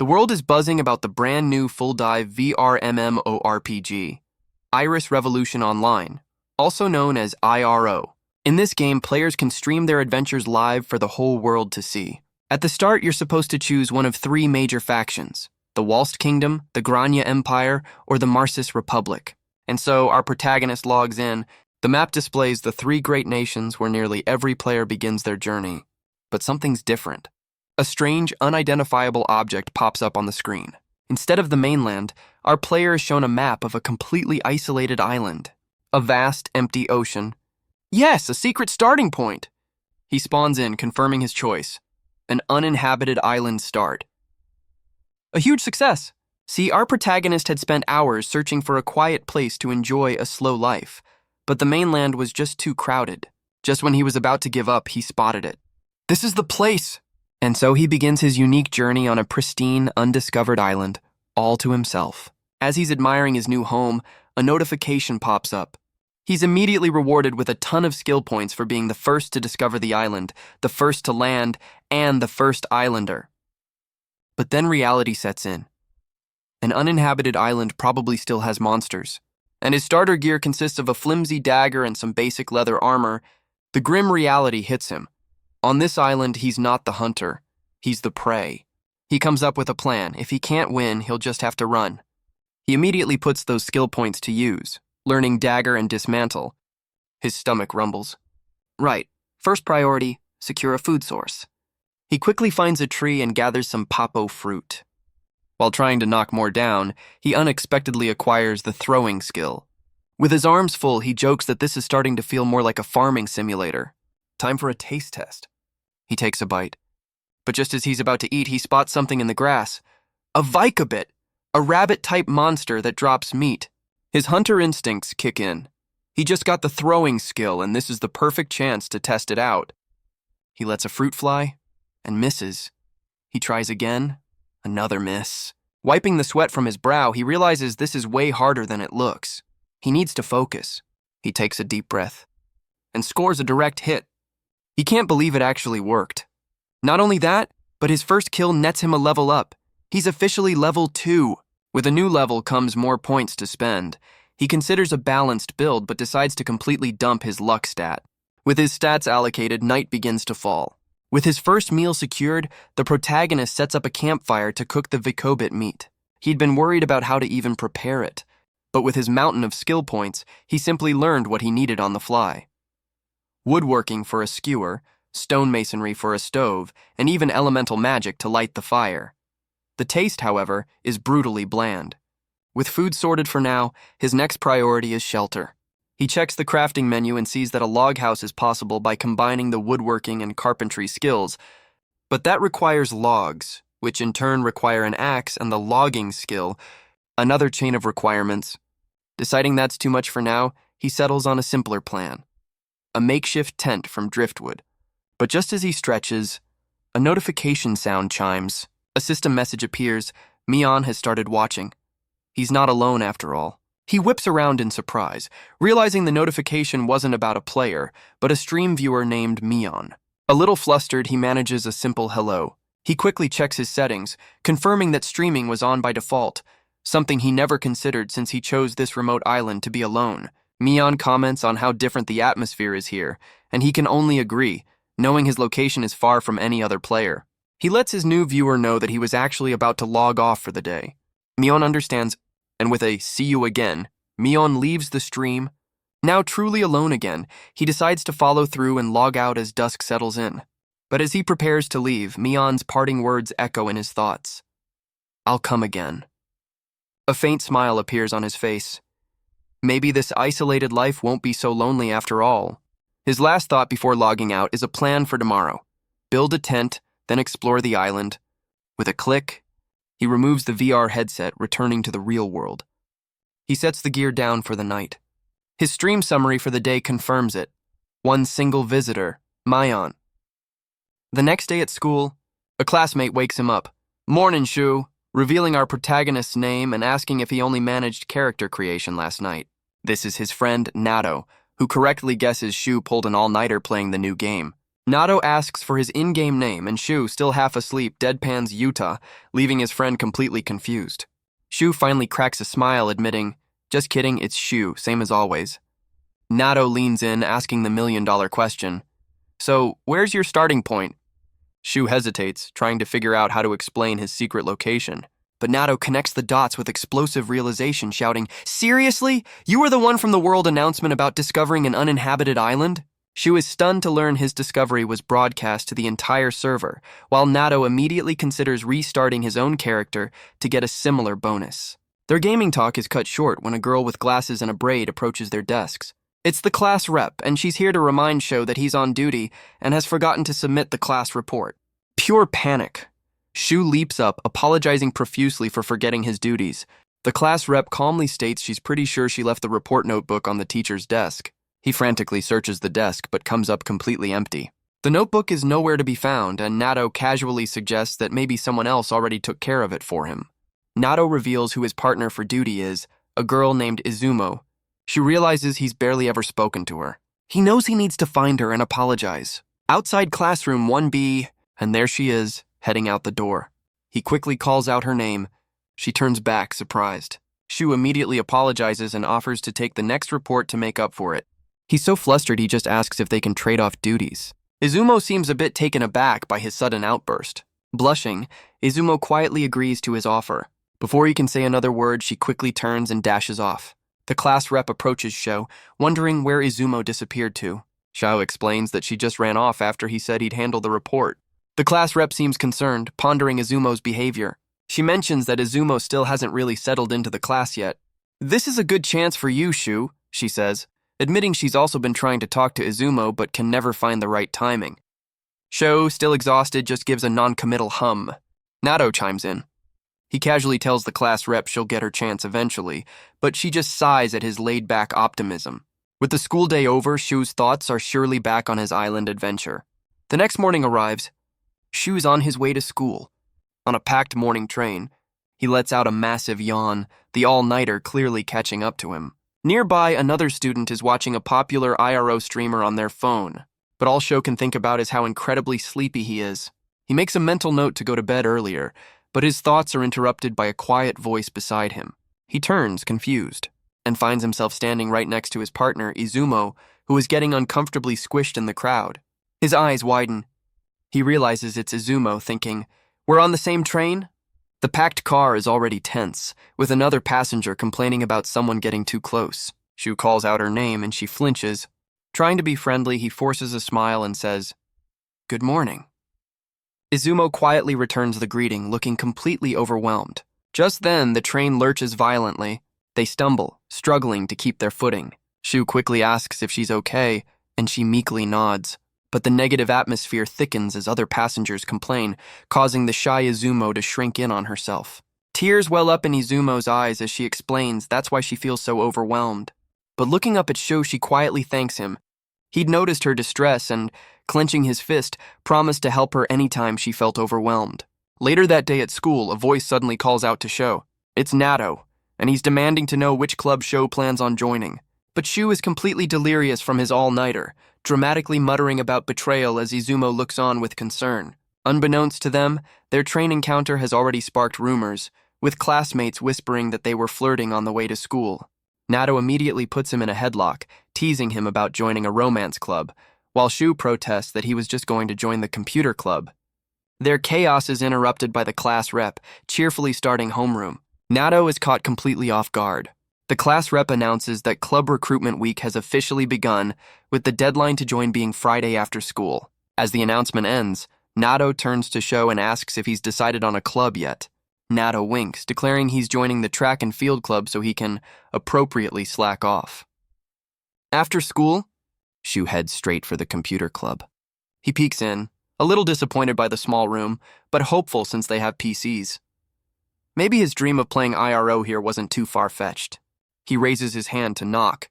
The world is buzzing about the brand new full-dive VR MMORPG, Iris Revolution Online, also known as IRO. In this game, players can stream their adventures live for the whole world to see. At the start, you're supposed to choose one of three major factions: the Walst Kingdom, the Grania Empire, or the Marsis Republic. And so, our protagonist logs in. The map displays the three great nations where nearly every player begins their journey. But something's different. A strange, unidentifiable object pops up on the screen. Instead of the mainland, our player is shown a map of a completely isolated island. A vast, empty ocean. Yes, a secret starting point! He spawns in, confirming his choice. An uninhabited island start. A huge success! See, our protagonist had spent hours searching for a quiet place to enjoy a slow life, but the mainland was just too crowded. Just when he was about to give up, he spotted it. This is the place! And so he begins his unique journey on a pristine, undiscovered island, all to himself. As he's admiring his new home, a notification pops up. He's immediately rewarded with a ton of skill points for being the first to discover the island, the first to land, and the first islander. But then reality sets in. An uninhabited island probably still has monsters, and his starter gear consists of a flimsy dagger and some basic leather armor. The grim reality hits him. On this island, he's not the hunter, he's the prey. He comes up with a plan. If he can't win, he'll just have to run. He immediately puts those skill points to use, learning dagger and dismantle. His stomach rumbles. Right, first priority, secure a food source. He quickly finds a tree and gathers some papo fruit. While trying to knock more down, he unexpectedly acquires the throwing skill. With his arms full, he jokes that this is starting to feel more like a farming simulator. Time for a taste test. He takes a bite. But just as he's about to eat, he spots something in the grass. A Vicobit, a rabbit-type monster that drops meat. His hunter instincts kick in. He just got the throwing skill, and this is the perfect chance to test it out. He lets a fruit fly, and misses. He tries again, another miss. Wiping the sweat from his brow, he realizes this is way harder than it looks. He needs to focus. He takes a deep breath, and scores a direct hit. He can't believe it actually worked. Not only that, but his first kill nets him a level up. He's officially level 2. With a new level comes more points to spend. He considers a balanced build, but decides to completely dump his luck stat. With his stats allocated, night begins to fall. With his first meal secured, the protagonist sets up a campfire to cook the Vicobit meat. He'd been worried about how to even prepare it, but with his mountain of skill points, he simply learned what he needed on the fly. Woodworking for a skewer, stonemasonry for a stove, and even elemental magic to light the fire. The taste, however, is brutally bland. With food sorted for now, his next priority is shelter. He checks the crafting menu and sees that a log house is possible by combining the woodworking and carpentry skills, but that requires logs, which in turn require an axe and the logging skill, another chain of requirements. Deciding that's too much for now, he settles on a simpler plan. A makeshift tent from driftwood. But just as he stretches, a notification sound chimes. A system message appears. Mion has started watching. He's not alone after all. He whips around in surprise, realizing the notification wasn't about a player, but a stream viewer named Mion. A little flustered, he manages a simple hello. He quickly checks his settings, confirming that streaming was on by default, something he never considered since he chose this remote island to be alone. Mion comments on how different the atmosphere is here, and he can only agree, knowing his location is far from any other player. He lets his new viewer know that he was actually about to log off for the day. Mion understands, and with a "see you again," Mion leaves the stream. Now truly alone again, he decides to follow through and log out as dusk settles in. But as he prepares to leave, Mion's parting words echo in his thoughts. "I'll come again." A faint smile appears on his face. Maybe this isolated life won't be so lonely after all. His last thought before logging out is a plan for tomorrow. Build a tent, then explore the island. With a click, he removes the VR headset, returning to the real world. He sets the gear down for the night. His stream summary for the day confirms it. One single visitor, Mion. The next day at school, a classmate wakes him up. "Mornin', Shu," revealing our protagonist's name and asking if he only managed character creation last night. This is his friend, Nato, who correctly guesses Shu pulled an all-nighter playing the new game. Nato asks for his in-game name, and Shu, still half asleep, deadpans Utah, leaving his friend completely confused. Shu finally cracks a smile, admitting, "Just kidding, it's Shu, same as always." Nato leans in, asking the million-dollar question. "So, where's your starting point?" Shu hesitates, trying to figure out how to explain his secret location. But Nato connects the dots with explosive realization, shouting, "Seriously? You were the one from the world announcement about discovering an uninhabited island?" Shu is stunned to learn his discovery was broadcast to the entire server, while Nato immediately considers restarting his own character to get a similar bonus. Their gaming talk is cut short when a girl with glasses and a braid approaches their desks. It's the class rep, and she's here to remind Shu that he's on duty and has forgotten to submit the class report. Pure panic. Shu leaps up, apologizing profusely for forgetting his duties. The class rep calmly states she's pretty sure she left the report notebook on the teacher's desk. He frantically searches the desk, but comes up completely empty. The notebook is nowhere to be found, and Nato casually suggests that maybe someone else already took care of it for him. Nato reveals who his partner for duty is, a girl named Izumo. She realizes he's barely ever spoken to her. He knows he needs to find her and apologize. Outside classroom 1B, and there she is, heading out the door. He quickly calls out her name. She turns back, surprised. Shu immediately apologizes and offers to take the next report to make up for it. He's so flustered he just asks if they can trade off duties. Izumo seems a bit taken aback by his sudden outburst. Blushing, Izumo quietly agrees to his offer. Before he can say another word, she quickly turns and dashes off. The class rep approaches Shu, wondering where Izumo disappeared to. Shu explains that she just ran off after he said he'd handle the report. The class rep seems concerned, pondering Izumo's behavior. She mentions that Izumo still hasn't really settled into the class yet. "This is a good chance for you, Shu," she says, admitting she's also been trying to talk to Izumo but can never find the right timing. Shu, still exhausted, just gives a non-committal hum. Nato chimes in. He casually tells the class rep she'll get her chance eventually, but she just sighs at his laid-back optimism. With the school day over, Shu's thoughts are surely back on his island adventure. The next morning arrives. Shu's on his way to school. On a packed morning train, he lets out a massive yawn, the all-nighter clearly catching up to him. Nearby, another student is watching a popular IRO streamer on their phone, but all Shu can think about is how incredibly sleepy he is. He makes a mental note to go to bed earlier, but his thoughts are interrupted by a quiet voice beside him. He turns, confused, and finds himself standing right next to his partner, Izumo, who is getting uncomfortably squished in the crowd. His eyes widen. He realizes it's Izumo, thinking, "We're on the same train?" The packed car is already tense, with another passenger complaining about someone getting too close. Shu calls out her name and she flinches. Trying to be friendly, he forces a smile and says, "Good morning." Izumo quietly returns the greeting, looking completely overwhelmed. Just then, the train lurches violently. They stumble, struggling to keep their footing. Shu quickly asks if she's okay, and she meekly nods. But the negative atmosphere thickens as other passengers complain, causing the shy Izumo to shrink in on herself. Tears well up in Izumo's eyes as she explains that's why she feels so overwhelmed. But looking up at Shu, she quietly thanks him. He'd noticed her distress and, clenching his fist, promised to help her anytime she felt overwhelmed. Later that day at school, a voice suddenly calls out to Shu. It's Nato, and he's demanding to know which club Shu plans on joining. But Shu is completely delirious from his all-nighter, dramatically muttering about betrayal as Izumo looks on with concern. Unbeknownst to them, their train encounter has already sparked rumors, with classmates whispering that they were flirting on the way to school. Nato immediately puts him in a headlock, teasing him about joining a romance club, while Shu protests that he was just going to join the computer club. Their chaos is interrupted by the class rep, cheerfully starting homeroom. Nato is caught completely off guard. The class rep announces that club recruitment week has officially begun, with the deadline to join being Friday after school. As the announcement ends, Nato turns to Shu and asks if he's decided on a club yet. Nato winks, declaring he's joining the track and field club so he can appropriately slack off. After school, Shu heads straight for the computer club. He peeks in, a little disappointed by the small room, but hopeful since they have PCs. Maybe his dream of playing IRO here wasn't too far-fetched. He raises his hand to knock.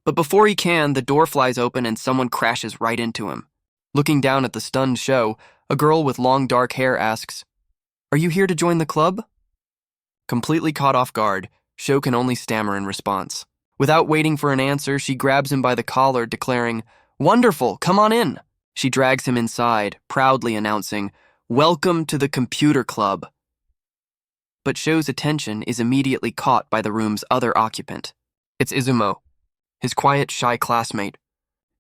But before he can, the door flies open and someone crashes right into him. Looking down at the stunned Shu, a girl with long dark hair asks, "Are you here to join the club?" Completely caught off guard, Shu can only stammer in response. Without waiting for an answer, she grabs him by the collar, declaring, "Wonderful, come on in." She drags him inside, proudly announcing, "Welcome to the computer club." But Sho's attention is immediately caught by the room's other occupant. It's Izumo, his quiet, shy classmate.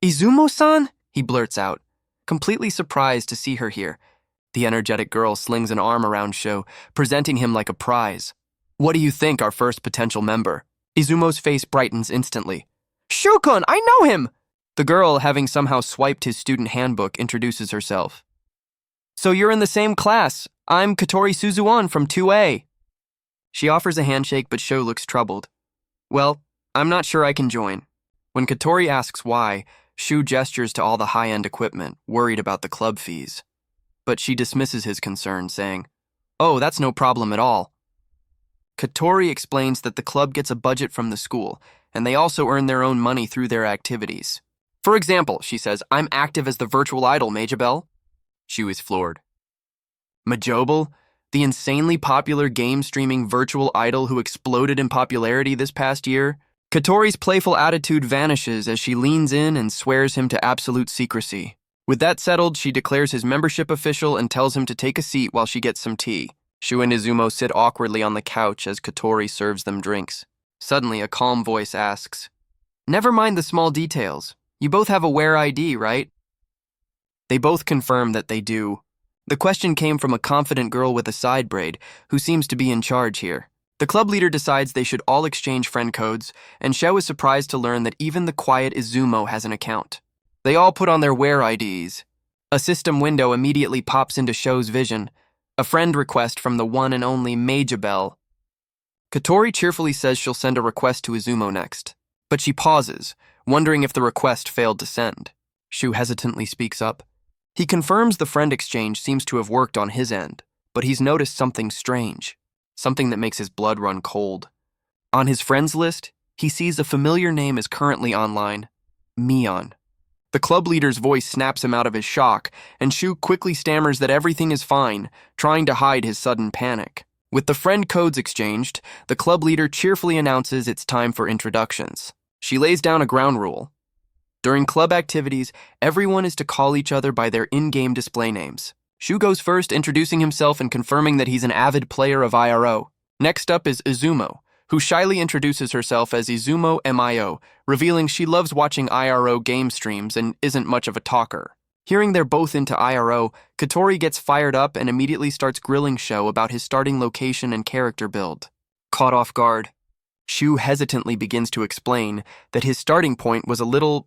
"Izumo-san?" he blurts out, completely surprised to see her here. The energetic girl slings an arm around Sho, presenting him like a prize. "What do you think, our first potential member?" Izumo's face brightens instantly. "Sho-kun, I know him!" The girl, having somehow swiped his student handbook, introduces herself. "So you're in the same class. I'm Katori Suzuan from 2A. She offers a handshake, but Sho looks troubled. "Well, I'm not sure I can join." When Katori asks why, Shu gestures to all the high-end equipment, worried about the club fees. But she dismisses his concern, saying, "Oh, that's no problem at all." Katori explains that the club gets a budget from the school, and they also earn their own money through their activities. "For example," she says, "I'm active as the virtual idol, Majabel." Shu is floored. Majobel, the insanely popular game-streaming virtual idol who exploded in popularity this past year? Katori's playful attitude vanishes as she leans in and swears him to absolute secrecy. With that settled, she declares his membership official and tells him to take a seat while she gets some tea. Shu and Izumo sit awkwardly on the couch as Katori serves them drinks. Suddenly, a calm voice asks, "Never mind the small details. You both have a Wear ID, right?" They both confirm that they do. The question came from a confident girl with a side braid, who seems to be in charge here. The club leader decides they should all exchange friend codes, and Sho is surprised to learn that even the quiet Izumo has an account. They all put on their Wear IDs. A system window immediately pops into Sho's vision, a friend request from the one and only Majabel. Katori cheerfully says she'll send a request to Izumo next, but she pauses, wondering if the request failed to send. Shu hesitantly speaks up. He confirms the friend exchange seems to have worked on his end, but he's noticed something strange, something that makes his blood run cold. On his friends list, he sees a familiar name is currently online, Mion. The club leader's voice snaps him out of his shock, and Shu quickly stammers that everything is fine, trying to hide his sudden panic. With the friend codes exchanged, the club leader cheerfully announces it's time for introductions. She lays down a ground rule. During club activities, everyone is to call each other by their in-game display names. Shu goes first, introducing himself and confirming that he's an avid player of IRO. Next up is Izumo, who shyly introduces herself as Izumo Mio, revealing she loves watching IRO game streams and isn't much of a talker. Hearing they're both into IRO, Katori gets fired up and immediately starts grilling Sho about his starting location and character build. Caught off guard, Shu hesitantly begins to explain that his starting point was a little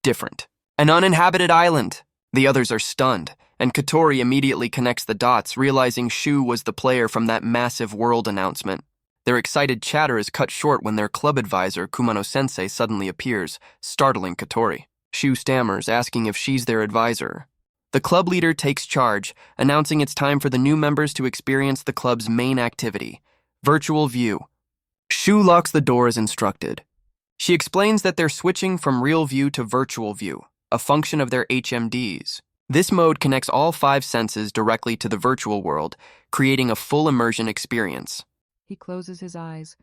different. An uninhabited island. The others are stunned, and Katori immediately connects the dots, realizing Shu was the player from that massive world announcement. Their excited chatter is cut short when their club advisor, Kumano-sensei, suddenly appears, startling Katori. Shu stammers, asking if she's their advisor. The club leader takes charge, announcing it's time for the new members to experience the club's main activity, Virtual View. Shu locks the door as instructed. She explains that they're switching from Real View to Virtual View, a function of their HMDs. This mode connects all 5 senses directly to the virtual world, creating a full immersion experience. He closes his eyes.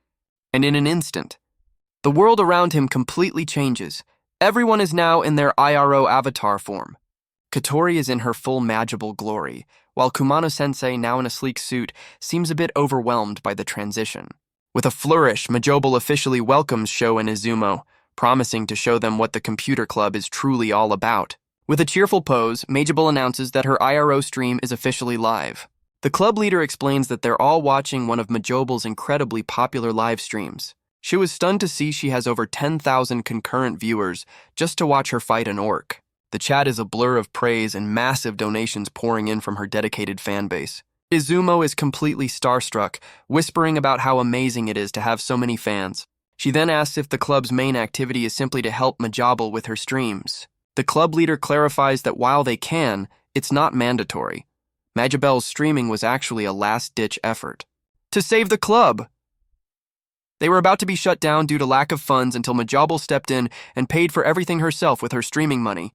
And in an instant, the world around him completely changes. Everyone is now in their IRO avatar form. Katori is in her full Majabel glory, while Kumano-sensei, now in a sleek suit, seems a bit overwhelmed by the transition. With a flourish, Majobel officially welcomes Sho and Izumo, promising to show them what the computer club is truly all about. With a cheerful pose, Majabel announces that her IRO stream is officially live. The club leader explains that they're all watching one of Majobel's incredibly popular live streams. She was stunned to see she has over 10,000 concurrent viewers just to watch her fight an orc. The chat is a blur of praise and massive donations pouring in from her dedicated fan base. Izumo is completely starstruck, whispering about how amazing it is to have so many fans. She then asks if the club's main activity is simply to help Majabel with her streams. The club leader clarifies that while they can, it's not mandatory. Majabel's streaming was actually a last-ditch effort to save the club. They were about to be shut down due to lack of funds until Majabel stepped in and paid for everything herself with her streaming money.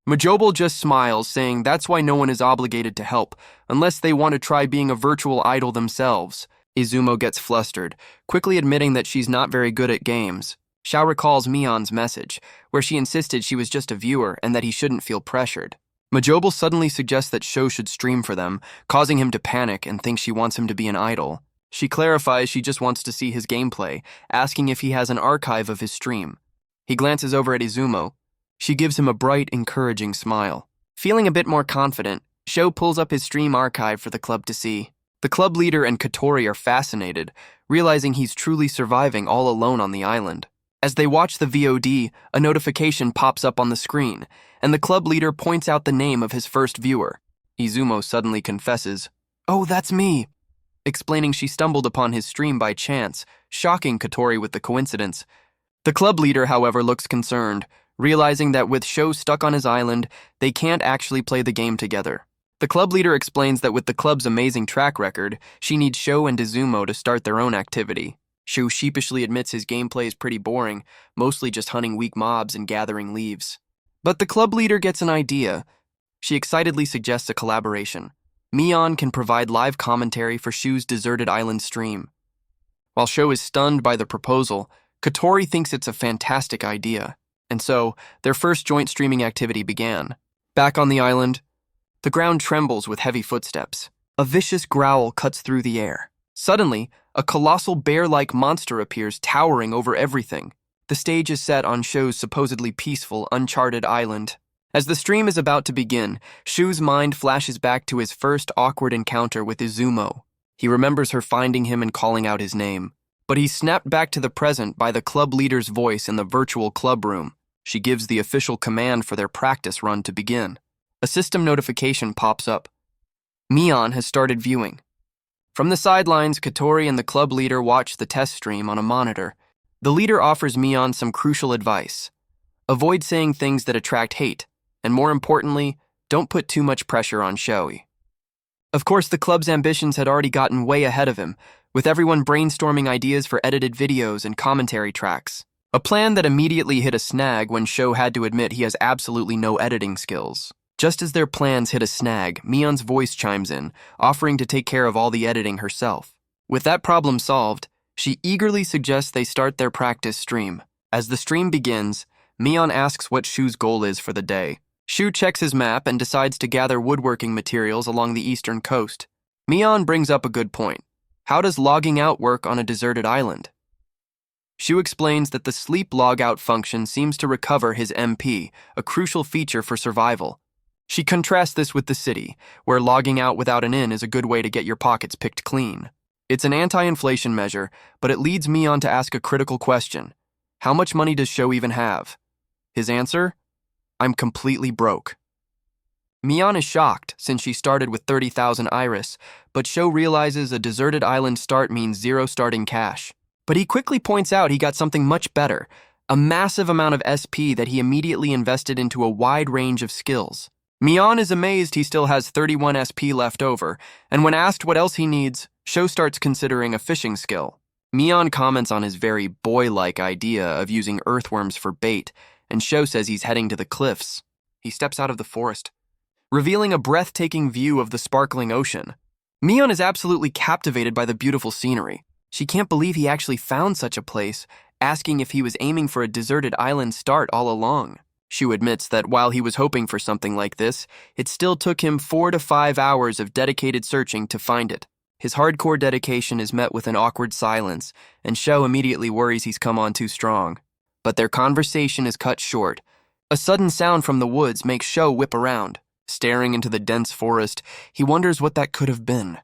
Majobel just smiles, saying that's why no one is obligated to help, unless they want to try being a virtual idol themselves. Izumo gets flustered, quickly admitting that she's not very good at games. Xiao recalls Mion's message, where she insisted she was just a viewer and that he shouldn't feel pressured. Majobel suddenly suggests that Shou should stream for them, causing him to panic and think she wants him to be an idol. She clarifies she just wants to see his gameplay, asking if he has an archive of his stream. He glances over at Izumo. She gives him a bright, encouraging smile. Feeling a bit more confident, Shou pulls up his stream archive for the club to see. The club leader and Katori are fascinated, realizing he's truly surviving all alone on the island. As they watch the VOD, a notification pops up on the screen, and the club leader points out the name of his first viewer. Izumo suddenly confesses, "Oh, that's me," explaining she stumbled upon his stream by chance, shocking Katori with the coincidence. The club leader, however, looks concerned, realizing that with Shou stuck on his island, they can't actually play the game together. The club leader explains that with the club's amazing track record, she needs Shou and Izumo to start their own activity. Shou sheepishly admits his gameplay is pretty boring, mostly just hunting weak mobs and gathering leaves. But the club leader gets an idea. She excitedly suggests a collaboration. Mion can provide live commentary for Shou's deserted island stream. While Shou is stunned by the proposal, Katori thinks it's a fantastic idea, and so their first joint streaming activity began. Back on the island, the ground trembles with heavy footsteps. A vicious growl cuts through the air. Suddenly, a colossal bear-like monster appears, towering over everything. The stage is set on Shou's supposedly peaceful, uncharted island. As the stream is about to begin, Shou's mind flashes back to his first awkward encounter with Izumo. He remembers her finding him and calling out his name. But he's snapped back to the present by the club leader's voice in the virtual club room. She gives the official command for their practice run to begin. A system notification pops up. Mion has started viewing. From the sidelines, Katori and the club leader watch the test stream on a monitor. The leader offers Mion some crucial advice. Avoid saying things that attract hate, and more importantly, don't put too much pressure on Shou. Of course, the club's ambitions had already gotten way ahead of him, with everyone brainstorming ideas for edited videos and commentary tracks. A plan that immediately hit a snag when Shou had to admit he has absolutely no editing skills. Just as their plans hit a snag, Mion's voice chimes in, offering to take care of all the editing herself. With that problem solved, she eagerly suggests they start their practice stream. As the stream begins, Mion asks what Shou's goal is for the day. Shou checks his map and decides to gather woodworking materials along the eastern coast. Mion brings up a good point. How does logging out work on a deserted island? Shou explains that the sleep logout function seems to recover his MP, a crucial feature for survival. She contrasts this with the city, where logging out without an in is a good way to get your pockets picked clean. It's an anti-inflation measure, but it leads Mion to ask a critical question. How much money does Shou even have? His answer? I'm completely broke. Mion is shocked since she started with 30,000 iris, but Shou realizes a deserted island start means 0 starting cash. But he quickly points out he got something much better, a massive amount of SP that he immediately invested into a wide range of skills. Mion is amazed he still has 31 SP left over, and when asked what else he needs, Shou starts considering a fishing skill. Mion comments on his very boy-like idea of using earthworms for bait, and Shou says he's heading to the cliffs. He steps out of the forest, revealing a breathtaking view of the sparkling ocean. Mion is absolutely captivated by the beautiful scenery. She can't believe he actually found such a place, asking if he was aiming for a deserted island start all along. Shou admits that while he was hoping for something like this, it still took him 4 to 5 hours of dedicated searching to find it. His hardcore dedication is met with an awkward silence, and Shou immediately worries he's come on too strong. But their conversation is cut short. A sudden sound from the woods makes Shou whip around. Staring into the dense forest, he wonders what that could have been.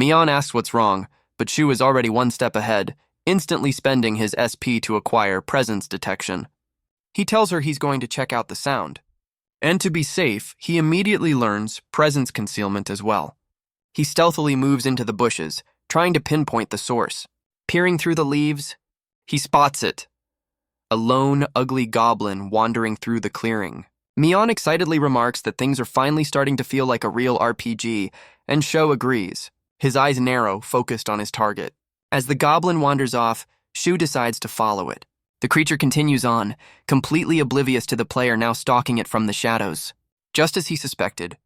Mion asks what's wrong, but Shou is already one step ahead, instantly spending his SP to acquire presence detection. He tells her he's going to check out the sound. And to be safe, he immediately learns presence concealment as well. He stealthily moves into the bushes, trying to pinpoint the source. Peering through the leaves, he spots it. A lone, ugly goblin wandering through the clearing. Mion excitedly remarks that things are finally starting to feel like a real RPG, and Shou agrees. His eyes narrow, focused on his target. As the goblin wanders off, Shou decides to follow it. The creature continues on, completely oblivious to the player now stalking it from the shadows. Just as he suspected,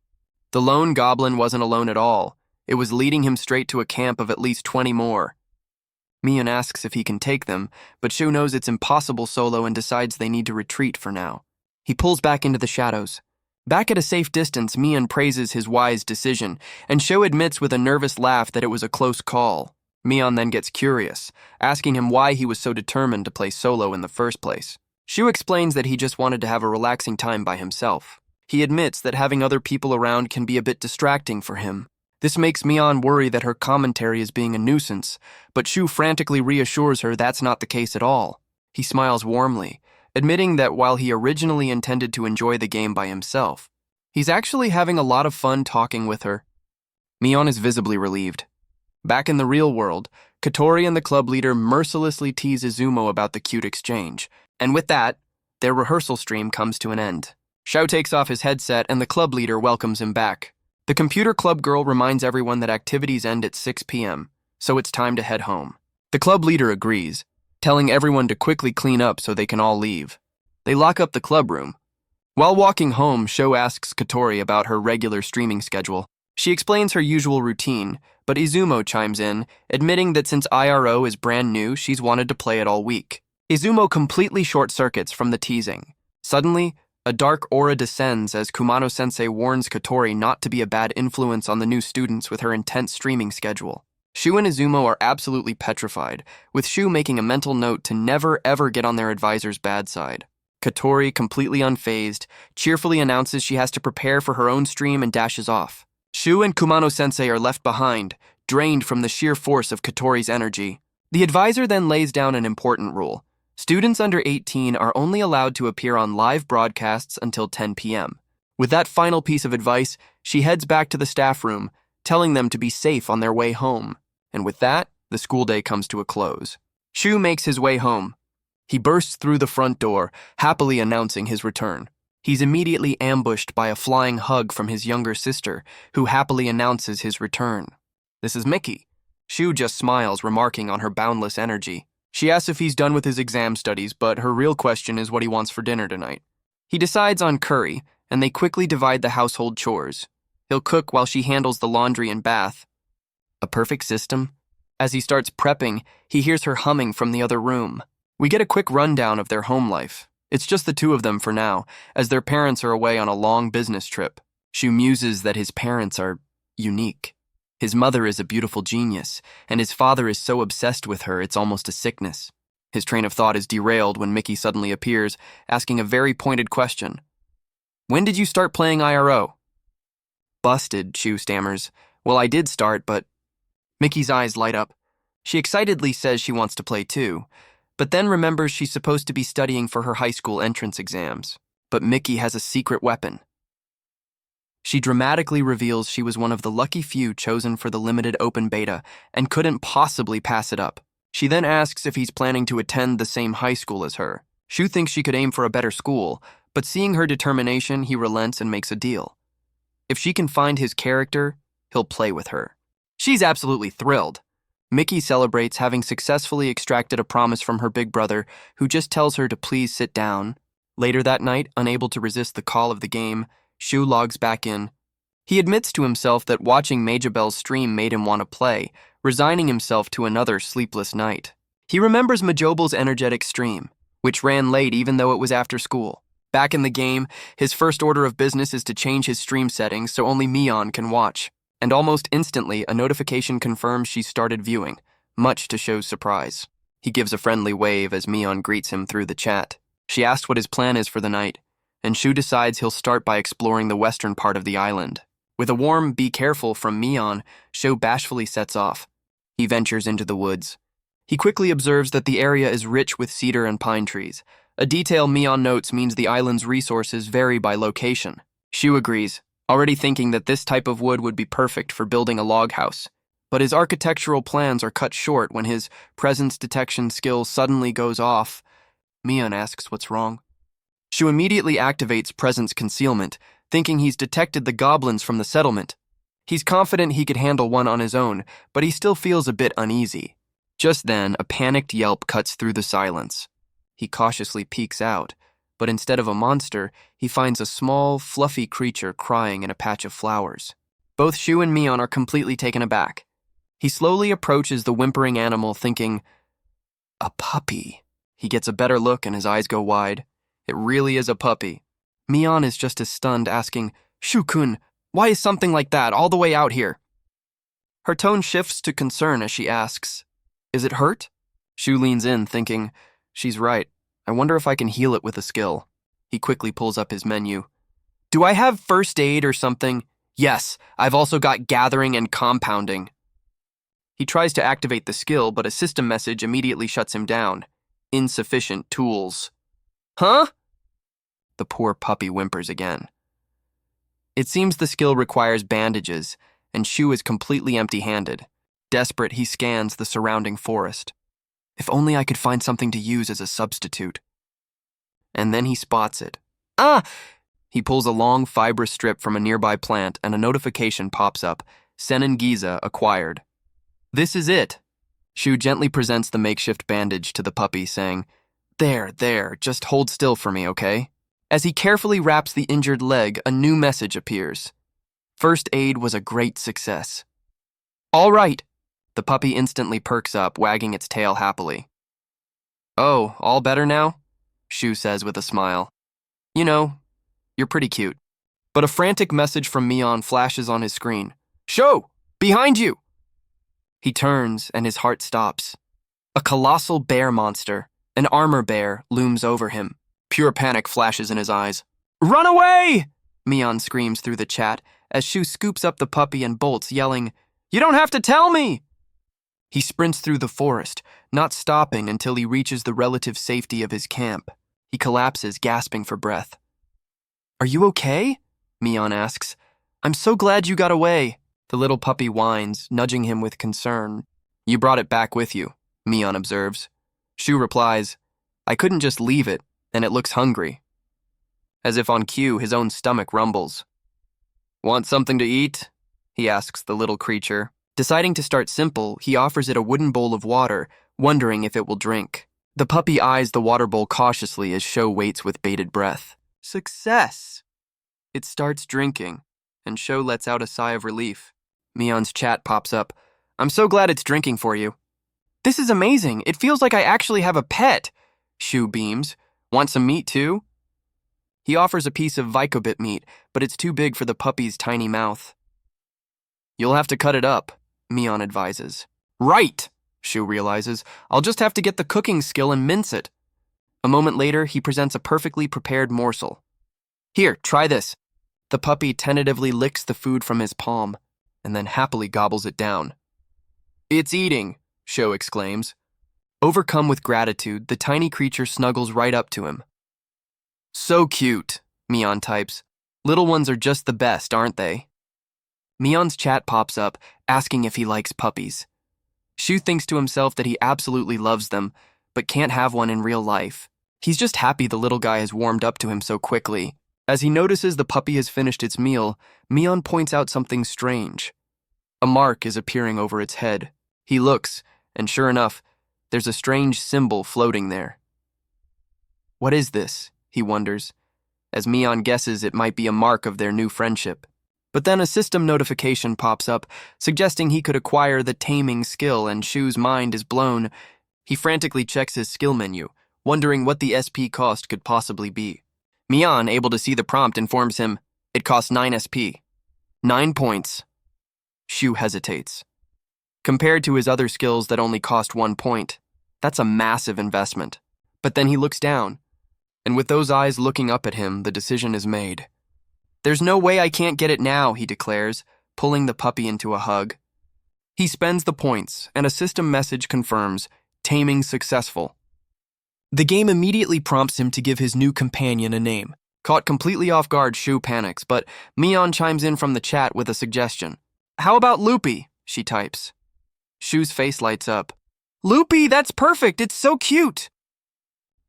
the lone goblin wasn't alone at all. It was leading him straight to a camp of at least 20 more. Mion asks if he can take them, but Shu knows it's impossible solo and decides they need to retreat for now. He pulls back into the shadows. Back at a safe distance, Mion praises his wise decision, and Shu admits with a nervous laugh that it was a close call. Mion then gets curious, asking him why he was so determined to play solo in the first place. Shu explains that he just wanted to have a relaxing time by himself. He admits that having other people around can be a bit distracting for him. This makes Mion worry that her commentary is being a nuisance, but Shu frantically reassures her that's not the case at all. He smiles warmly, admitting that while he originally intended to enjoy the game by himself, he's actually having a lot of fun talking with her. Mion is visibly relieved. Back in the real world, Katori and the club leader mercilessly tease Izumo about the cute exchange, and with that, their rehearsal stream comes to an end. Shao takes off his headset and the club leader welcomes him back. The computer club girl reminds everyone that activities end at 6 p.m., so it's time to head home. The club leader agrees, telling everyone to quickly clean up so they can all leave. They lock up the club room. While walking home, Sho asks Katori about her regular streaming schedule. She explains her usual routine, but Izumo chimes in, admitting that since IRO is brand new, she's wanted to play it all week. Izumo completely short-circuits from the teasing. Suddenly, a dark aura descends as Kumano-sensei warns Katori not to be a bad influence on the new students with her intense streaming schedule. Shu and Izumo are absolutely petrified, with Shu making a mental note to never ever get on their advisor's bad side. Katori, completely unfazed, cheerfully announces she has to prepare for her own stream and dashes off. Shu and Kumano-sensei are left behind, drained from the sheer force of Katori's energy. The advisor then lays down an important rule. Students under 18 are only allowed to appear on live broadcasts until 10 p.m. With that final piece of advice, she heads back to the staff room, telling them to be safe on their way home. And with that, the school day comes to a close. Shu makes his way home. He bursts through the front door, happily announcing his return. He's immediately ambushed by a flying hug from his younger sister, who happily announces his return. This is Mickey. Shu just smiles, remarking on her boundless energy. She asks if he's done with his exam studies, but her real question is what he wants for dinner tonight. He decides on curry, and they quickly divide the household chores. He'll cook while she handles the laundry and bath. A perfect system? As he starts prepping, he hears her humming from the other room. We get a quick rundown of their home life. It's just the two of them for now, as their parents are away on a long business trip. Shu muses that his parents are unique. His mother is a beautiful genius, and his father is so obsessed with her it's almost a sickness. His train of thought is derailed when Mickey suddenly appears, asking a very pointed question. When did you start playing IRO? Busted, Shu stammers. Well, I did start, but... Mickey's eyes light up. She excitedly says she wants to play too, but then remembers she's supposed to be studying for her high school entrance exams. But Mickey has a secret weapon. She dramatically reveals she was one of the lucky few chosen for the limited open beta and couldn't possibly pass it up. She then asks if he's planning to attend the same high school as her. Shu thinks she could aim for a better school, but seeing her determination, he relents and makes a deal. If she can find his character, he'll play with her. She's absolutely thrilled. Mickey celebrates having successfully extracted a promise from her big brother, who just tells her to please sit down. Later that night, unable to resist the call of the game, Shu logs back in. He admits to himself that watching Majabel's stream made him want to play, resigning himself to another sleepless night. He remembers Majobel's energetic stream, which ran late even though it was after school. Back in the game, his first order of business is to change his stream settings so only Mion can watch. And almost instantly, a notification confirms she's started viewing, much to Shu's surprise. He gives a friendly wave as Mion greets him through the chat. She asks what his plan is for the night, and Shu decides he'll start by exploring the western part of the island. With a warm "be careful" from Mion, Shu bashfully sets off. He ventures into the woods. He quickly observes that the area is rich with cedar and pine trees. A detail Mion notes means the island's resources vary by location. Shu agrees, already thinking that this type of wood would be perfect for building a log house. But his architectural plans are cut short when his presence detection skill suddenly goes off. Mion asks what's wrong. Shu immediately activates presence concealment, thinking he's detected the goblins from the settlement. He's confident he could handle one on his own, but he still feels a bit uneasy. Just then, a panicked yelp cuts through the silence. He cautiously peeks out, but instead of a monster, he finds a small, fluffy creature crying in a patch of flowers. Both Shu and Mion are completely taken aback. He slowly approaches the whimpering animal, thinking, a puppy. He gets a better look and his eyes go wide. It really is a puppy. Mion is just as stunned, asking, Shu-kun, why is something like that all the way out here? Her tone shifts to concern as she asks, is it hurt? Shu leans in, thinking, she's right. I wonder if I can heal it with a skill. He quickly pulls up his menu. Do I have first aid or something? Yes, I've also got gathering and compounding. He tries to activate the skill, but a system message immediately shuts him down. Insufficient tools. Huh? The poor puppy whimpers again. It seems the skill requires bandages, and Shu is completely empty-handed. Desperate, he scans the surrounding forest. If only I could find something to use as a substitute. And then he spots it. Ah! He pulls a long fibrous strip from a nearby plant, and a notification pops up. Senin Giza acquired. This is it. Shu gently presents the makeshift bandage to the puppy, saying, There, just hold still for me, okay? As he carefully wraps the injured leg, a new message appears. First aid was a great success. All right. The puppy instantly perks up, wagging its tail happily. Oh, all better now? Shu says with a smile. You know, you're pretty cute. But a frantic message from Mion flashes on his screen. Sho! Behind you! He turns and his heart stops. A colossal bear monster, an armor bear, looms over him. Pure panic flashes in his eyes. Run away! Mion screams through the chat as Shu scoops up the puppy and bolts, yelling, You don't have to tell me! He sprints through the forest, not stopping until he reaches the relative safety of his camp. He collapses, gasping for breath. Are you okay? Mion asks. I'm so glad you got away. The little puppy whines, nudging him with concern. You brought it back with you, Mion observes. Shu replies, I couldn't just leave it, and it looks hungry. As if on cue, his own stomach rumbles. Want something to eat? He asks the little creature. Deciding to start simple, he offers it a wooden bowl of water, wondering if it will drink. The puppy eyes the water bowl cautiously as Sho waits with bated breath. Success! It starts drinking, and Sho lets out a sigh of relief. Mion's chat pops up. I'm so glad it's drinking for you. This is amazing. It feels like I actually have a pet. Shu beams. Want some meat too? He offers a piece of Vicobit meat, but it's too big for the puppy's tiny mouth. You'll have to cut it up, Mion advises. Right, Shu realizes. I'll just have to get the cooking skill and mince it. A moment later, he presents a perfectly prepared morsel. Here, try this. The puppy tentatively licks the food from his palm, and then happily gobbles it down. It's eating, Sho exclaims. Overcome with gratitude, the tiny creature snuggles right up to him. So cute, Mion types. Little ones are just the best, aren't they? Mion's chat pops up, asking if he likes puppies. Shu thinks to himself that he absolutely loves them, but can't have one in real life. He's just happy the little guy has warmed up to him so quickly. As he notices the puppy has finished its meal, Mion points out something strange. A mark is appearing over its head. He looks, and sure enough, there's a strange symbol floating there. What is this? He wonders, as Mion guesses it might be a mark of their new friendship. But then a system notification pops up, suggesting he could acquire the Taming skill, and Shu's mind is blown. He frantically checks his skill menu, wondering what the SP cost could possibly be. Mion, able to see the prompt, informs him, it costs 9 SP. 9 points. Shu hesitates. Compared to his other skills that only cost 1 point, that's a massive investment. But then he looks down, and with those eyes looking up at him, the decision is made. There's no way I can't get it now, he declares, pulling the puppy into a hug. He spends the points, and a system message confirms, Taming successful. The game immediately prompts him to give his new companion a name. Caught completely off guard, Shu panics, but Mion chimes in from the chat with a suggestion. How about Loopy? She types. Shu's face lights up. Loopy, that's perfect, it's so cute!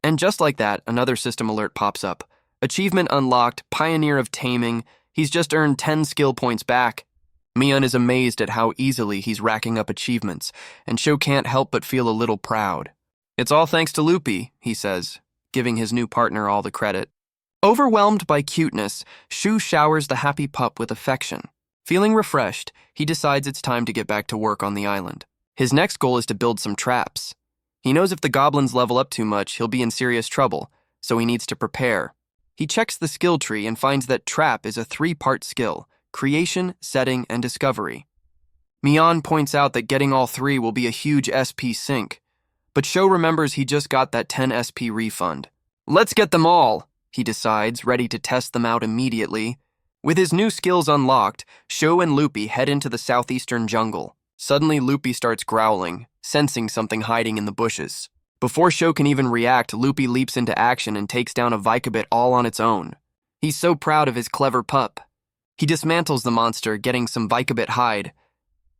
And just like that, another system alert pops up. Achievement unlocked, Pioneer of Taming. He's just earned 10 skill points back. Mion is amazed at how easily he's racking up achievements, and Sho can't help but feel a little proud. It's all thanks to Loopy, he says, giving his new partner all the credit. Overwhelmed by cuteness, Shu showers the happy pup with affection. Feeling refreshed, he decides it's time to get back to work on the island. His next goal is to build some traps. He knows if the goblins level up too much, he'll be in serious trouble, so he needs to prepare. He checks the skill tree and finds that trap is a 3-part skill: creation, setting, and discovery. Mian points out that getting all 3 will be a huge SP sink, but Sho remembers he just got that 10 SP refund. Let's get them all, he decides, ready to test them out immediately. With his new skills unlocked, Sho and Loopy head into the southeastern jungle. Suddenly, Loopy starts growling, sensing something hiding in the bushes. Before Sho can even react, Loopy leaps into action and takes down a Vicobit all on its own. He's so proud of his clever pup. He dismantles the monster, getting some Vicobit hide.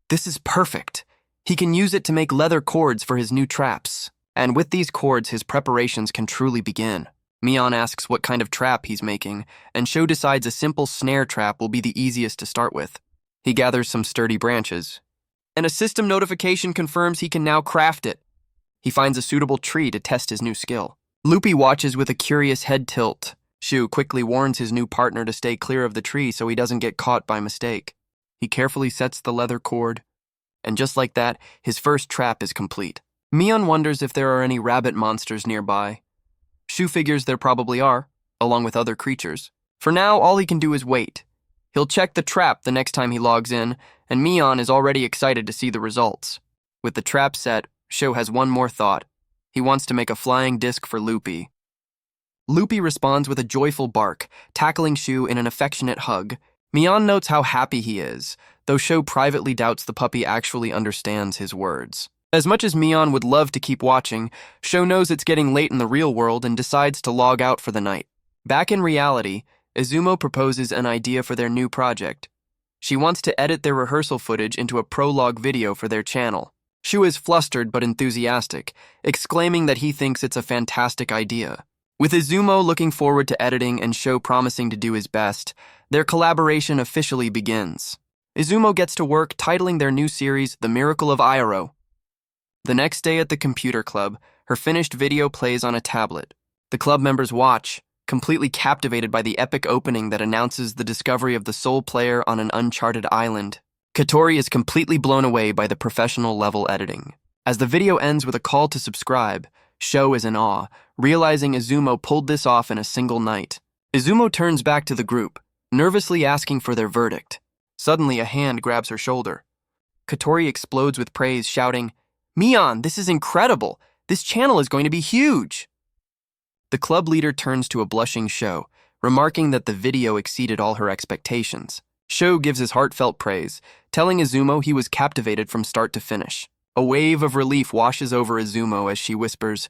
This is perfect. He can use it to make leather cords for his new traps. And with these cords, his preparations can truly begin. Mian asks what kind of trap he's making, and Sho decides a simple snare trap will be the easiest to start with. He gathers some sturdy branches, and a system notification confirms he can now craft it. He finds a suitable tree to test his new skill. Loopy watches with a curious head tilt. Shu quickly warns his new partner to stay clear of the tree so he doesn't get caught by mistake. He carefully sets the leather cord, and just like that, his first trap is complete. Mian wonders if there are any rabbit monsters nearby. Shu figures there probably are, along with other creatures. For now, all he can do is wait. He'll check the trap the next time he logs in, and Mian is already excited to see the results. With the trap set, Sho has one more thought. He wants to make a flying disc for Loopy. Loopy responds with a joyful bark, tackling Shu in an affectionate hug. Mian notes how happy he is, though Sho privately doubts the puppy actually understands his words. As much as Mian would love to keep watching, Sho knows it's getting late in the real world and decides to log out for the night. Back in reality, Izumo proposes an idea for their new project. She wants to edit their rehearsal footage into a prologue video for their channel. Shu is flustered but enthusiastic, exclaiming that he thinks it's a fantastic idea. With Izumo looking forward to editing and Sho promising to do his best, their collaboration officially begins. Izumo gets to work titling their new series The Miracle of Iroh. The next day at the computer club, her finished video plays on a tablet. The club members watch, completely captivated by the epic opening that announces the discovery of the sole player on an uncharted island. Katori is completely blown away by the professional level editing. As the video ends with a call to subscribe, Sho is in awe, realizing Izumo pulled this off in a single night. Izumo turns back to the group, nervously asking for their verdict. Suddenly, a hand grabs her shoulder. Katori explodes with praise, shouting, "Mian, this is incredible! This channel is going to be huge!" The club leader turns to a blushing Sho, remarking that the video exceeded all her expectations. Sho gives his heartfelt praise, telling Izumo he was captivated from start to finish. A wave of relief washes over Izumo as she whispers,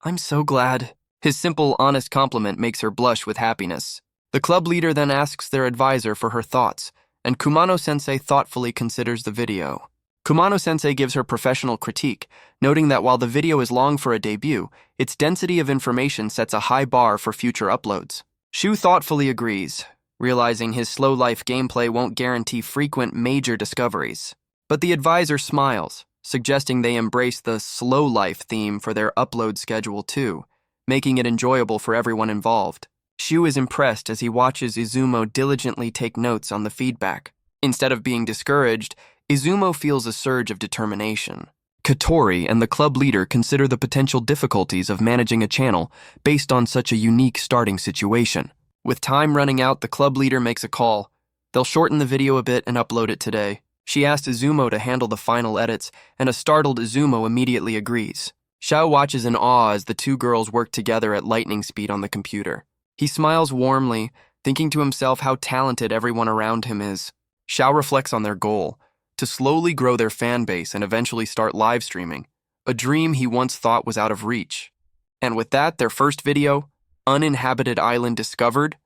"I'm so glad." His simple, honest compliment makes her blush with happiness. The club leader then asks their advisor for her thoughts, and Kumano-sensei thoughtfully considers the video. Kumano-sensei gives her professional critique, noting that while the video is long for a debut, its density of information sets a high bar for future uploads. Shu thoughtfully agrees, realizing his slow-life gameplay won't guarantee frequent major discoveries. But the advisor smiles, suggesting they embrace the slow-life theme for their upload schedule too, making it enjoyable for everyone involved. Shu is impressed as he watches Izumo diligently take notes on the feedback. Instead of being discouraged, Izumo feels a surge of determination. Katori and the club leader consider the potential difficulties of managing a channel based on such a unique starting situation. With time running out, the club leader makes a call. They'll shorten the video a bit and upload it today. She asks Izumo to handle the final edits, and a startled Izumo immediately agrees. Xiao watches in awe as the two girls work together at lightning speed on the computer. He smiles warmly, thinking to himself how talented everyone around him is. Xiao reflects on their goal, to slowly grow their fan base and eventually start live streaming, a dream he once thought was out of reach. And with that, their first video, Uninhabited Island Discovered,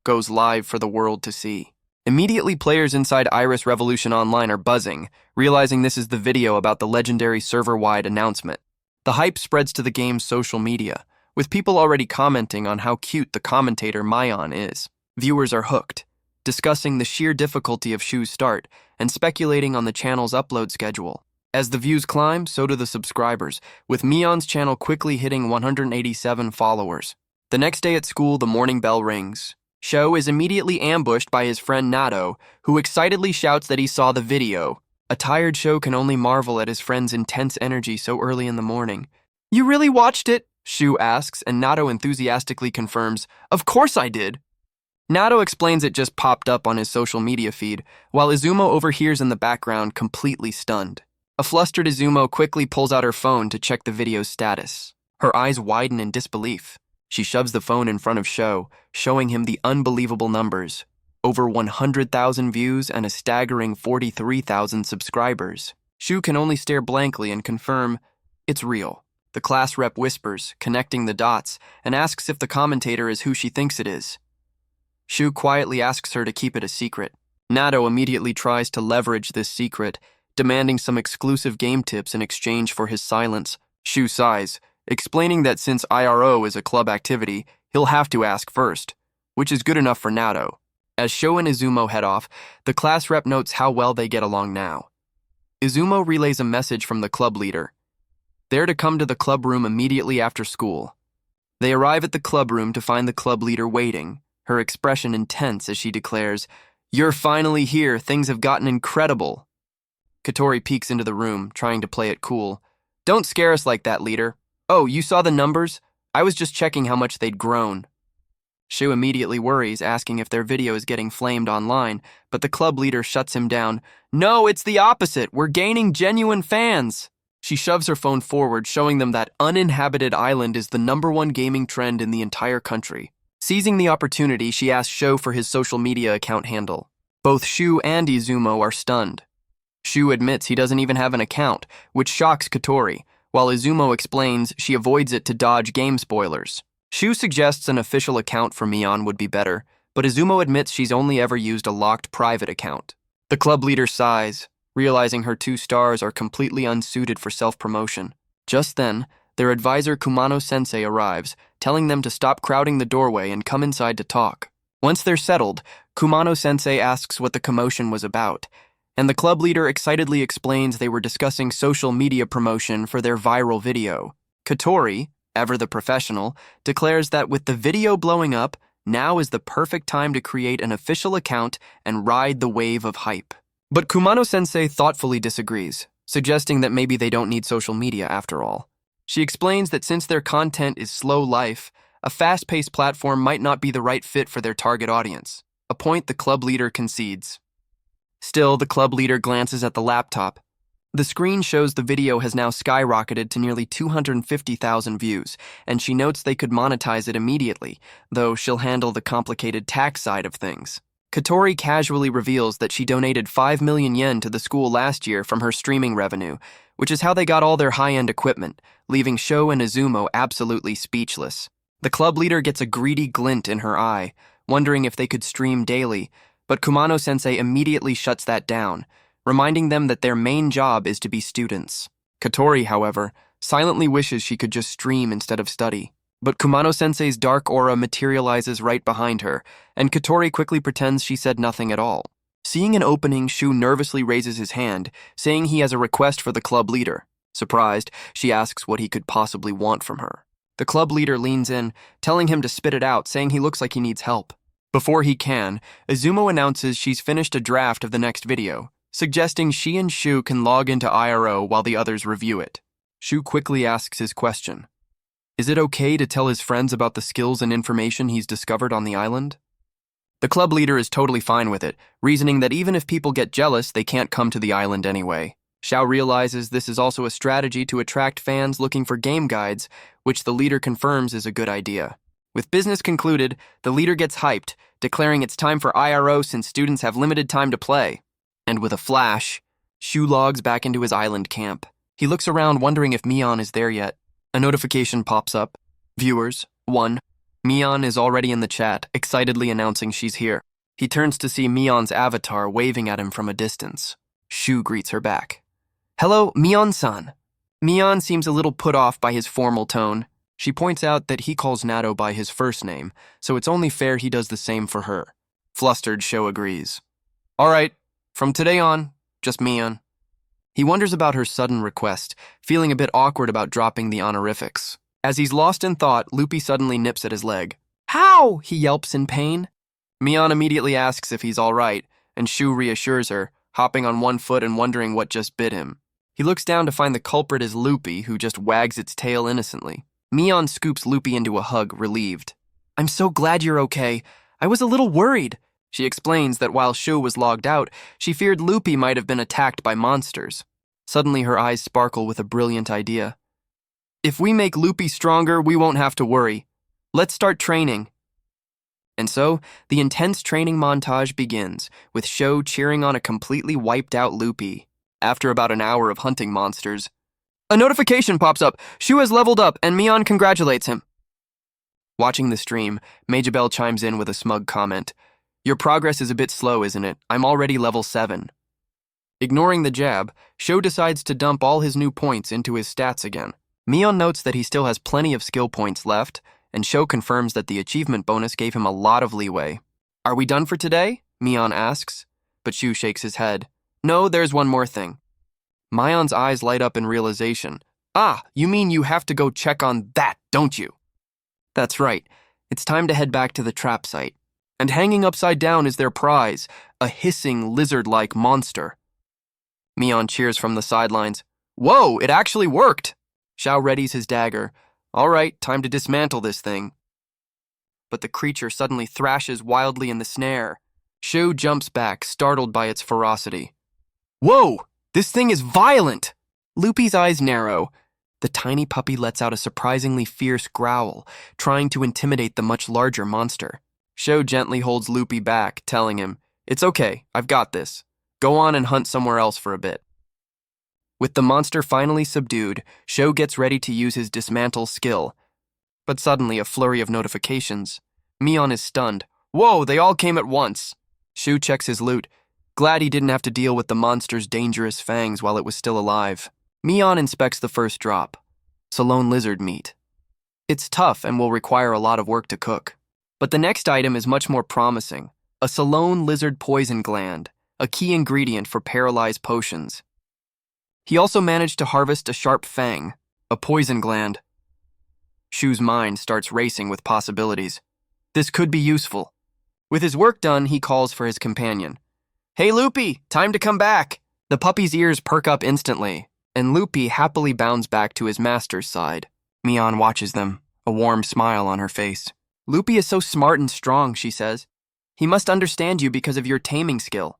goes live for the world to see. Immediately, players inside Iris Revolution Online are buzzing, realizing this is the video about the legendary server-wide announcement. The hype spreads to the game's social media, with people already commenting on how cute the commentator Mian is. Viewers are hooked, discussing the sheer difficulty of Shu's start and speculating on the channel's upload schedule. As the views climb, so do the subscribers, with Mian's channel quickly hitting 187 followers. The next day at school, the morning bell rings. Sho is immediately ambushed by his friend Nato, who excitedly shouts that he saw the video. A tired Sho can only marvel at his friend's intense energy so early in the morning. "You really watched it?" Shu asks, and Nato enthusiastically confirms, "Of course I did." Nato explains it just popped up on his social media feed, while Izumo overhears in the background, completely stunned. A flustered Izumo quickly pulls out her phone to check the video's status. Her eyes widen in disbelief. She shoves the phone in front of Sho, showing him the unbelievable numbers. Over 100,000 views and a staggering 43,000 subscribers. Shu can only stare blankly and confirm, "It's real." The class rep whispers, connecting the dots, and asks if the commentator is who she thinks it is. Shu quietly asks her to keep it a secret. Nato immediately tries to leverage this secret, demanding some exclusive game tips in exchange for his silence. Shu sighs, explaining that since IRO is a club activity, he'll have to ask first, which is good enough for Nato. As Sho and Izumo head off, the class rep notes how well they get along now. Izumo relays a message from the club leader. They're to come to the club room immediately after school. They arrive at the club room to find the club leader waiting, her expression intense as she declares, "You're finally here, things have gotten incredible." Katori peeks into the room, trying to play it cool. "Don't scare us like that, leader. Oh, you saw the numbers? I was just checking how much they'd grown." Shu immediately worries, asking if their video is getting flamed online, but the club leader shuts him down. "No, it's the opposite. We're gaining genuine fans." She shoves her phone forward, showing them that uninhabited island is the #1 gaming trend in the entire country. Seizing the opportunity, she asks Sho for his social media account handle. Both Shu and Izumo are stunned. Shu admits he doesn't even have an account, which shocks Katori, while Izumo explains she avoids it to dodge game spoilers. Shu suggests an official account for Mion would be better, but Izumo admits she's only ever used a locked private account. The club leader sighs, realizing her 2 stars are completely unsuited for self-promotion. Just then, their advisor Kumano-sensei arrives, telling them to stop crowding the doorway and come inside to talk. Once they're settled, Kumano-sensei asks what the commotion was about, and the club leader excitedly explains they were discussing social media promotion for their viral video. Katori, ever the professional, declares that with the video blowing up, now is the perfect time to create an official account and ride the wave of hype. But Kumano-sensei thoughtfully disagrees, suggesting that maybe they don't need social media after all. She explains that since their content is slow life, a fast-paced platform might not be the right fit for their target audience, a point the club leader concedes. Still, the club leader glances at the laptop. The screen shows the video has now skyrocketed to nearly 250,000 views, and she notes they could monetize it immediately, though she'll handle the complicated tax side of things. Katori casually reveals that she donated 5 million yen to the school last year from her streaming revenue, which is how they got all their high-end equipment, leaving Sho and Izumo absolutely speechless. The club leader gets a greedy glint in her eye, wondering if they could stream daily, but Kumano-sensei immediately shuts that down, reminding them that their main job is to be students. Katori, however, silently wishes she could just stream instead of study. But Kumano-sensei's dark aura materializes right behind her, and Katori quickly pretends she said nothing at all. Seeing an opening, Shu nervously raises his hand, saying he has a request for the club leader. Surprised, she asks what he could possibly want from her. The club leader leans in, telling him to spit it out, saying he looks like he needs help. Before he can, Izumo announces she's finished a draft of the next video, suggesting she and Shu can log into IRO while the others review it. Shu quickly asks his question. Is it okay to tell his friends about the skills and information he's discovered on the island? The club leader is totally fine with it, reasoning that even if people get jealous, they can't come to the island anyway. Xiao realizes this is also a strategy to attract fans looking for game guides, which the leader confirms is a good idea. With business concluded, the leader gets hyped, declaring it's time for IRO since students have limited time to play. And with a flash, Shu logs back into his island camp. He looks around wondering if Mion is there yet. A notification pops up. Viewers, 1. Mion is already in the chat, excitedly announcing she's here. He turns to see Mion's avatar waving at him from a distance. Shu greets her back. Hello, Mion-san. Mion seems a little put off by his formal tone. She points out that he calls Nato by his first name, so it's only fair he does the same for her. Flustered, Sho agrees. All right, from today on, just Mion. He wonders about her sudden request, feeling a bit awkward about dropping the honorifics. As he's lost in thought, Loopy suddenly nips at his leg. How? He yelps in pain. Mion immediately asks if he's all right, and Shu reassures her, hopping on one foot and wondering what just bit him. He looks down to find the culprit is Loopy, who just wags its tail innocently. Mion scoops Loopy into a hug, relieved. "I'm so glad you're okay. I was a little worried." She explains that while Shu was logged out, she feared Loopy might have been attacked by monsters. Suddenly her eyes sparkle with a brilliant idea. "If we make Loopy stronger, we won't have to worry. Let's start training." And so, the intense training montage begins, with Shu cheering on a completely wiped out Loopy. After about an hour of hunting monsters, a notification pops up. Shu has leveled up, and Mion congratulates him. Watching the stream, Majabel chimes in with a smug comment. "Your progress is a bit slow, isn't it? I'm already level 7. Ignoring the jab, Shu decides to dump all his new points into his stats again. Mion notes that he still has plenty of skill points left, and Shu confirms that the achievement bonus gave him a lot of leeway. "Are we done for today?" Mion asks, but Shu shakes his head. "No, there's one more thing." Mion's eyes light up in realization. "Ah, you mean you have to go check on that, don't you?" "That's right. It's time to head back to the trap site. And hanging upside down is their prize, a hissing lizard-like monster." Mion cheers from the sidelines. "Whoa, it actually worked!" Shu readies his dagger. "All right, time to dismantle this thing." But the creature suddenly thrashes wildly in the snare. Shu jumps back, startled by its ferocity. "Whoa! This thing is violent!" Loopy's eyes narrow. The tiny puppy lets out a surprisingly fierce growl, trying to intimidate the much larger monster. Shu gently holds Loopy back, telling him, "It's okay, I've got this. Go on and hunt somewhere else for a bit." With the monster finally subdued, Shu gets ready to use his dismantle skill. But suddenly a flurry of notifications. Mion is stunned. "Whoa, they all came at once." Shu checks his loot, glad he didn't have to deal with the monster's dangerous fangs while it was still alive. Mion inspects the first drop. Salone lizard meat. It's tough and will require a lot of work to cook. But the next item is much more promising. A Salone lizard poison gland, a key ingredient for paralyzed potions. He also managed to harvest a sharp fang, a poison gland. Shu's mind starts racing with possibilities. This could be useful. With his work done, he calls for his companion. "Hey, Loopy, time to come back." The puppy's ears perk up instantly, and Loopy happily bounds back to his master's side. Mion watches them, a warm smile on her face. "Loopy is so smart and strong," she says. "He must understand you because of your taming skill."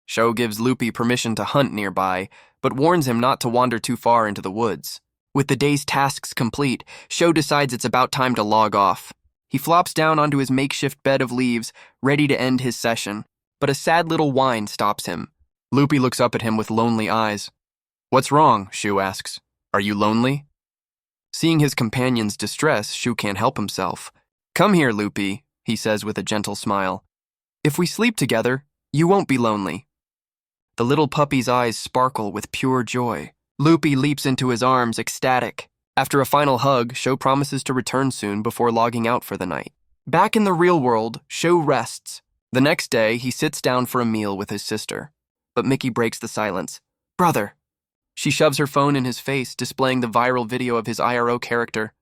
Shu gives Loopy permission to hunt nearby, but warns him not to wander too far into the woods. With the day's tasks complete, Shu decides it's about time to log off. He flops down onto his makeshift bed of leaves, ready to end his session, but a sad little whine stops him. Loopy looks up at him with lonely eyes. "What's wrong?" Shu asks. "Are you lonely?" Seeing his companion's distress, Shu can't help himself. "Come here, Loopy," he says with a gentle smile. "If we sleep together, you won't be lonely." The little puppy's eyes sparkle with pure joy. Loopy leaps into his arms, ecstatic. After a final hug, Shu promises to return soon before logging out for the night. Back in the real world, Shu rests. The next day, he sits down for a meal with his sister. But Mickey breaks the silence. "Brother." She shoves her phone in his face, displaying the viral video of his IRO character.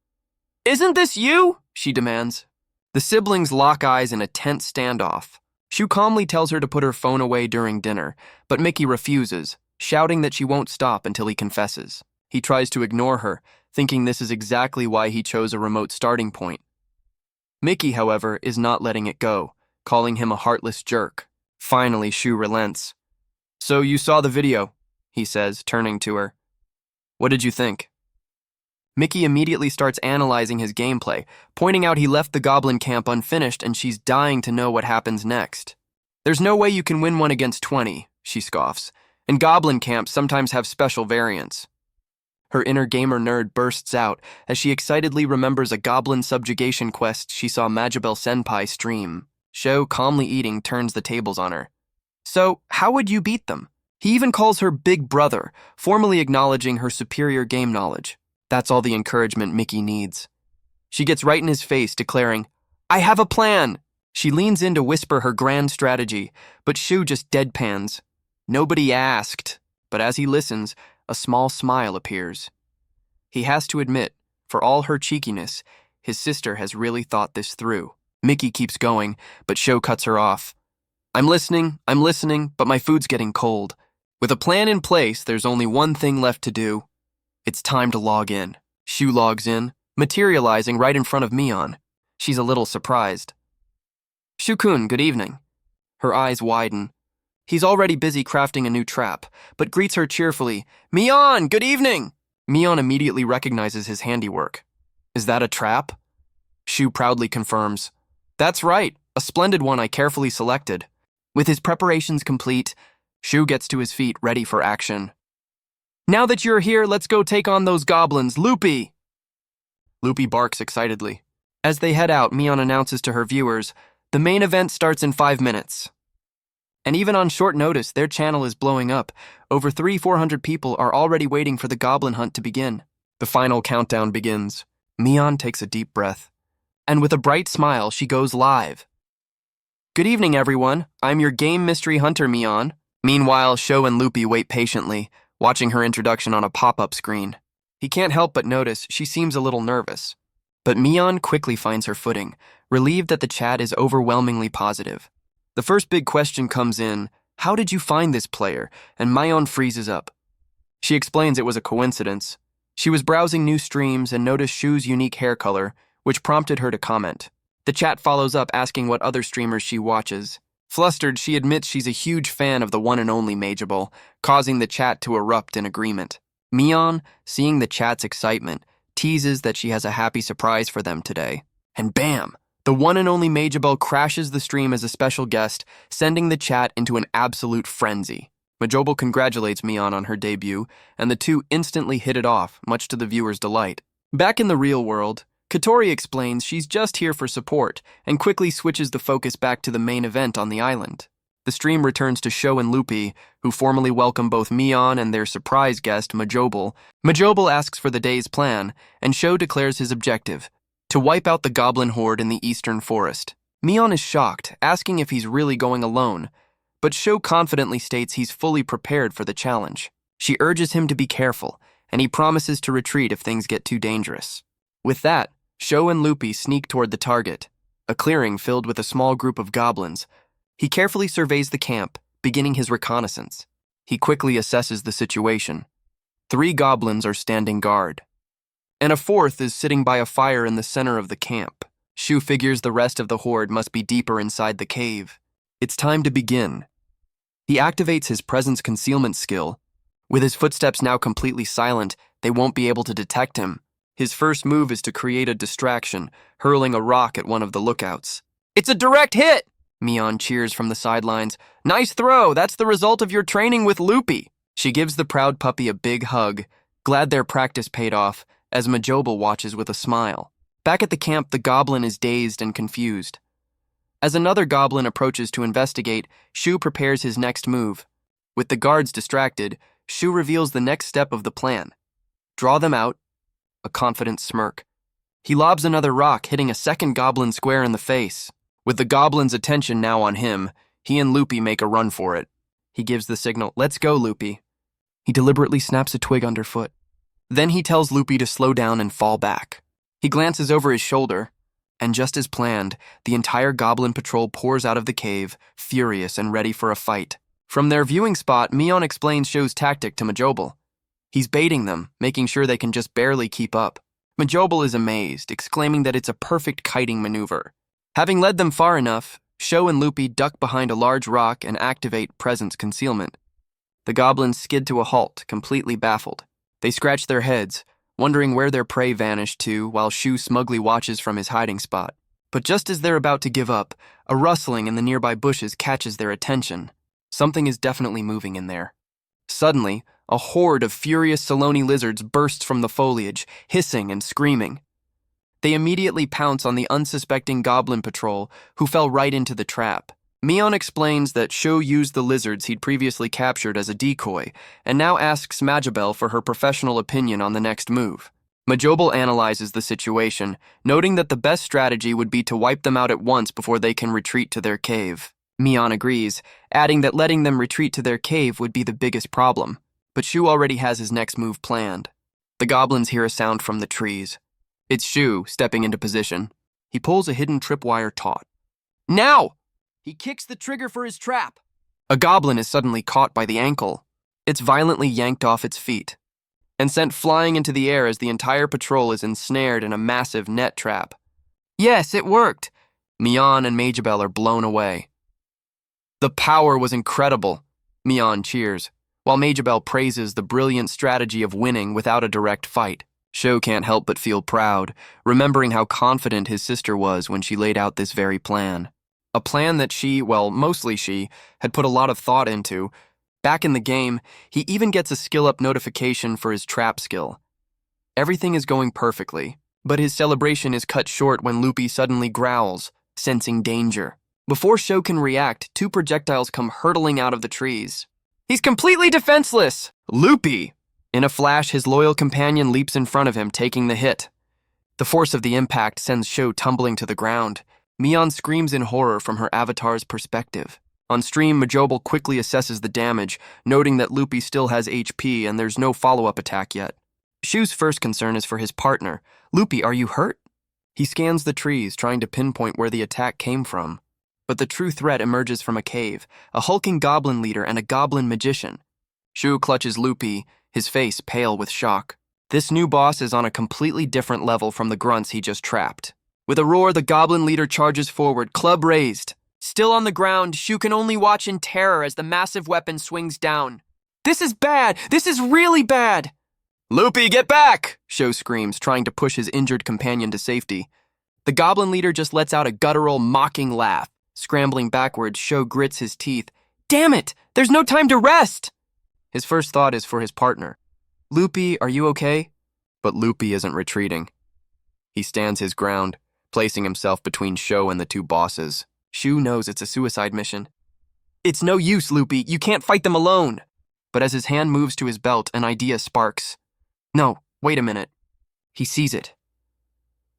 "Isn't this you?" she demands. The siblings lock eyes in a tense standoff. Shu calmly tells her to put her phone away during dinner, but Mickey refuses, shouting that she won't stop until he confesses. He tries to ignore her, thinking this is exactly why he chose a remote starting point. Mickey, however, is not letting it go, calling him a heartless jerk. Finally, Shu relents. "So you saw the video," he says, turning to her. "What did you think?" Mickey immediately starts analyzing his gameplay, pointing out he left the goblin camp unfinished and she's dying to know what happens next. "There's no way you can win one against 20, she scoffs, and goblin camps sometimes have special variants. Her inner gamer nerd bursts out as she excitedly remembers a goblin subjugation quest she saw Majabel Senpai stream. Shu, calmly eating, turns the tables on her. "So, how would you beat them?" He even calls her Big Brother, formally acknowledging her superior game knowledge. That's all the encouragement Mickey needs. She gets right in his face, declaring, "I have a plan!" She leans in to whisper her grand strategy, but Shu just deadpans. Nobody asked, but as he listens, a small smile appears. He has to admit, for all her cheekiness, his sister has really thought this through. Mickey keeps going, but Sho cuts her off. I'm listening, but my food's getting cold. With a plan in place, there's only one thing left to do. It's time to log in. Shu logs in, materializing right in front of Mion. She's a little surprised. Shu-kun, good evening. Her eyes widen. He's already busy crafting a new trap, but greets her cheerfully. Mion, good evening! Mion immediately recognizes his handiwork. Is that a trap? Shu proudly confirms. That's right, a splendid one I carefully selected. With his preparations complete, Shu gets to his feet, ready for action. Now that you're here, let's go take on those goblins, Loopy! Loopy barks excitedly. As they head out, Mion announces to her viewers, the main event starts in 5 minutes. And even on short notice, their channel is blowing up. Over 400 people are already waiting for the goblin hunt to begin. The final countdown begins. Mion takes a deep breath. And with a bright smile, she goes live. Good evening, everyone. I'm your game mystery hunter, Mion. Meanwhile, Sho and Loopy wait patiently, watching her introduction on a pop-up screen. He can't help but notice she seems a little nervous. But Mion quickly finds her footing, relieved that the chat is overwhelmingly positive. The first big question comes in, how did you find this player? And Mion freezes up. She explains it was a coincidence. She was browsing new streams and noticed Shu's unique hair color, which prompted her to comment. The chat follows up asking what other streamers she watches. Flustered, she admits she's a huge fan of the one and only Mageable, causing the chat to erupt in agreement. Mion, seeing the chat's excitement, teases that she has a happy surprise for them today. And bam! The one and only Mageable crashes the stream as a special guest, sending the chat into an absolute frenzy. Mageable congratulates Mion on her debut, and the two instantly hit it off, much to the viewers' delight. Back in the real world, Katori explains she's just here for support and quickly switches the focus back to the main event on the island. The stream returns to Sho and Loopy, who formally welcome both Mion and their surprise guest, Mageable. Mageable asks for the day's plan, and Sho declares his objective, to wipe out the goblin horde in the eastern forest. Mion is shocked, asking if he's really going alone, but Sho confidently states he's fully prepared for the challenge. She urges him to be careful, and he promises to retreat if things get too dangerous. With that, Sho and Loopy sneak toward the target, a clearing filled with a small group of goblins. He carefully surveys the camp, beginning his reconnaissance. He quickly assesses the situation. 3 goblins are standing guard, and a 4th is sitting by a fire in the center of the camp. Shu figures the rest of the horde must be deeper inside the cave. It's time to begin. He activates his presence concealment skill. With his footsteps now completely silent, they won't be able to detect him. His first move is to create a distraction, hurling a rock at one of the lookouts. It's a direct hit! Mion cheers from the sidelines. Nice throw, that's the result of your training with Loopy. She gives the proud puppy a big hug, glad their practice paid off, as Mageable watches with a smile. Back at the camp, the goblin is dazed and confused. As another goblin approaches to investigate, Shu prepares his next move. With the guards distracted, Shu reveals the next step of the plan. Draw them out. A confident smirk. He lobs another rock, hitting a second goblin square in the face. With the goblin's attention now on him, he and Loopy make a run for it. He gives the signal, let's go, Loopy. He deliberately snaps a twig underfoot. Then he tells Loopy to slow down and fall back. He glances over his shoulder, and just as planned, the entire goblin patrol pours out of the cave, furious and ready for a fight. From their viewing spot, Mion explains Sho's tactic to Mageable. He's baiting them, making sure they can just barely keep up. Mageable is amazed, exclaiming that it's a perfect kiting maneuver. Having led them far enough, Sho and Loopy duck behind a large rock and activate presence concealment. The goblins skid to a halt, completely baffled. They scratch their heads, wondering where their prey vanished to, while Shu smugly watches from his hiding spot. But just as they're about to give up, a rustling in the nearby bushes catches their attention. Something is definitely moving in there. Suddenly, a horde of furious Saloni lizards bursts from the foliage, hissing and screaming. They immediately pounce on the unsuspecting goblin patrol, who fell right into the trap. Mion explains that Sho used the lizards he'd previously captured as a decoy, and now asks Mageable for her professional opinion on the next move. Mageable analyzes the situation, noting that the best strategy would be to wipe them out at once before they can retreat to their cave. Mion agrees, adding that letting them retreat to their cave would be the biggest problem. But Shu already has his next move planned. The goblins hear a sound from the trees. It's Shu, stepping into position. He pulls a hidden tripwire taut. Now! He kicks the trigger for his trap. A goblin is suddenly caught by the ankle. It's violently yanked off its feet and sent flying into the air as the entire patrol is ensnared in a massive net trap. Yes, it worked. Mian and Majabel are blown away. The power was incredible. Mian cheers, while Majabel praises the brilliant strategy of winning without a direct fight. Sho can't help but feel proud, remembering how confident his sister was when she laid out this very plan. A plan that mostly she, had put a lot of thought into. Back in the game, he even gets a skill-up notification for his trap skill. Everything is going perfectly, but his celebration is cut short when Loopy suddenly growls, sensing danger. Before Sho can react, 2 projectiles come hurtling out of the trees. He's completely defenseless! Loopy! In a flash, his loyal companion leaps in front of him, taking the hit. The force of the impact sends Sho tumbling to the ground. Mian screams in horror from her avatar's perspective. On stream, Majobel quickly assesses the damage, noting that Loopy still has HP and there's no follow-up attack yet. Shu's first concern is for his partner. Loopy, are you hurt? He scans the trees, trying to pinpoint where the attack came from. But the true threat emerges from a cave, a hulking goblin leader and a goblin magician. Shu clutches Loopy, his face pale with shock. This new boss is on a completely different level from the grunts he just trapped. With a roar, the goblin leader charges forward, club raised. Still on the ground, Shu can only watch in terror as the massive weapon swings down. This is bad! This is really bad! Loopy, get back! Sho screams, trying to push his injured companion to safety. The goblin leader just lets out a guttural, mocking laugh. Scrambling backwards, Sho grits his teeth. Damn it! There's no time to rest! His first thought is for his partner. Loopy, are you okay? But Loopy isn't retreating. He stands his ground, placing himself between Sho and the 2 bosses. Shu knows it's a suicide mission. It's no use, Loopy. You can't fight them alone. But as his hand moves to his belt, an idea sparks. No, wait a minute. He sees it.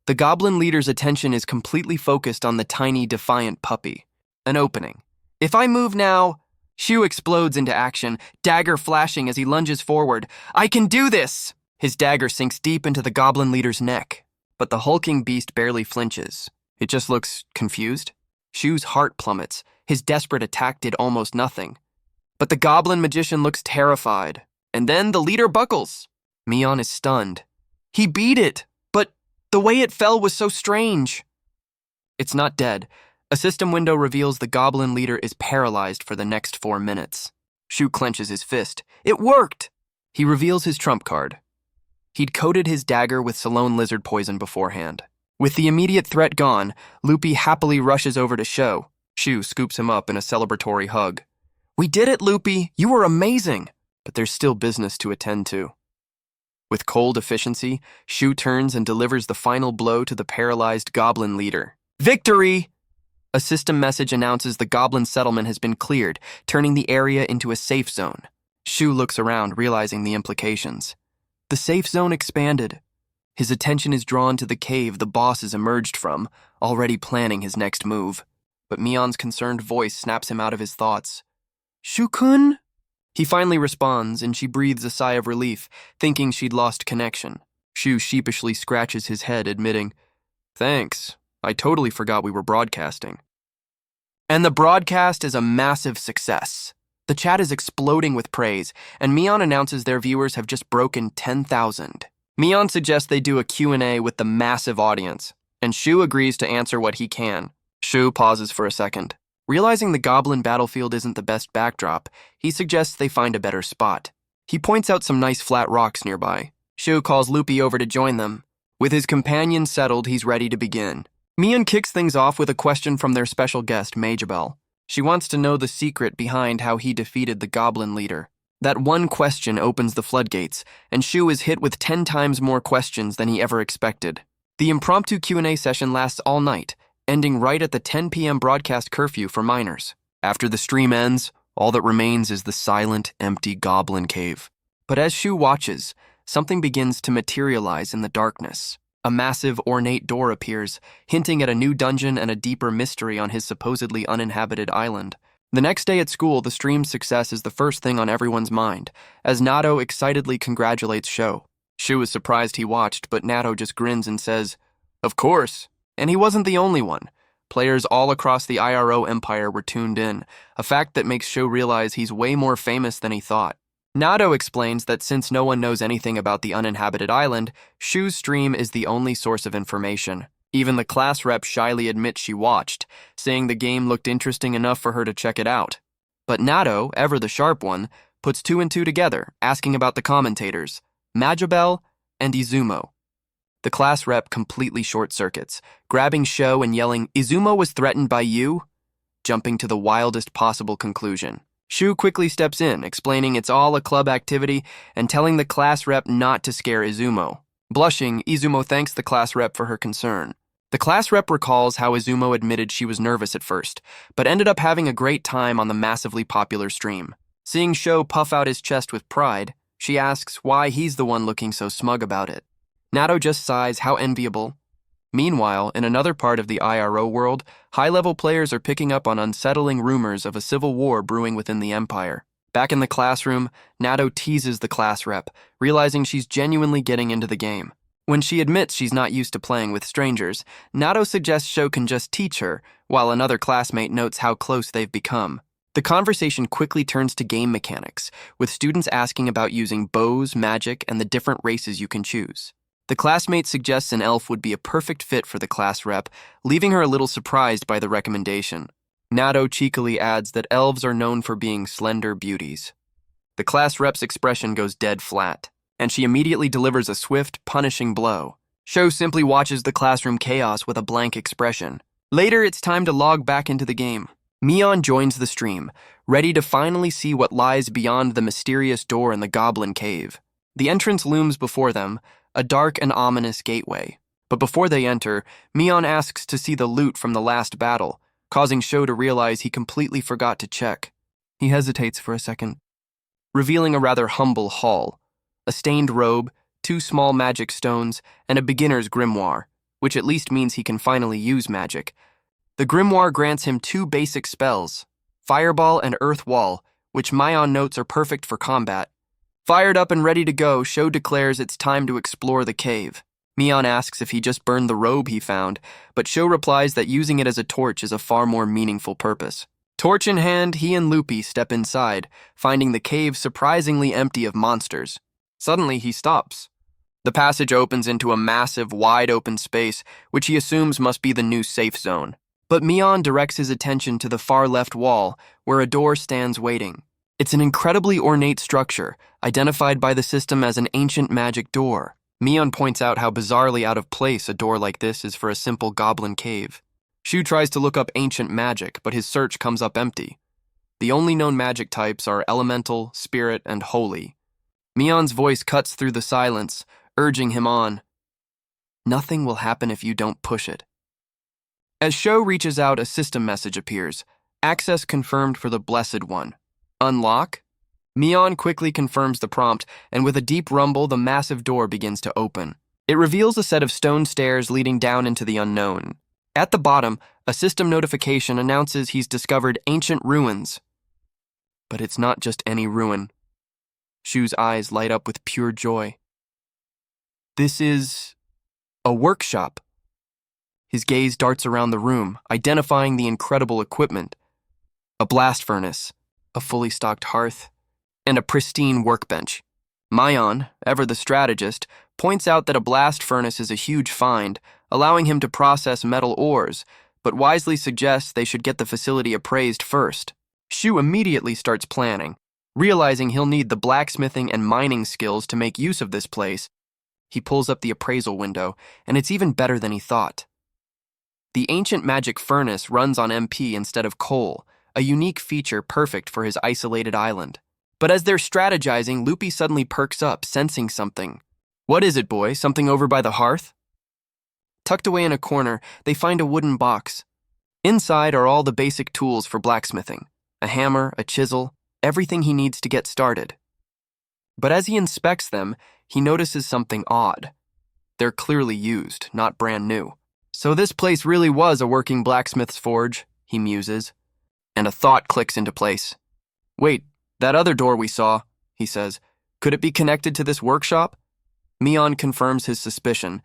The goblin leader's attention is completely focused on the tiny, defiant puppy. An opening. If I move now... Shu explodes into action, dagger flashing as he lunges forward. I can do this! His dagger sinks deep into the goblin leader's neck. But the hulking beast barely flinches. It just looks confused. Shu's heart plummets. His desperate attack did almost nothing. But the goblin magician looks terrified. And then the leader buckles. Mian is stunned. He beat it, but the way it fell was so strange. It's not dead. A system window reveals the goblin leader is paralyzed for the next 4 minutes. Shu clenches his fist. It worked! He reveals his trump card. He'd coated his dagger with Salone lizard poison beforehand. With the immediate threat gone, Loopy happily rushes over to Sho. Shu scoops him up in a celebratory hug. We did it, Loopy! You were amazing! But there's still business to attend to. With cold efficiency, Shu turns and delivers the final blow to the paralyzed goblin leader. Victory! A system message announces the goblin settlement has been cleared, turning the area into a safe zone. Shu looks around, realizing the implications. The safe zone expanded. His attention is drawn to the cave the boss has emerged from, already planning his next move. But Mian's concerned voice snaps him out of his thoughts. Shu-kun? He finally responds, and she breathes a sigh of relief, thinking she'd lost connection. Shu sheepishly scratches his head, admitting, Thanks. I totally forgot we were broadcasting. And the broadcast is a massive success. The chat is exploding with praise, and Mian announces their viewers have just broken 10,000. Mian suggests they do a Q&A with the massive audience, and Shu agrees to answer what he can. Shu pauses for a second. Realizing the goblin battlefield isn't the best backdrop, he suggests they find a better spot. He points out some nice flat rocks nearby. Shu calls Loopy over to join them. With his companion settled, he's ready to begin. Mian kicks things off with a question from their special guest, Majabel. She wants to know the secret behind how he defeated the goblin leader. That one question opens the floodgates, and Shu is hit with 10 times more questions than he ever expected. The impromptu Q&A session lasts all night, ending right at the 10 p.m. broadcast curfew for minors. After the stream ends, all that remains is the silent, empty goblin cave. But as Shu watches, something begins to materialize in the darkness. A massive, ornate door appears, hinting at a new dungeon and a deeper mystery on his supposedly uninhabited island. The next day at school, the stream's success is the first thing on everyone's mind, as Nato excitedly congratulates Sho. Shu is surprised he watched, but Nato just grins and says, Of course, And he wasn't the only one. Players all across the IRO empire were tuned in, a fact that makes Sho realize he's way more famous than he thought. Nado explains that since no one knows anything about the uninhabited island, Shu's stream is the only source of information. Even the class rep shyly admits she watched, saying the game looked interesting enough for her to check it out. But Nado, ever the sharp one, puts two and two together, asking about the commentators, Majabel and Izumo. The class rep completely short-circuits, grabbing Sho and yelling, "Izumo was threatened by you?" jumping to the wildest possible conclusion. Shu quickly steps in, explaining it's all a club activity and telling the class rep not to scare Izumo. Blushing, Izumo thanks the class rep for her concern. The class rep recalls how Izumo admitted she was nervous at first, but ended up having a great time on the massively popular stream. Seeing Sho puff out his chest with pride, she asks why he's the one looking so smug about it. Nado just sighs how enviable. Meanwhile, in another part of the IRO world, high-level players are picking up on unsettling rumors of a civil war brewing within the Empire. Back in the classroom, Nado teases the class rep, realizing she's genuinely getting into the game. When she admits she's not used to playing with strangers, Nado suggests Sho can just teach her, while another classmate notes how close they've become. The conversation quickly turns to game mechanics, with students asking about using bows, magic, and the different races you can choose. The classmate suggests an elf would be a perfect fit for the class rep, leaving her a little surprised by the recommendation. Nado cheekily adds that elves are known for being slender beauties. The class rep's expression goes dead flat, and she immediately delivers a swift, punishing blow. Sho simply watches the classroom chaos with a blank expression. Later, it's time to log back into the game. Mion joins the stream, ready to finally see what lies beyond the mysterious door in the goblin cave. The entrance looms before them, a dark and ominous gateway. But before they enter, Mion asks to see the loot from the last battle, causing Sho to realize he completely forgot to check. He hesitates for a second, revealing a rather humble haul, a stained robe, 2 small magic stones, and a beginner's grimoire, which at least means he can finally use magic. The grimoire grants him 2 basic spells, Fireball and Earth Wall, which Mion notes are perfect for combat. Fired up and ready to go, Sho declares it's time to explore the cave. Mion asks if he just burned the robe he found, but Sho replies that using it as a torch is a far more meaningful purpose. Torch in hand, he and Lupi step inside, finding the cave surprisingly empty of monsters. Suddenly, he stops. The passage opens into a massive, wide-open space, which he assumes must be the new safe zone. But Mion directs his attention to the far left wall, where a door stands waiting. It's an incredibly ornate structure, identified by the system as an ancient magic door. Mion points out how bizarrely out of place a door like this is for a simple goblin cave. Shu tries to look up ancient magic, but his search comes up empty. The only known magic types are elemental, spirit, and holy. Mion's voice cuts through the silence, urging him on. Nothing will happen if you don't push it. As Sho reaches out, a system message appears. Access confirmed for the Blessed One. Unlock? Mion quickly confirms the prompt, and with a deep rumble, the massive door begins to open. It reveals a set of stone stairs leading down into the unknown. At the bottom, a system notification announces he's discovered ancient ruins. But it's not just any ruin. Shu's eyes light up with pure joy. This is a workshop. His gaze darts around the room, identifying the incredible equipment. A blast furnace, a fully stocked hearth, and a pristine workbench. Mion, ever the strategist, points out that a blast furnace is a huge find, allowing him to process metal ores, but wisely suggests they should get the facility appraised first. Shu immediately starts planning. Realizing he'll need the blacksmithing and mining skills to make use of this place, he pulls up the appraisal window, and it's even better than he thought. The ancient magic furnace runs on MP instead of coal, a unique feature perfect for his isolated island. But as they're strategizing, Lupi suddenly perks up, sensing something. What is it, boy? Something over by the hearth? Tucked away in a corner, they find a wooden box. Inside are all the basic tools for blacksmithing. A hammer, a chisel, everything he needs to get started. But as he inspects them, he notices something odd. They're clearly used, not brand new. So this place really was a working blacksmith's forge, he muses. And a thought clicks into place. Wait, that other door we saw, he says. Could it be connected to this workshop? Mion confirms his suspicion.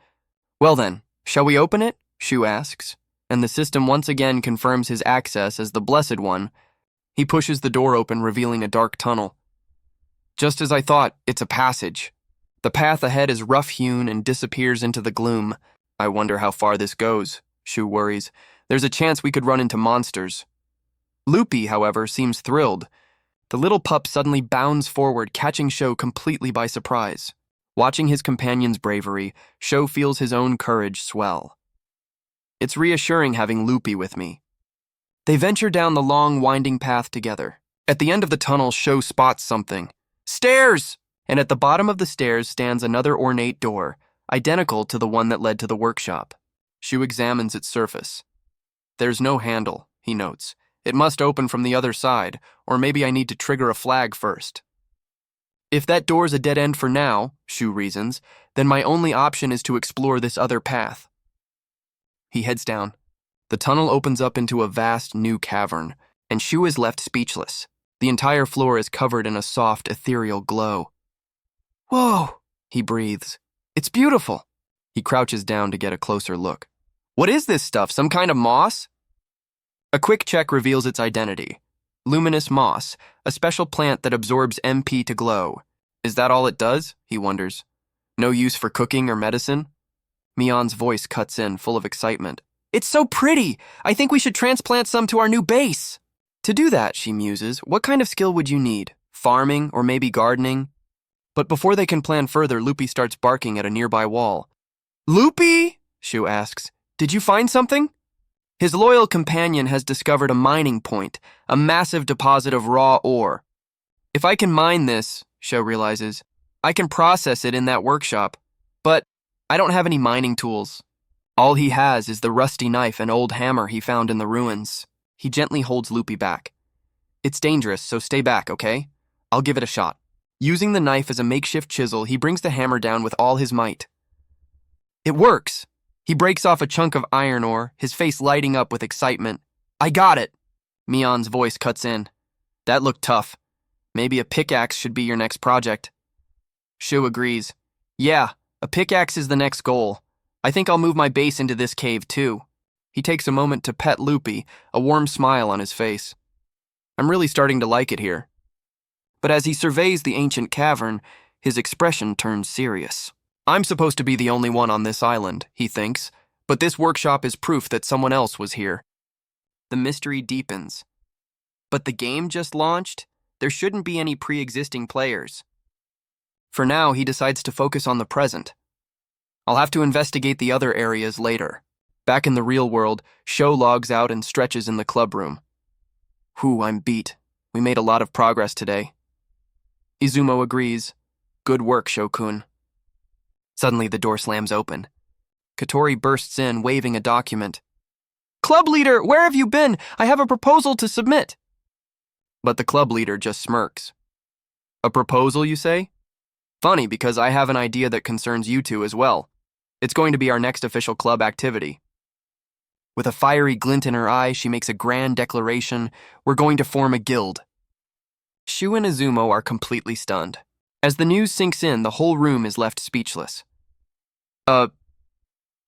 Well then, shall we open it? Shu asks, and the system once again confirms his access as the Blessed One. He pushes the door open, revealing a dark tunnel. Just as I thought, it's a passage. The path ahead is rough-hewn and disappears into the gloom. I wonder how far this goes, Shu worries. There's a chance we could run into monsters. Loopy, however, seems thrilled. The little pup suddenly bounds forward, catching Sho completely by surprise. Watching his companion's bravery, Sho feels his own courage swell. It's reassuring having Loopy with me. They venture down the long, winding path together. At the end of the tunnel, Sho spots something. Stairs! And at the bottom of the stairs stands another ornate door, identical to the one that led to the workshop. Shu examines its surface. There's no handle, he notes. It must open from the other side, or maybe I need to trigger a flag first. If that door's a dead end for now, Shu reasons, then my only option is to explore this other path. He heads down. The tunnel opens up into a vast new cavern, and Shu is left speechless. The entire floor is covered in a soft, ethereal glow. Whoa, he breathes. It's beautiful. He crouches down to get a closer look. What is this stuff, some kind of moss? A quick check reveals its identity. Luminous moss, a special plant that absorbs MP to glow. Is that all it does? He wonders. No use for cooking or medicine? Mion's voice cuts in, full of excitement. It's so pretty! I think we should transplant some to our new base! To do that, she muses, what kind of skill would you need? Farming or maybe gardening? But before they can plan further, Loopy starts barking at a nearby wall. Loopy, Shu asks, did you find something? His loyal companion has discovered a mining point, a massive deposit of raw ore. If I can mine this, Shu realizes, I can process it in that workshop. But I don't have any mining tools. All he has is the rusty knife and old hammer he found in the ruins. He gently holds Loopy back. It's dangerous, so stay back, okay? I'll give it a shot. Using the knife as a makeshift chisel, he brings the hammer down with all his might. It works! He breaks off a chunk of iron ore, his face lighting up with excitement. I got it! Mion's voice cuts in. That looked tough. Maybe a pickaxe should be your next project. Shu agrees. Yeah, a pickaxe is the next goal. I think I'll move my base into this cave too. He takes a moment to pet Loopy, a warm smile on his face. I'm really starting to like it here. But as he surveys the ancient cavern, his expression turns serious. I'm supposed to be the only one on this island, he thinks, but this workshop is proof that someone else was here. The mystery deepens. But the game just launched? There shouldn't be any pre-existing players. For now, he decides to focus on the present. I'll have to investigate the other areas later. Back in the real world, Sho logs out and stretches in the club room. Whew, I'm beat. We made a lot of progress today. Izumo agrees. Good work, Shokun. Suddenly, the door slams open. Katori bursts in, waving a document. Club leader, where have you been? I have a proposal to submit. But the club leader just smirks. A proposal, you say? Funny, because I have an idea that concerns you two as well. It's going to be our next official club activity. With a fiery glint in her eye, she makes a grand declaration. We're going to form a guild. Shu and Izumo are completely stunned. As the news sinks in, the whole room is left speechless. A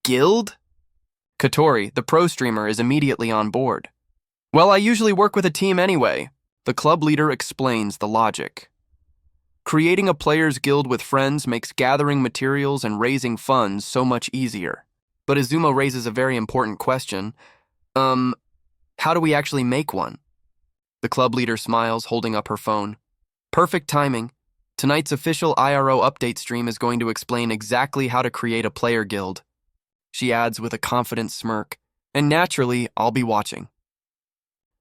guild? Katori, the pro streamer, is immediately on board. Well, I usually work with a team anyway. The club leader explains the logic. Creating a player's guild with friends makes gathering materials and raising funds so much easier. But Izumo raises a very important question. How do we actually make one? The club leader smiles, holding up her phone. Perfect timing. Tonight's official IRO update stream is going to explain exactly how to create a player guild. She adds with a confident smirk. And naturally, I'll be watching.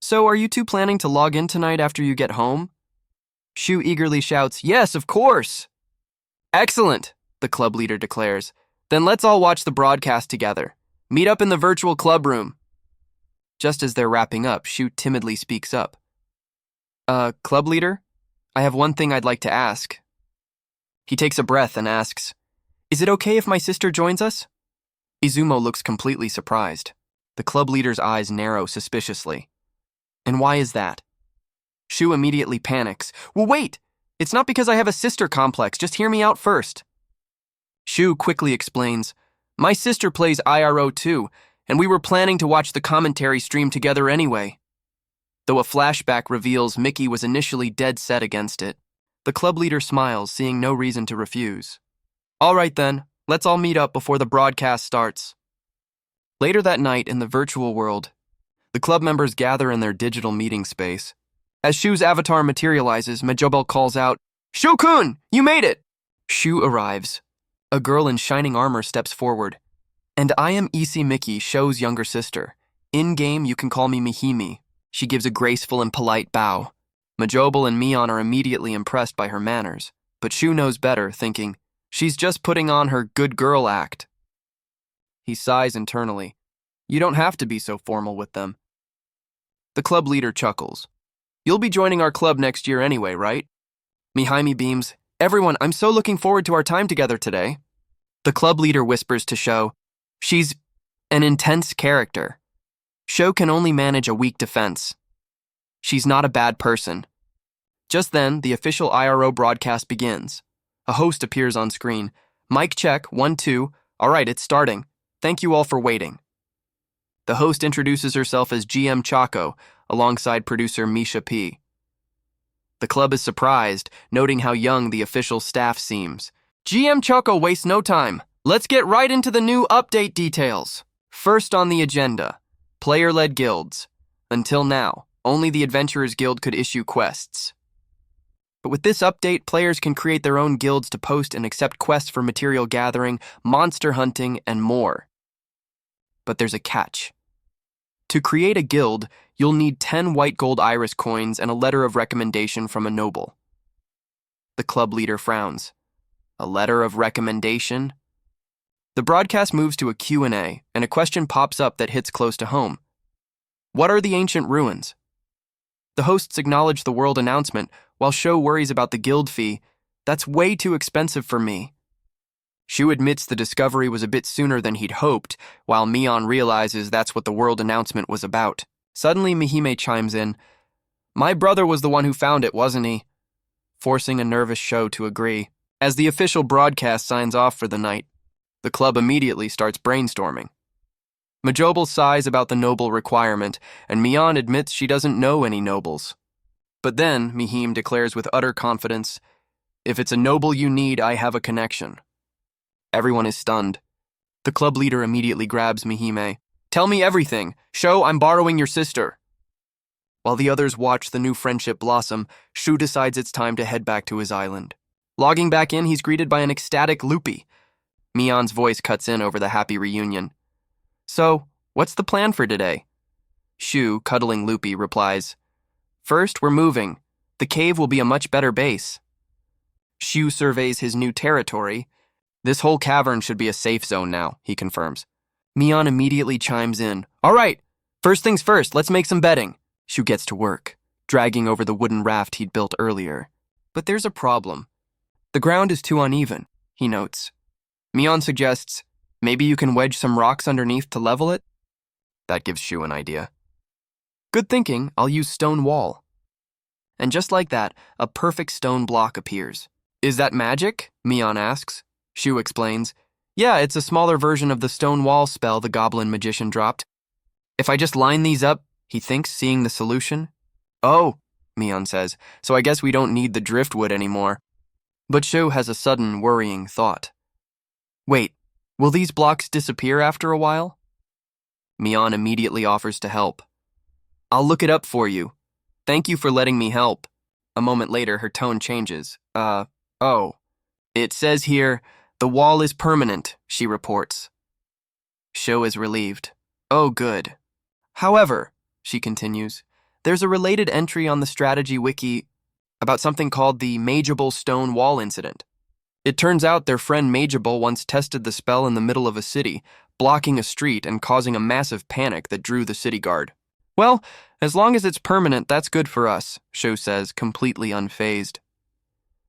So, are you two planning to log in tonight after you get home? Shu eagerly shouts, Yes, of course! Excellent, the club leader declares. Then let's all watch the broadcast together. Meet up in the virtual club room. Just as they're wrapping up, Shu timidly speaks up. Club leader? I have one thing I'd like to ask. He takes a breath and asks, Is it okay if my sister joins us? Izumo looks completely surprised. The club leader's eyes narrow suspiciously. And why is that? Shu immediately panics. Well, wait! It's not because I have a sister complex. Just hear me out first. Shu quickly explains, My sister plays IRO too, and we were planning to watch the commentary stream together anyway. Though a flashback reveals Mickey was initially dead set against it, the club leader smiles, seeing no reason to refuse. All right then, let's all meet up before the broadcast starts. Later that night in the virtual world, the club members gather in their digital meeting space. As Shu's avatar materializes, Majobel calls out, "Shu-kun, you made it!" Shu arrives. A girl in shining armor steps forward. "And I am Issey Mickey, Sho's younger sister. In-game, you can call me Mihimi." She gives a graceful and polite bow. Majobel and Mion are immediately impressed by her manners, but Shu knows better, thinking, she's just putting on her good girl act. He sighs internally. You don't have to be so formal with them. The club leader chuckles. You'll be joining our club next year anyway, right? Mihimi beams. Everyone, I'm so looking forward to our time together today. The club leader whispers to Sho, she's an intense character. Sho can only manage a weak defense. She's not a bad person. Just then, the official IRO broadcast begins. A host appears on screen. Mic check, 1, 2. All right, it's starting. Thank you all for waiting. The host introduces herself as GM Chaco, alongside producer Misha P. The club is surprised, noting how young the official staff seems. GM Choco wastes no time. Let's get right into the new update details. First on the agenda, player-led guilds. Until now, only the Adventurers Guild could issue quests. But with this update, players can create their own guilds to post and accept quests for material gathering, monster hunting, and more. But there's a catch. To create a guild, you'll need 10 white gold iris coins and a letter of recommendation from a noble. The club leader frowns. A letter of recommendation? The broadcast moves to a Q&A, and a question pops up that hits close to home. What are the ancient ruins? The hosts acknowledge the world announcement, while Sho worries about the guild fee. That's way too expensive for me. Shu admits the discovery was a bit sooner than he'd hoped, while Mion realizes that's what the world announcement was about. Suddenly, Mihime chimes in. My brother was the one who found it, wasn't he? Forcing a nervous Sho to agree. As the official broadcast signs off for the night, the club immediately starts brainstorming. Majobel sighs about the noble requirement, and Mion admits she doesn't know any nobles. But then, Mihime declares with utter confidence, if it's a noble you need, I have a connection. Everyone is stunned. The club leader immediately grabs Mihime. Tell me everything. Sho, I'm borrowing your sister. While the others watch the new friendship blossom, Shu decides it's time to head back to his island. Logging back in, he's greeted by an ecstatic Loopy. Mion's voice cuts in over the happy reunion. So, what's the plan for today? Shu, cuddling Loopy, replies, First, we're moving. The cave will be a much better base. Shu surveys his new territory. This whole cavern should be a safe zone now, he confirms. Mion immediately chimes in. All right, first things first, let's make some bedding. Shu gets to work, dragging over the wooden raft he'd built earlier. But there's a problem. The ground is too uneven, he notes. Mion suggests, maybe you can wedge some rocks underneath to level it? That gives Shu an idea. Good thinking, I'll use stone wall. And just like that, a perfect stone block appears. Is that magic? Mion asks. Shu explains, yeah, it's a smaller version of the stone wall spell the goblin magician dropped. If I just line these up, he thinks, seeing the solution. Oh, Mion says, so I guess we don't need the driftwood anymore. But Shu has a sudden, worrying thought. Wait, will these blocks disappear after a while? Mion immediately offers to help. I'll look it up for you. Thank you for letting me help. A moment later, her tone changes. Oh. It says here, the wall is permanent, she reports. Sho is relieved. Oh, good. However, she continues, there's a related entry on the strategy wiki about something called the Mageable Stone Wall Incident. It turns out their friend Mageable once tested the spell in the middle of a city, blocking a street and causing a massive panic that drew the city guard. Well, as long as it's permanent, that's good for us, Sho says, completely unfazed.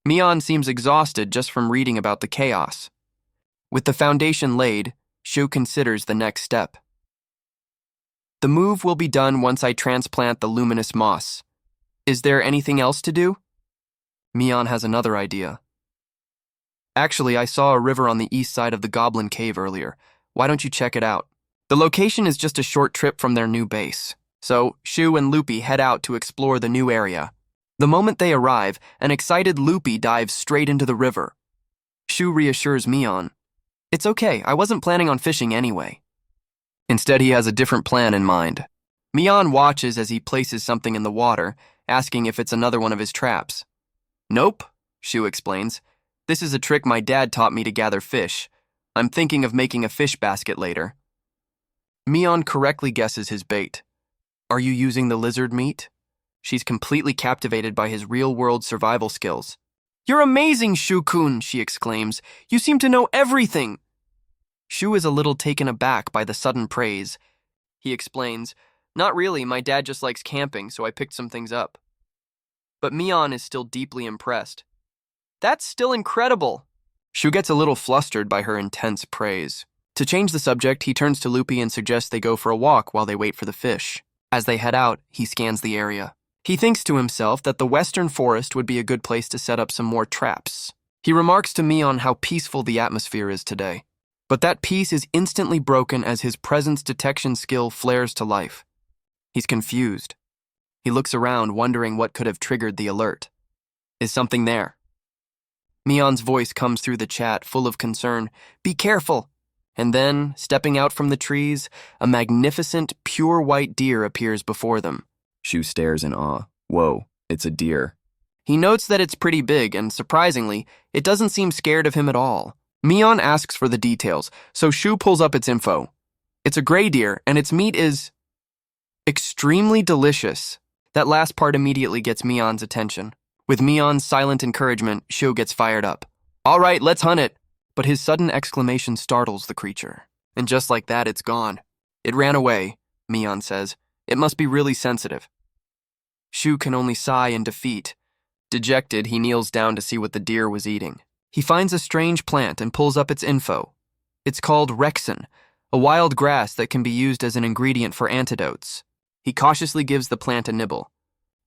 Mion seems exhausted just from reading about the chaos. With the foundation laid, Shu considers the next step. The move will be done once I transplant the luminous moss. Is there anything else to do? Mion has another idea. Actually, I saw a river on the east side of the goblin cave earlier. Why don't you check it out? The location is just a short trip from their new base, so Shu and Loopy head out to explore the new area. The moment they arrive, an excited Loopy dives straight into the river. Shu reassures Mion. It's okay, I wasn't planning on fishing anyway. Instead, he has a different plan in mind. Mion watches as he places something in the water, asking if it's another one of his traps. Nope, Shu explains. This is a trick my dad taught me to gather fish. I'm thinking of making a fish basket later. Mion correctly guesses his bait. Are you using the lizard meat? She's completely captivated by his real-world survival skills. You're amazing, Shu-kun, she exclaims. You seem to know everything. Shu is a little taken aback by the sudden praise. He explains, Not really, my dad just likes camping, so I picked some things up. But Mion is still deeply impressed. That's still incredible. Shu gets a little flustered by her intense praise. To change the subject, he turns to Loopy and suggests they go for a walk while they wait for the fish. As they head out, he scans the area. He thinks to himself that the western forest would be a good place to set up some more traps. He remarks to Mion how peaceful the atmosphere is today. But that peace is instantly broken as his presence detection skill flares to life. He's confused. He looks around, wondering what could have triggered the alert. Is something there? Mion's voice comes through the chat, full of concern. Be careful! And then, stepping out from the trees, a magnificent, pure white deer appears before them. Shu stares in awe. Whoa, it's a deer. He notes that it's pretty big, and surprisingly, it doesn't seem scared of him at all. Mion asks for the details, so Shu pulls up its info. It's a gray deer, and its meat is extremely delicious. That last part immediately gets Mion's attention. With Mion's silent encouragement, Shu gets fired up. All right, let's hunt it. But his sudden exclamation startles the creature. And just like that, it's gone. It ran away, Mion says. It must be really sensitive. Shu can only sigh in defeat. Dejected, he kneels down to see what the deer was eating. He finds a strange plant and pulls up its info. It's called Rexin, a wild grass that can be used as an ingredient for antidotes. He cautiously gives the plant a nibble.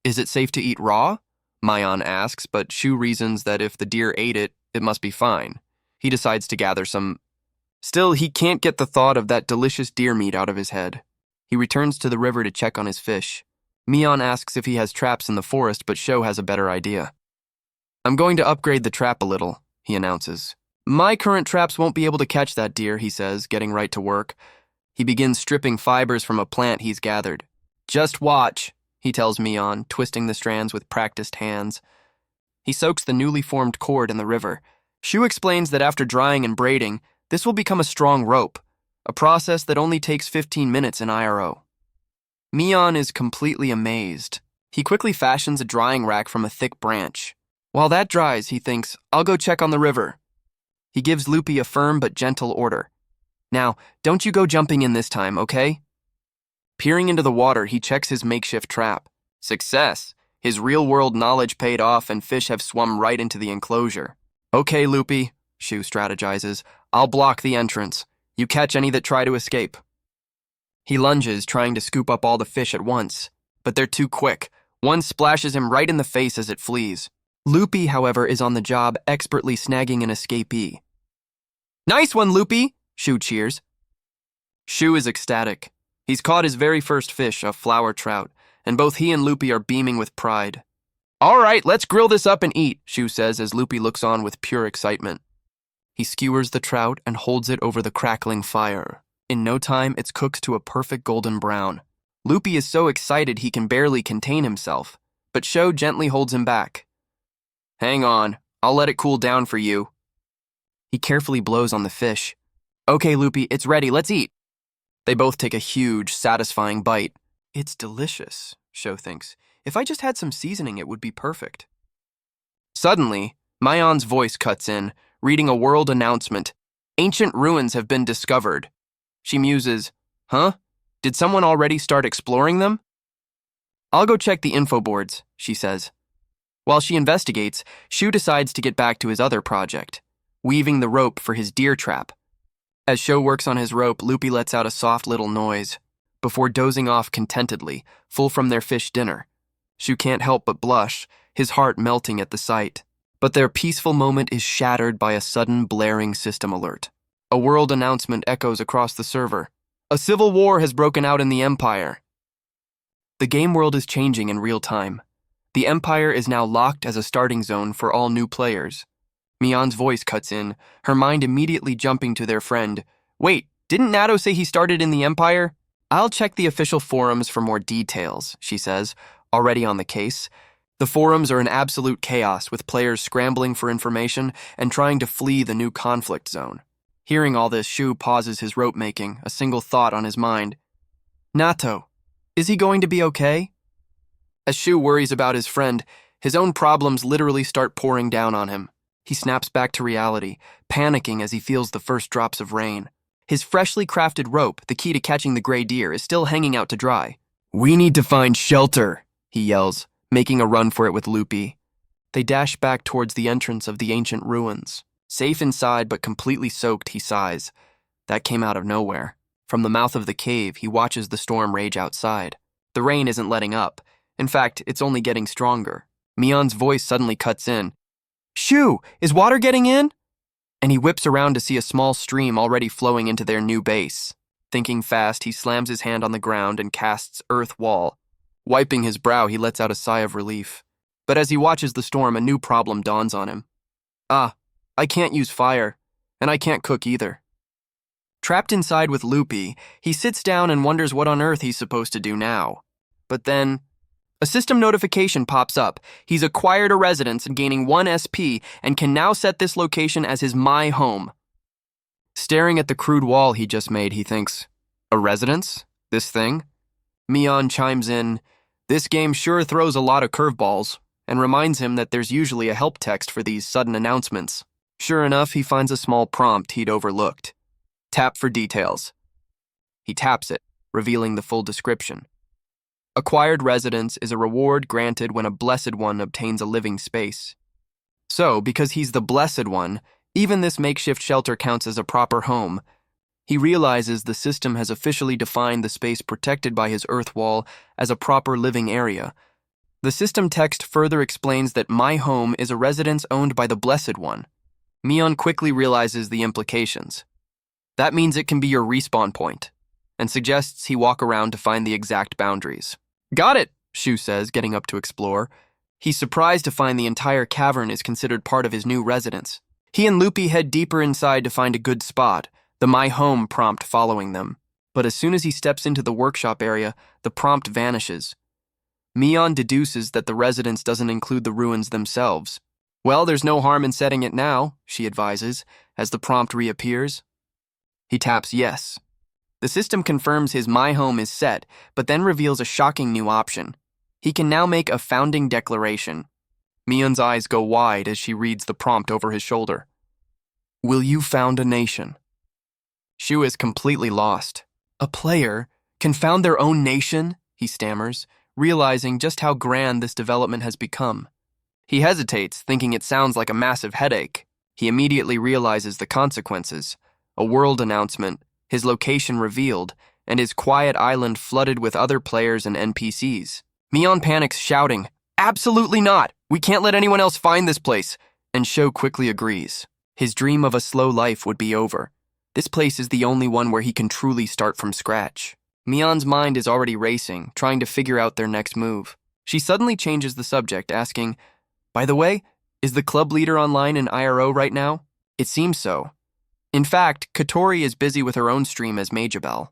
Is it safe to eat raw? Mion asks, but Shu reasons that if the deer ate it, it must be fine. He decides to gather some. Still, he can't get the thought of that delicious deer meat out of his head. He returns to the river to check on his fish. Mion asks if he has traps in the forest, but Shu has a better idea. I'm going to upgrade the trap a little, he announces. My current traps won't be able to catch that deer, he says, getting right to work. He begins stripping fibers from a plant he's gathered. Just watch, he tells Mion, twisting the strands with practiced hands. He soaks the newly formed cord in the river. Shu explains that after drying and braiding, this will become a strong rope, a process that only takes 15 minutes in IRO. Mion is completely amazed. He quickly fashions a drying rack from a thick branch. While that dries, he thinks, I'll go check on the river. He gives Loopy a firm but gentle order. Now, don't you go jumping in this time, okay? Peering into the water, he checks his makeshift trap. Success! His real-world knowledge paid off and fish have swum right into the enclosure. Okay, Loopy, Shu strategizes. I'll block the entrance. You catch any that try to escape. He lunges, trying to scoop up all the fish at once. But they're too quick. One splashes him right in the face as it flees. Loopy, however, is on the job, expertly snagging an escapee. Nice one, Loopy, Shu cheers. Shu is ecstatic. He's caught his very first fish, a flower trout, and both he and Loopy are beaming with pride. All right, let's grill this up and eat, Shu says as Loopy looks on with pure excitement. He skewers the trout and holds it over the crackling fire. In no time, it's cooked to a perfect golden brown. Loopy is so excited he can barely contain himself, but Shu gently holds him back. Hang on, I'll let it cool down for you. He carefully blows on the fish. Okay, Loopy, it's ready, let's eat. They both take a huge, satisfying bite. It's delicious, Shu thinks. If I just had some seasoning, it would be perfect. Suddenly, Mion's voice cuts in, reading a world announcement. Ancient ruins have been discovered. She muses, Huh? Did someone already start exploring them? I'll go check the info boards, she says. While she investigates, Shu decides to get back to his other project, weaving the rope for his deer trap. As Shu works on his rope, Loopy lets out a soft little noise, before dozing off contentedly, full from their fish dinner. Shu can't help but blush, his heart melting at the sight. But their peaceful moment is shattered by a sudden blaring system alert. A world announcement echoes across the server. A civil war has broken out in the Empire. The game world is changing in real time. The Empire is now locked as a starting zone for all new players. Mion's voice cuts in, her mind immediately jumping to their friend. Wait, didn't Nato say he started in the Empire? I'll check the official forums for more details, she says, already on the case. The forums are in absolute chaos, with players scrambling for information and trying to flee the new conflict zone. Hearing all this, Shu pauses his rope-making, a single thought on his mind. Nato, is he going to be okay? As Shu worries about his friend, his own problems literally start pouring down on him. He snaps back to reality, panicking as he feels the first drops of rain. His freshly crafted rope, the key to catching the gray deer, is still hanging out to dry. We need to find shelter, he yells, making a run for it with Lupi. They dash back towards the entrance of the ancient ruins. Safe inside but completely soaked, he sighs. That came out of nowhere. From the mouth of the cave, he watches the storm rage outside. The rain isn't letting up. In fact, it's only getting stronger. Mion's voice suddenly cuts in. Shu, is water getting in? And he whips around to see a small stream already flowing into their new base. Thinking fast, he slams his hand on the ground and casts Earth Wall. Wiping his brow, he lets out a sigh of relief. But as he watches the storm, a new problem dawns on him. I can't use fire, and I can't cook either. Trapped inside with Lupi, he sits down and wonders what on earth he's supposed to do now. But then, a system notification pops up. He's acquired a residence and gaining 1 SP and can now set this location as his My Home. Staring at the crude wall he just made, he thinks, a residence? This thing? Mion chimes in, this game sure throws a lot of curveballs, and reminds him that there's usually a help text for these sudden announcements. Sure enough, he finds a small prompt he'd overlooked. Tap for details. He taps it, revealing the full description. Acquired residence is a reward granted when a Blessed One obtains a living space. So, because he's the Blessed One, even this makeshift shelter counts as a proper home. He realizes the system has officially defined the space protected by his Earth Wall as a proper living area. The system text further explains that My Home is a residence owned by the Blessed One. Mion quickly realizes the implications. That means it can be your respawn point, and suggests he walk around to find the exact boundaries. Got it, Shu says, getting up to explore. He's surprised to find the entire cavern is considered part of his new residence. He and Lupi head deeper inside to find a good spot, the My Home prompt following them. But as soon as he steps into the workshop area, the prompt vanishes. Mion deduces that the residence doesn't include the ruins themselves. Well, there's no harm in setting it now, she advises, as the prompt reappears. He taps yes. The system confirms his My Home is set, but then reveals a shocking new option. He can now make a founding declaration. Mion's eyes go wide as she reads the prompt over his shoulder. Will you found a nation? Shu is completely lost. A player can found their own nation, he stammers, realizing just how grand this development has become. He hesitates, thinking it sounds like a massive headache. He immediately realizes the consequences. A world announcement, his location revealed, and his quiet island flooded with other players and NPCs. Mion panics, shouting, Absolutely not! We can't let anyone else find this place! And Sho quickly agrees. His dream of a slow life would be over. This place is the only one where he can truly start from scratch. Mion's mind is already racing, trying to figure out their next move. She suddenly changes the subject, asking, By the way, is the club leader online in IRO right now? It seems so. In fact, Katori is busy with her own stream as Majabel.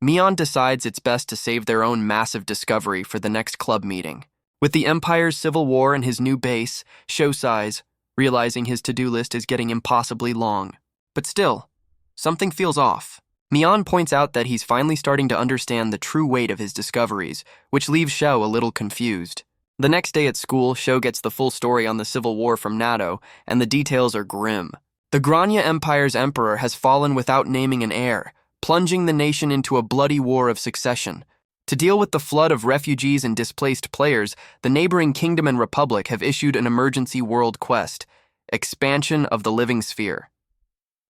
Mion decides it's best to save their own massive discovery for the next club meeting. With the Empire's civil war and his new base, Sho sighs, realizing his to-do list is getting impossibly long. But still, something feels off. Mion points out that he's finally starting to understand the true weight of his discoveries, which leaves Sho a little confused. The next day at school, Sho gets the full story on the civil war from Nato, and the details are grim. The Grania Empire's emperor has fallen without naming an heir, plunging the nation into a bloody war of succession. To deal with the flood of refugees and displaced players, the neighboring kingdom and republic have issued an emergency world quest, Expansion of the Living Sphere.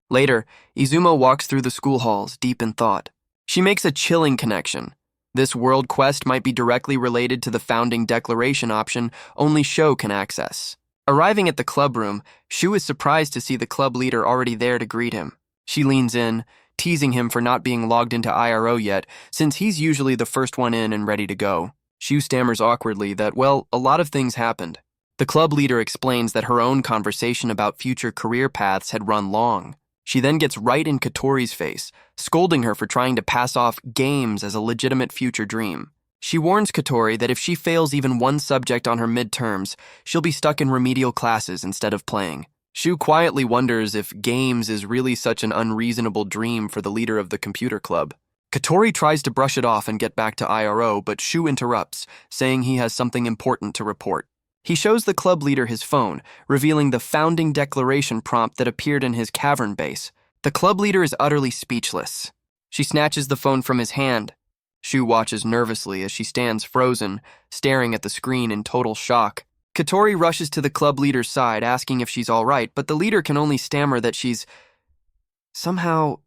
Later, Izumo walks through the school halls, deep in thought. She makes a chilling connection. This world quest might be directly related to the founding declaration option only Sho can access. Arriving at the club room, Shu is surprised to see the club leader already there to greet him. She leans in, teasing him for not being logged into IRO yet, since he's usually the first one in and ready to go. Shu stammers awkwardly that, well, a lot of things happened. The club leader explains that her own conversation about future career paths had run long. She then gets right in Katori's face, scolding her for trying to pass off games as a legitimate future dream. She warns Katori that if she fails even one subject on her midterms, she'll be stuck in remedial classes instead of playing. Shu quietly wonders if games is really such an unreasonable dream for the leader of the computer club. Katori tries to brush it off and get back to IRO, but Shu interrupts, saying he has something important to report. He shows the club leader his phone, revealing the founding declaration prompt that appeared in his cavern base. The club leader is utterly speechless. She snatches the phone from his hand. Shu watches nervously as she stands frozen, staring at the screen in total shock. Katori rushes to the club leader's side, asking if she's all right, but the leader can only stammer that she's somehow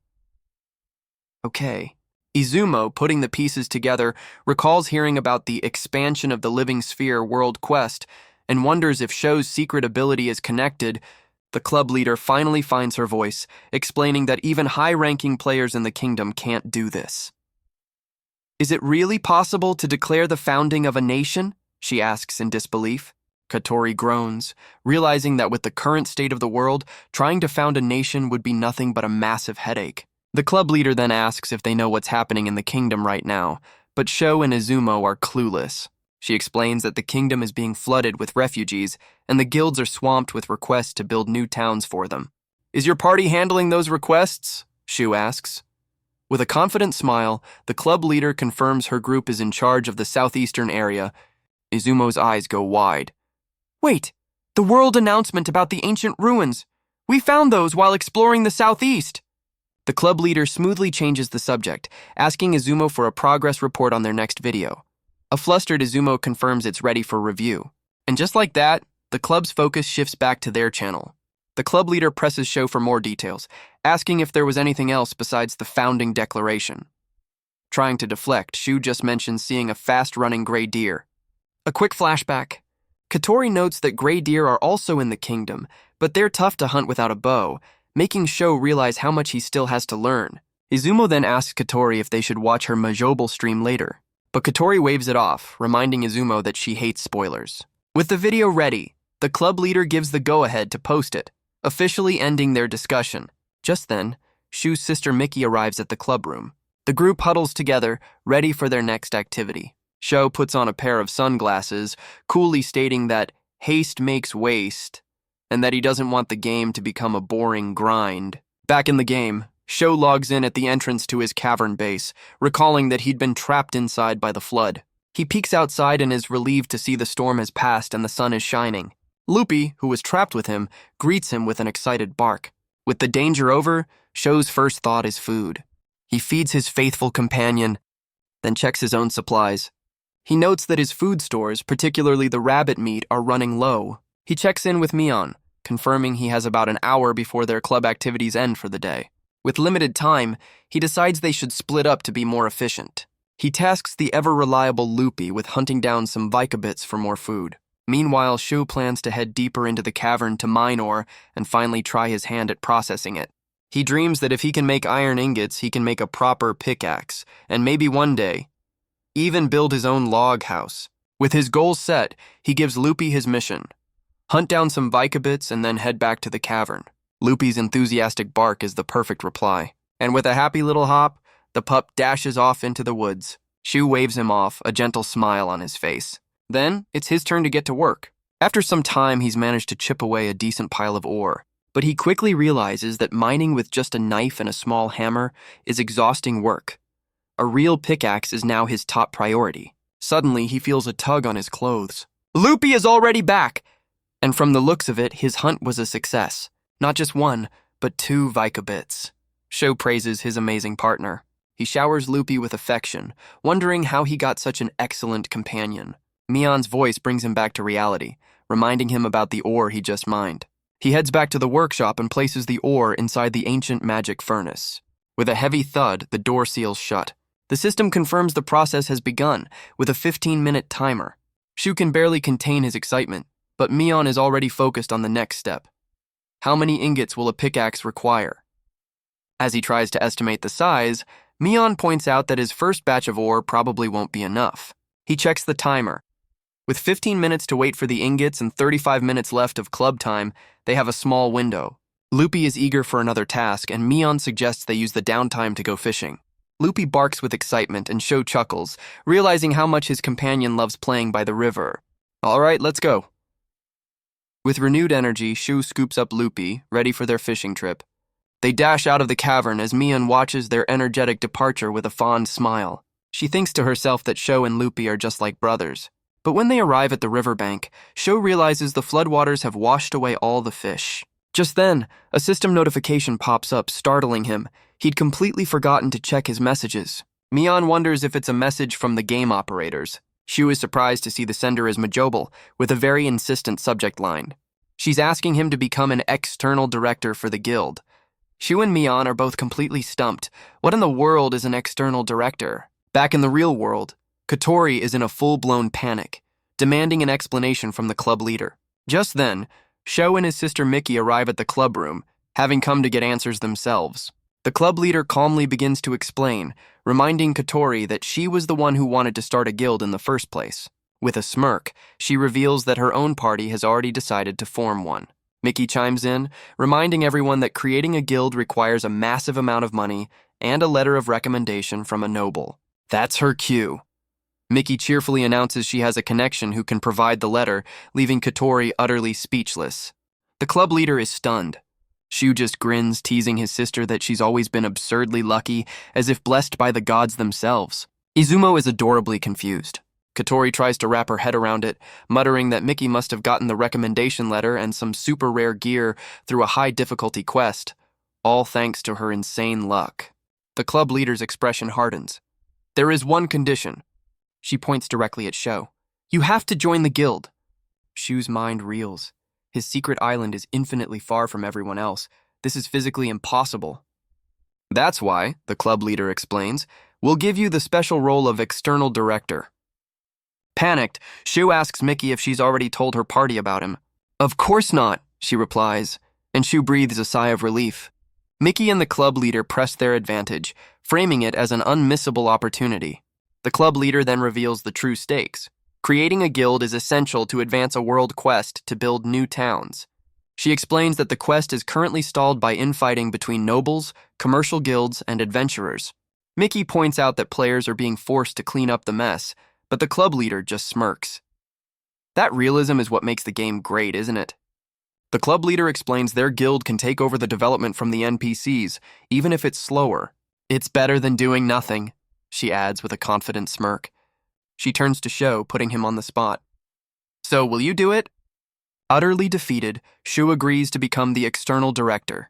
okay. Izumo, putting the pieces together, recalls hearing about the expansion of the Living Sphere world quest and wonders if Sho's secret ability is connected. The club leader finally finds her voice, explaining that even high-ranking players in the kingdom can't do this. Is it really possible to declare the founding of a nation? She asks in disbelief. Katori groans, realizing that with the current state of the world, trying to found a nation would be nothing but a massive headache. The club leader then asks if they know what's happening in the kingdom right now, but Sho and Izumo are clueless. She explains that the kingdom is being flooded with refugees, and the guilds are swamped with requests to build new towns for them. Is your party handling those requests? Shu asks. With a confident smile, the club leader confirms her group is in charge of the southeastern area. Izumo's eyes go wide. Wait, the world announcement about the ancient ruins. We found those while exploring the southeast. The club leader smoothly changes the subject, asking Izumo for a progress report on their next video. A flustered Izumo confirms it's ready for review. And just like that, the club's focus shifts back to their channel. The club leader presses Sho for more details, asking if there was anything else besides the founding declaration. Trying to deflect, Shu just mentions seeing a fast-running gray deer. A quick flashback. Katori notes that gray deer are also in the kingdom, but they're tough to hunt without a bow, making Sho realize how much he still has to learn. Izumo then asks Katori if they should watch her Majobal stream later, but Katori waves it off, reminding Izumo that she hates spoilers. With the video ready, the club leader gives the go-ahead to post it, officially ending their discussion. Just then, Shu's sister Miki arrives at the club room. The group huddles together, ready for their next activity. Sho puts on a pair of sunglasses, coolly stating that haste makes waste, and that he doesn't want the game to become a boring grind. Back in the game, Sho logs in at the entrance to his cavern base, recalling that he'd been trapped inside by the flood. He peeks outside and is relieved to see the storm has passed and the sun is shining. Lupi, who was trapped with him, greets him with an excited bark. With the danger over, Sho's first thought is food. He feeds his faithful companion, then checks his own supplies. He notes that his food stores, particularly the rabbit meat, are running low. He checks in with Mion, confirming he has about an hour before their club activities end for the day. With limited time, he decides they should split up to be more efficient. He tasks the ever-reliable Lupi with hunting down some Vicabits for more food. Meanwhile, Shu plans to head deeper into the cavern to mine ore and finally try his hand at processing it. He dreams that if he can make iron ingots, he can make a proper pickaxe, and maybe one day, even build his own log house. With his goals set, he gives Lupi his mission. Hunt down some Vicabits and then head back to the cavern. Lupi's enthusiastic bark is the perfect reply. And with a happy little hop, the pup dashes off into the woods. Shu waves him off, a gentle smile on his face. Then, it's his turn to get to work. After some time, he's managed to chip away a decent pile of ore. But he quickly realizes that mining with just a knife and a small hammer is exhausting work. A real pickaxe is now his top priority. Suddenly, he feels a tug on his clothes. Lupi is already back! And from the looks of it, his hunt was a success. Not just one, but 2 Vicabits. Sho praises his amazing partner. He showers Lupi with affection, wondering how he got such an excellent companion. Mion's voice brings him back to reality, reminding him about the ore he just mined. He heads back to the workshop and places the ore inside the ancient magic furnace. With a heavy thud, the door seals shut. The system confirms the process has begun, with a 15-minute timer. Shu can barely contain his excitement, but Mion is already focused on the next step. How many ingots will a pickaxe require? As he tries to estimate the size, Mion points out that his first batch of ore probably won't be enough. He checks the timer. With 15 minutes to wait for the ingots and 35 minutes left of club time, they have a small window. Loopy is eager for another task, and Mion suggests they use the downtime to go fishing. Loopy barks with excitement and Sho chuckles, realizing how much his companion loves playing by the river. All right, let's go. With renewed energy, Sho scoops up Loopy, ready for their fishing trip. They dash out of the cavern as Mion watches their energetic departure with a fond smile. She thinks to herself that Sho and Loopy are just like brothers. But when they arrive at the riverbank, Sho realizes the floodwaters have washed away all the fish. Just then, a system notification pops up, startling him. He'd completely forgotten to check his messages. Mion wonders if it's a message from the game operators. Sho is surprised to see the sender is Majobal, with a very insistent subject line. She's asking him to become an external director for the guild. Sho and Mion are both completely stumped. What in the world is an external director? Back in the real world, Katori is in a full-blown panic, demanding an explanation from the club leader. Just then, Sho and his sister Mickey arrive at the club room, having come to get answers themselves. The club leader calmly begins to explain, reminding Katori that she was the one who wanted to start a guild in the first place. With a smirk, she reveals that her own party has already decided to form one. Mickey chimes in, reminding everyone that creating a guild requires a massive amount of money and a letter of recommendation from a noble. That's her cue. Mickey cheerfully announces she has a connection who can provide the letter, leaving Katori utterly speechless. The club leader is stunned. Sho just grins, teasing his sister that she's always been absurdly lucky, as if blessed by the gods themselves. Izumo is adorably confused. Katori tries to wrap her head around it, muttering that Mickey must have gotten the recommendation letter and some super rare gear through a high-difficulty quest, all thanks to her insane luck. The club leader's expression hardens. There is one condition. She points directly at Sho. You have to join the guild. Sho's mind reels. His secret island is infinitely far from everyone else. This is physically impossible. That's why, the club leader explains, we'll give you the special role of external director. Panicked, Sho asks Mickey if she's already told her party about him. Of course not, she replies, and Sho breathes a sigh of relief. Mickey and the club leader press their advantage, framing it as an unmissable opportunity. The club leader then reveals the true stakes. Creating a guild is essential to advance a world quest to build new towns. She explains that the quest is currently stalled by infighting between nobles, commercial guilds, and adventurers. Mickey points out that players are being forced to clean up the mess, but the club leader just smirks. That realism is what makes the game great, isn't it? The club leader explains their guild can take over the development from the NPCs, even if it's slower. It's better than doing nothing, she adds with a confident smirk. She turns to Sho, putting him on the spot. So, will you do it? Utterly defeated, Sho agrees to become the external director.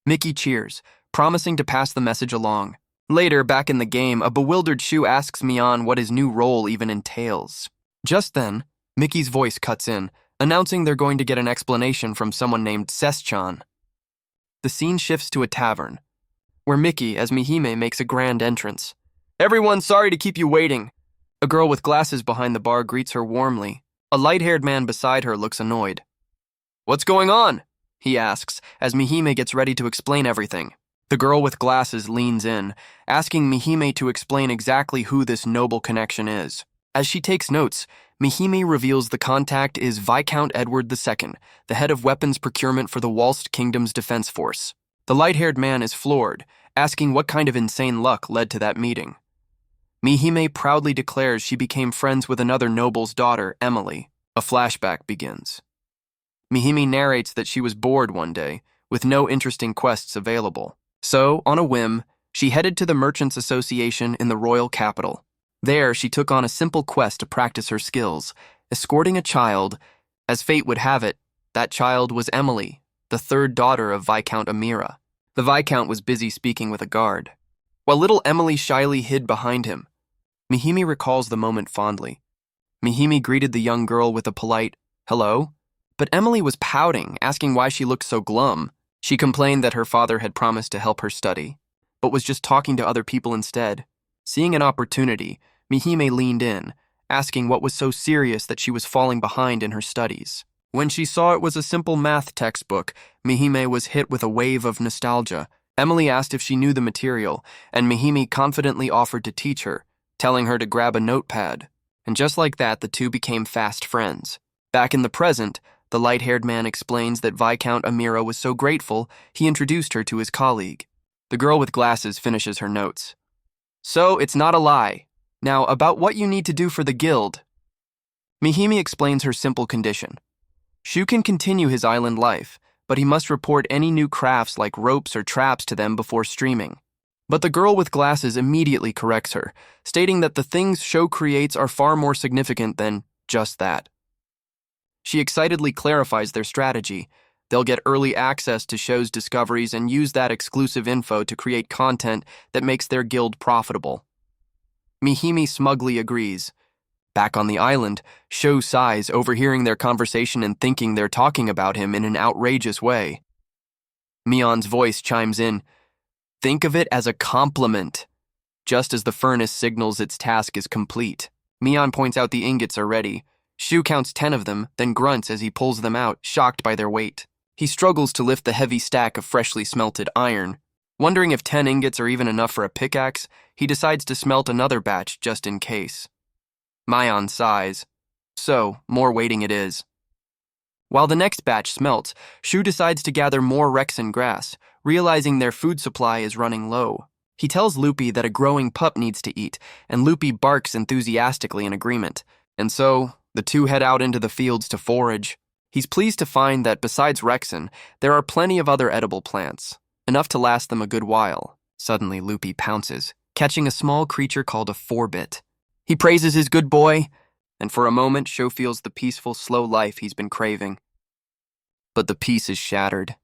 Mickey cheers, promising to pass the message along. Later, back in the game, a bewildered Sho asks Mion what his new role even entails. Just then, Mickey's voice cuts in, announcing they're going to get an explanation from someone named Seschan. The scene shifts to a tavern, where Mickey, as Mihime, makes a grand entrance. Everyone, sorry to keep you waiting. A girl with glasses behind the bar greets her warmly. A light-haired man beside her looks annoyed. What's going on? He asks, as Mihime gets ready to explain everything. The girl with glasses leans in, asking Mihime to explain exactly who this noble connection is. As she takes notes, Mihime reveals the contact is Viscount Edward II, the head of weapons procurement for the Walst Kingdom's defense force. The light-haired man is floored, asking what kind of insane luck led to that meeting. Mihime proudly declares she became friends with another noble's daughter, Emily. A flashback begins. Mihime narrates that she was bored one day, with no interesting quests available. So, on a whim, she headed to the Merchants Association in the royal capital. There, she took on a simple quest to practice her skills, escorting a child. As fate would have it, that child was Emily, the third daughter of Viscount Amira. The Viscount was busy speaking with a guard, while little Emily shyly hid behind him. Mihime recalls the moment fondly. Mihime greeted the young girl with a polite, hello, but Emily was pouting, asking why she looked so glum. She complained that her father had promised to help her study, but was just talking to other people instead. Seeing an opportunity, Mihime leaned in, asking what was so serious that she was falling behind in her studies. When she saw it was a simple math textbook, Mihime was hit with a wave of nostalgia. Emily asked if she knew the material, and Mihimi confidently offered to teach her, telling her to grab a notepad. And just like that, the two became fast friends. Back in the present, the light-haired man explains that Viscount Amira was so grateful, he introduced her to his colleague. The girl with glasses finishes her notes. So, it's not a lie. Now, about what you need to do for the guild. Mihimi explains her simple condition. Shu can continue his island life, but he must report any new crafts like ropes or traps to them before streaming. But the girl with glasses immediately corrects her, stating that the things Shu creates are far more significant than just that. She excitedly clarifies their strategy. They'll get early access to Shu's discoveries and use that exclusive info to create content that makes their guild profitable. Mihimi smugly agrees. Back on the island, Shu sighs, overhearing their conversation and thinking they're talking about him in an outrageous way. Mion's voice chimes in. Think of it as a compliment. Just as the furnace signals its task is complete, Mion points out the ingots are ready. Shu counts 10 of them, then grunts as he pulls them out, shocked by their weight. He struggles to lift the heavy stack of freshly smelted iron. Wondering if 10 ingots are even enough for a pickaxe, he decides to smelt another batch just in case. Mion sighs. So, more waiting it is. While the next batch smelts, Shu decides to gather more Rexen grass, realizing their food supply is running low. He tells Lupi that a growing pup needs to eat, and Lupi barks enthusiastically in agreement. And so, the two head out into the fields to forage. He's pleased to find that besides Rexen, there are plenty of other edible plants, enough to last them a good while. Suddenly, Lupi pounces, catching a small creature called a forbit. He praises his good boy, and for a moment, Shu feels the peaceful, slow life he's been craving. But the peace is shattered.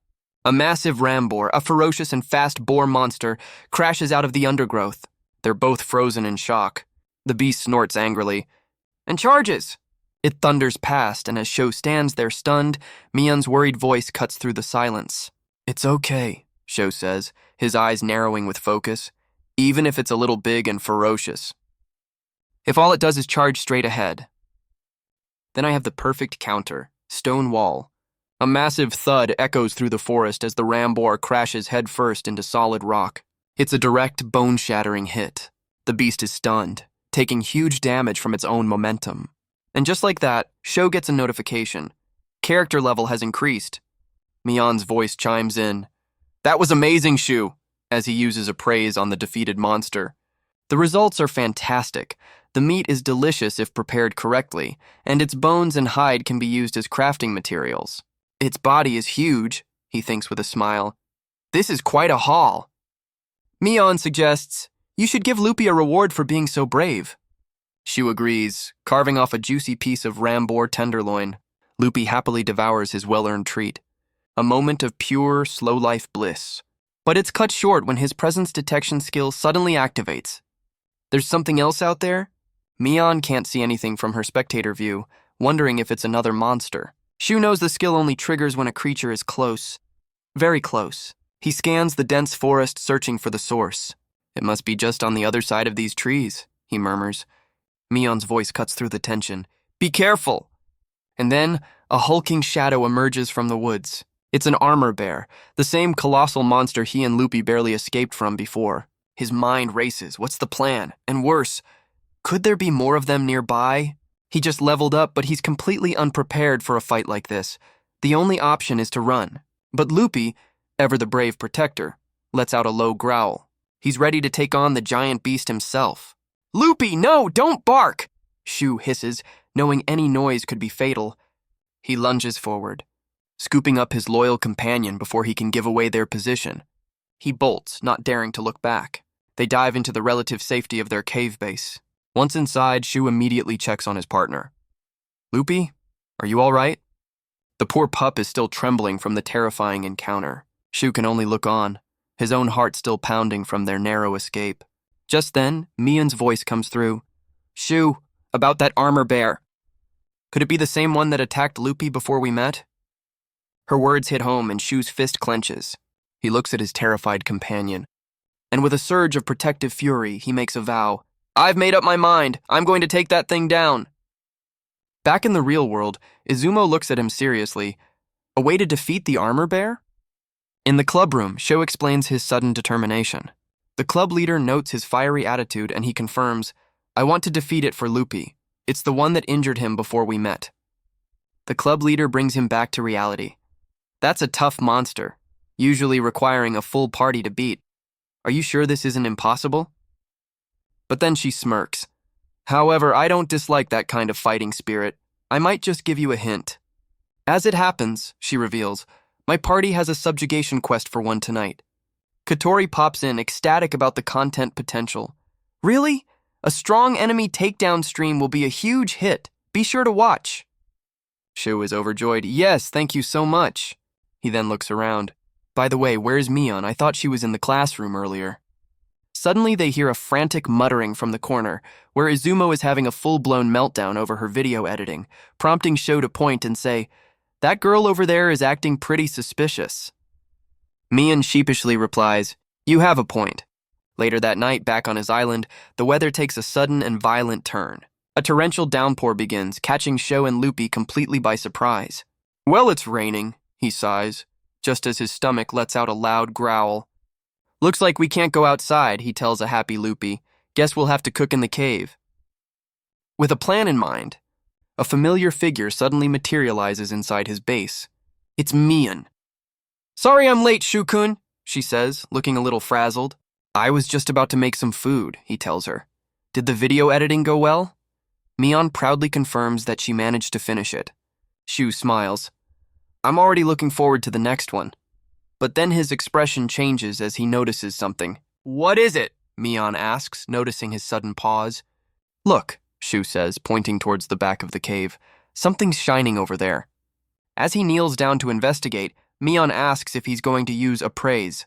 A massive ramboar, a ferocious and fast boar monster, crashes out of the undergrowth. They're both frozen in shock. The beast snorts angrily, and charges! It thunders past, and as Shu stands there stunned, Mion's worried voice cuts through the silence. It's okay, Shu says, his eyes narrowing with focus, even if it's a little big and ferocious. If all it does is charge straight ahead. Then I have the perfect counter, stone wall. A massive thud echoes through the forest as the ramboar crashes headfirst into solid rock. It's a direct, bone-shattering hit. The beast is stunned, taking huge damage from its own momentum. And just like that, Shu gets a notification. Character level has increased. Mion's voice chimes in. That was amazing, Shu, as he uses a praise on the defeated monster. The results are fantastic. The meat is delicious if prepared correctly, and its bones and hide can be used as crafting materials. Its body is huge, he thinks with a smile. This is quite a haul. Mion suggests, you should give Lupi a reward for being so brave. Shu agrees, carving off a juicy piece of ramboar tenderloin. Lupi happily devours his well-earned treat. A moment of pure, slow-life bliss. But it's cut short when his presence detection skill suddenly activates. There's something else out there? Mion can't see anything from her spectator view, wondering if it's another monster. Shu knows the skill only triggers when a creature is close. Very close. He scans the dense forest, searching for the source. It must be just on the other side of these trees, he murmurs. Mion's voice cuts through the tension. Be careful! And then, a hulking shadow emerges from the woods. It's an armor bear, the same colossal monster he and Lupi barely escaped from before. His mind races. What's the plan? And worse, could there be more of them nearby? He just leveled up, but he's completely unprepared for a fight like this. The only option is to run. But Lupi, ever the brave protector, lets out a low growl. He's ready to take on the giant beast himself. Lupi, no, don't bark! Shu hisses, knowing any noise could be fatal. He lunges forward, scooping up his loyal companion before he can give away their position. He bolts, not daring to look back. They dive into the relative safety of their cave base. Once inside, Shu immediately checks on his partner. Lupi, are you all right? The poor pup is still trembling from the terrifying encounter. Shu can only look on, his own heart still pounding from their narrow escape. Just then, Mion's voice comes through. Shu, about that armor bear. Could it be the same one that attacked Lupi before we met? Her words hit home and Shu's fist clenches. He looks at his terrified companion. And with a surge of protective fury, he makes a vow. I've made up my mind. I'm going to take that thing down. Back in the real world, Izumo looks at him seriously. A way to defeat the armor bear? In the club room, Sho explains his sudden determination. The club leader notes his fiery attitude and he confirms, I want to defeat it for Lupi. It's the one that injured him before we met. The club leader brings him back to reality. That's a tough monster, usually requiring a full party to beat. Are you sure this isn't impossible? But then she smirks. However, I don't dislike that kind of fighting spirit. I might just give you a hint. As it happens, she reveals, my party has a subjugation quest for one tonight. Katori pops in, ecstatic about the content potential. Really? A strong enemy takedown stream will be a huge hit. Be sure to watch. Shu is overjoyed. Yes, thank you so much. He then looks around. By the way, where's Mion? I thought she was in the classroom earlier. Suddenly they hear a frantic muttering from the corner, where Izumo is having a full-blown meltdown over her video editing, prompting Sho to point and say, that girl over there is acting pretty suspicious. Mion sheepishly replies, you have a point. Later that night, back on his island, the weather takes a sudden and violent turn. A torrential downpour begins, catching Sho and Lupi completely by surprise. Well, it's raining, he sighs, just as his stomach lets out a loud growl. Looks like we can't go outside, he tells a happy Lupi. Guess we'll have to cook in the cave. With a plan in mind, a familiar figure suddenly materializes inside his base. It's Mion. Sorry I'm late, Shukun, she says, looking a little frazzled. I was just about to make some food, he tells her. Did the video editing go well? Mion proudly confirms that she managed to finish it. Shu smiles. I'm already looking forward to the next one. But then his expression changes as he notices something. What is it? Mion asks, noticing his sudden pause. Look, Shu says, pointing towards the back of the cave. Something's shining over there. As he kneels down to investigate, Mion asks if he's going to use appraise.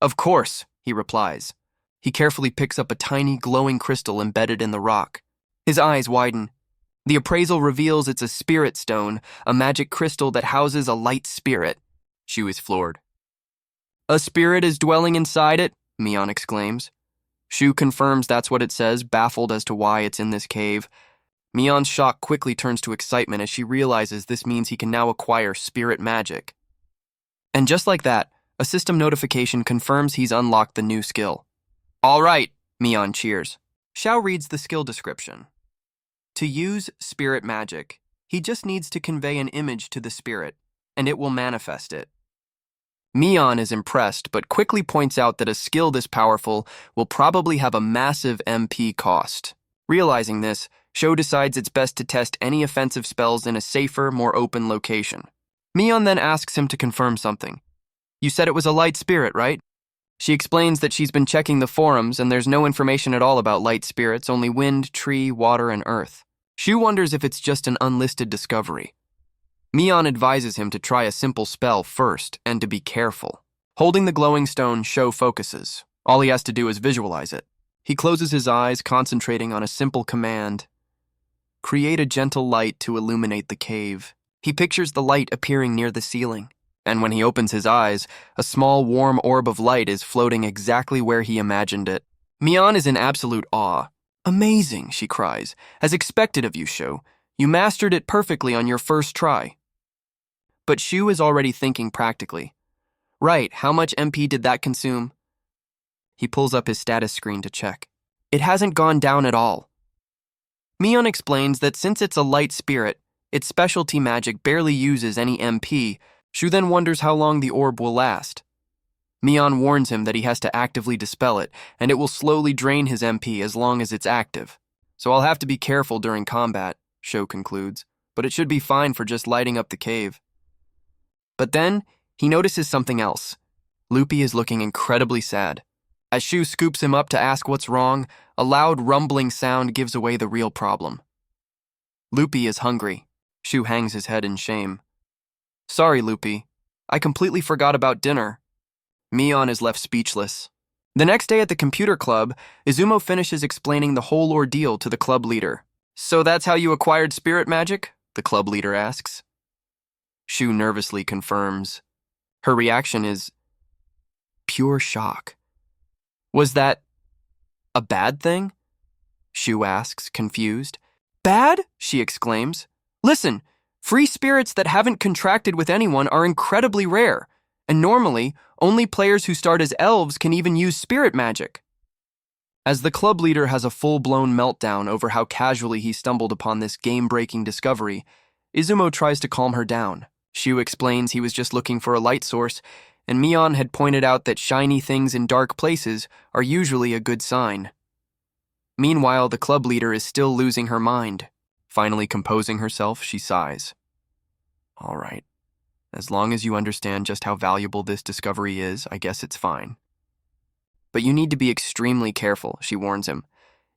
Of course, he replies. He carefully picks up a tiny glowing crystal embedded in the rock. His eyes widen. The appraisal reveals it's a spirit stone, a magic crystal that houses a light spirit. Shu is floored. A spirit is dwelling inside it? Mion exclaims. Shu confirms that's what it says, baffled as to why it's in this cave. Mion's shock quickly turns to excitement as she realizes this means he can now acquire spirit magic. And just like that, a system notification confirms he's unlocked the new skill. All right, Mion cheers. Xiao reads the skill description. To use spirit magic, he just needs to convey an image to the spirit, and it will manifest it. Mion is impressed, but quickly points out that a skill this powerful will probably have a massive MP cost. Realizing this, Sho decides it's best to test any offensive spells in a safer, more open location. Mion then asks him to confirm something. You said it was a light spirit, right? She explains that she's been checking the forums and there's no information at all about light spirits, only wind, tree, water, and earth. Shu wonders if it's just an unlisted discovery. Mion advises him to try a simple spell first and to be careful. Holding the glowing stone, Sho focuses. All he has to do is visualize it. He closes his eyes, concentrating on a simple command. Create a gentle light to illuminate the cave. He pictures the light appearing near the ceiling, and when he opens his eyes, a small warm orb of light is floating exactly where he imagined it. Mion is in absolute awe. Amazing, she cries. As expected of you, Sho. You mastered it perfectly on your first try. But Shu is already thinking practically. Right, how much MP did that consume? He pulls up his status screen to check. It hasn't gone down at all. Mion explains that since it's a light spirit, its specialty magic barely uses any MP. Shu then wonders how long the orb will last. Mion warns him that he has to actively dispel it, and it will slowly drain his MP as long as it's active. So I'll have to be careful during combat, Sho concludes, but it should be fine for just lighting up the cave. But then, he notices something else. Lupi is looking incredibly sad. As Shu scoops him up to ask what's wrong, a loud rumbling sound gives away the real problem. Lupi is hungry. Shu hangs his head in shame. Sorry, Lupi. I completely forgot about dinner. Mion is left speechless. The next day at the computer club, Izumo finishes explaining the whole ordeal to the club leader. So that's how you acquired spirit magic? The club leader asks. Shu nervously confirms. Her reaction is pure shock. Was that a bad thing? Shu asks, confused. Bad? She exclaims. Listen, free spirits that haven't contracted with anyone are incredibly rare. and normally, only players who start as elves can even use spirit magic. As the club leader has a full-blown meltdown over how casually he stumbled upon this game-breaking discovery, Izumo tries to calm her down. Shu explains he was just looking for a light source, and Mion had pointed out that shiny things in dark places are usually a good sign. Meanwhile, the club leader is still losing her mind. Finally composing herself, she sighs. All right. As long as you understand just how valuable this discovery is, I guess it's fine. But you need to be extremely careful, she warns him.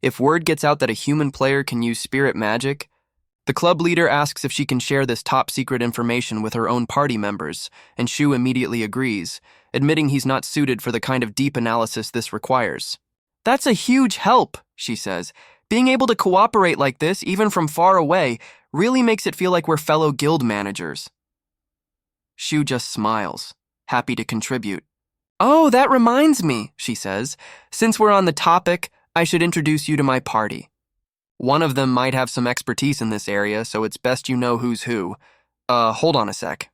If word gets out that a human player can use spirit magic, the club leader asks if she can share this top-secret information with her own party members, and Shu immediately agrees, admitting he's not suited for the kind of deep analysis this requires. That's a huge help, she says. Being able to cooperate like this, even from far away, really makes it feel like we're fellow guild managers. Shu just smiles, happy to contribute. Oh, that reminds me, she says. Since we're on the topic, I should introduce you to my party. One of them might have some expertise in this area, so it's best you know who's who. Hold on a sec.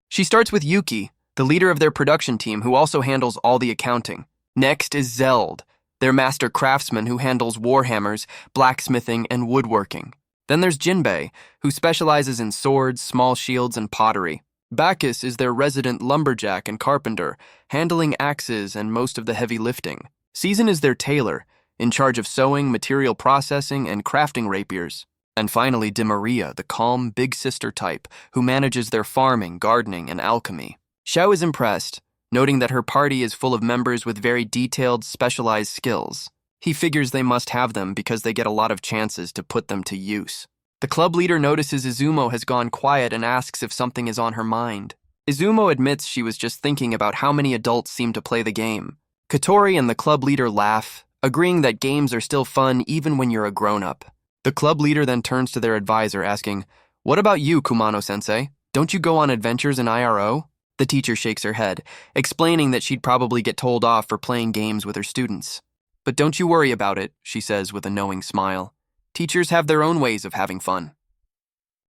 She starts with Yuki, the leader of their production team who also handles all the accounting. Next is Zeld, their master craftsman who handles warhammers, blacksmithing, and woodworking. Then there's Jinbei, who specializes in swords, small shields, and pottery. Bacchus is their resident lumberjack and carpenter, handling axes and most of the heavy lifting. Season is their tailor, in charge of sewing, material processing, and crafting rapiers. And finally, De Maria, the calm, big sister type, who manages their farming, gardening, and alchemy. Xiao is impressed, noting that her party is full of members with very detailed, specialized skills. He figures they must have them because they get a lot of chances to put them to use. The club leader notices Izumo has gone quiet and asks if something is on her mind. Izumo admits she was just thinking about how many adults seem to play the game. Katori and the club leader laugh, agreeing that games are still fun even when you're a grown-up. The club leader then turns to their advisor asking, "What about you, Kumano-sensei? Don't you go on adventures in IRO?" The teacher shakes her head, explaining that she'd probably get told off for playing games with her students. "But don't you worry about it," she says with a knowing smile. "Teachers have their own ways of having fun."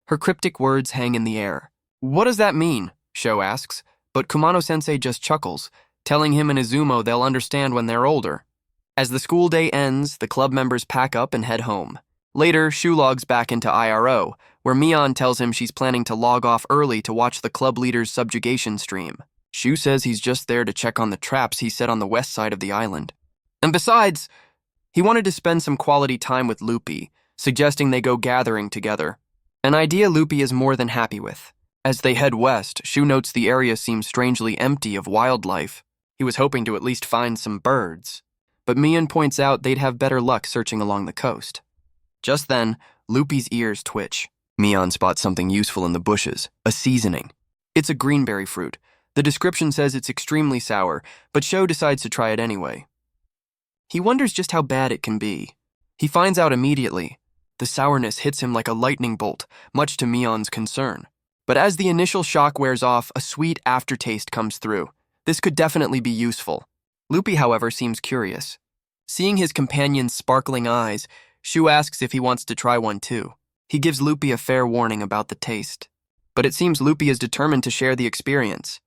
Her cryptic words hang in the air. "What does that mean?" Sho asks, but Kumano-sensei just chuckles, telling him and Izumo they'll understand when they're older. As the school day ends, the club members pack up and head home. Later, Shu logs back into IRO, where Mion tells him she's planning to log off early to watch the club leader's Subjugating stream. Shu says he's just there to check on the traps he set on the west side of the island. And besides, he wanted to spend some quality time with Lupi, suggesting they go gathering together. An idea Lupi is more than happy with. As they head west, Shu notes the area seems strangely empty of wildlife. He was hoping to at least find some birds. But Mion points out they'd have better luck searching along the coast. Just then, Lupi's ears twitch. Mion spots something useful in the bushes, a seasoning. It's a greenberry fruit. The description says it's extremely sour, but Sho decides to try it anyway. He wonders just how bad it can be. He finds out immediately. The sourness hits him like a lightning bolt, much to Mion's concern. But as the initial shock wears off, a sweet aftertaste comes through. This could definitely be useful. Lupi, however, seems curious. Seeing his companion's sparkling eyes, Shu asks if he wants to try one too. He gives Lupi a fair warning about the taste. But it seems Lupi is determined to share the experience.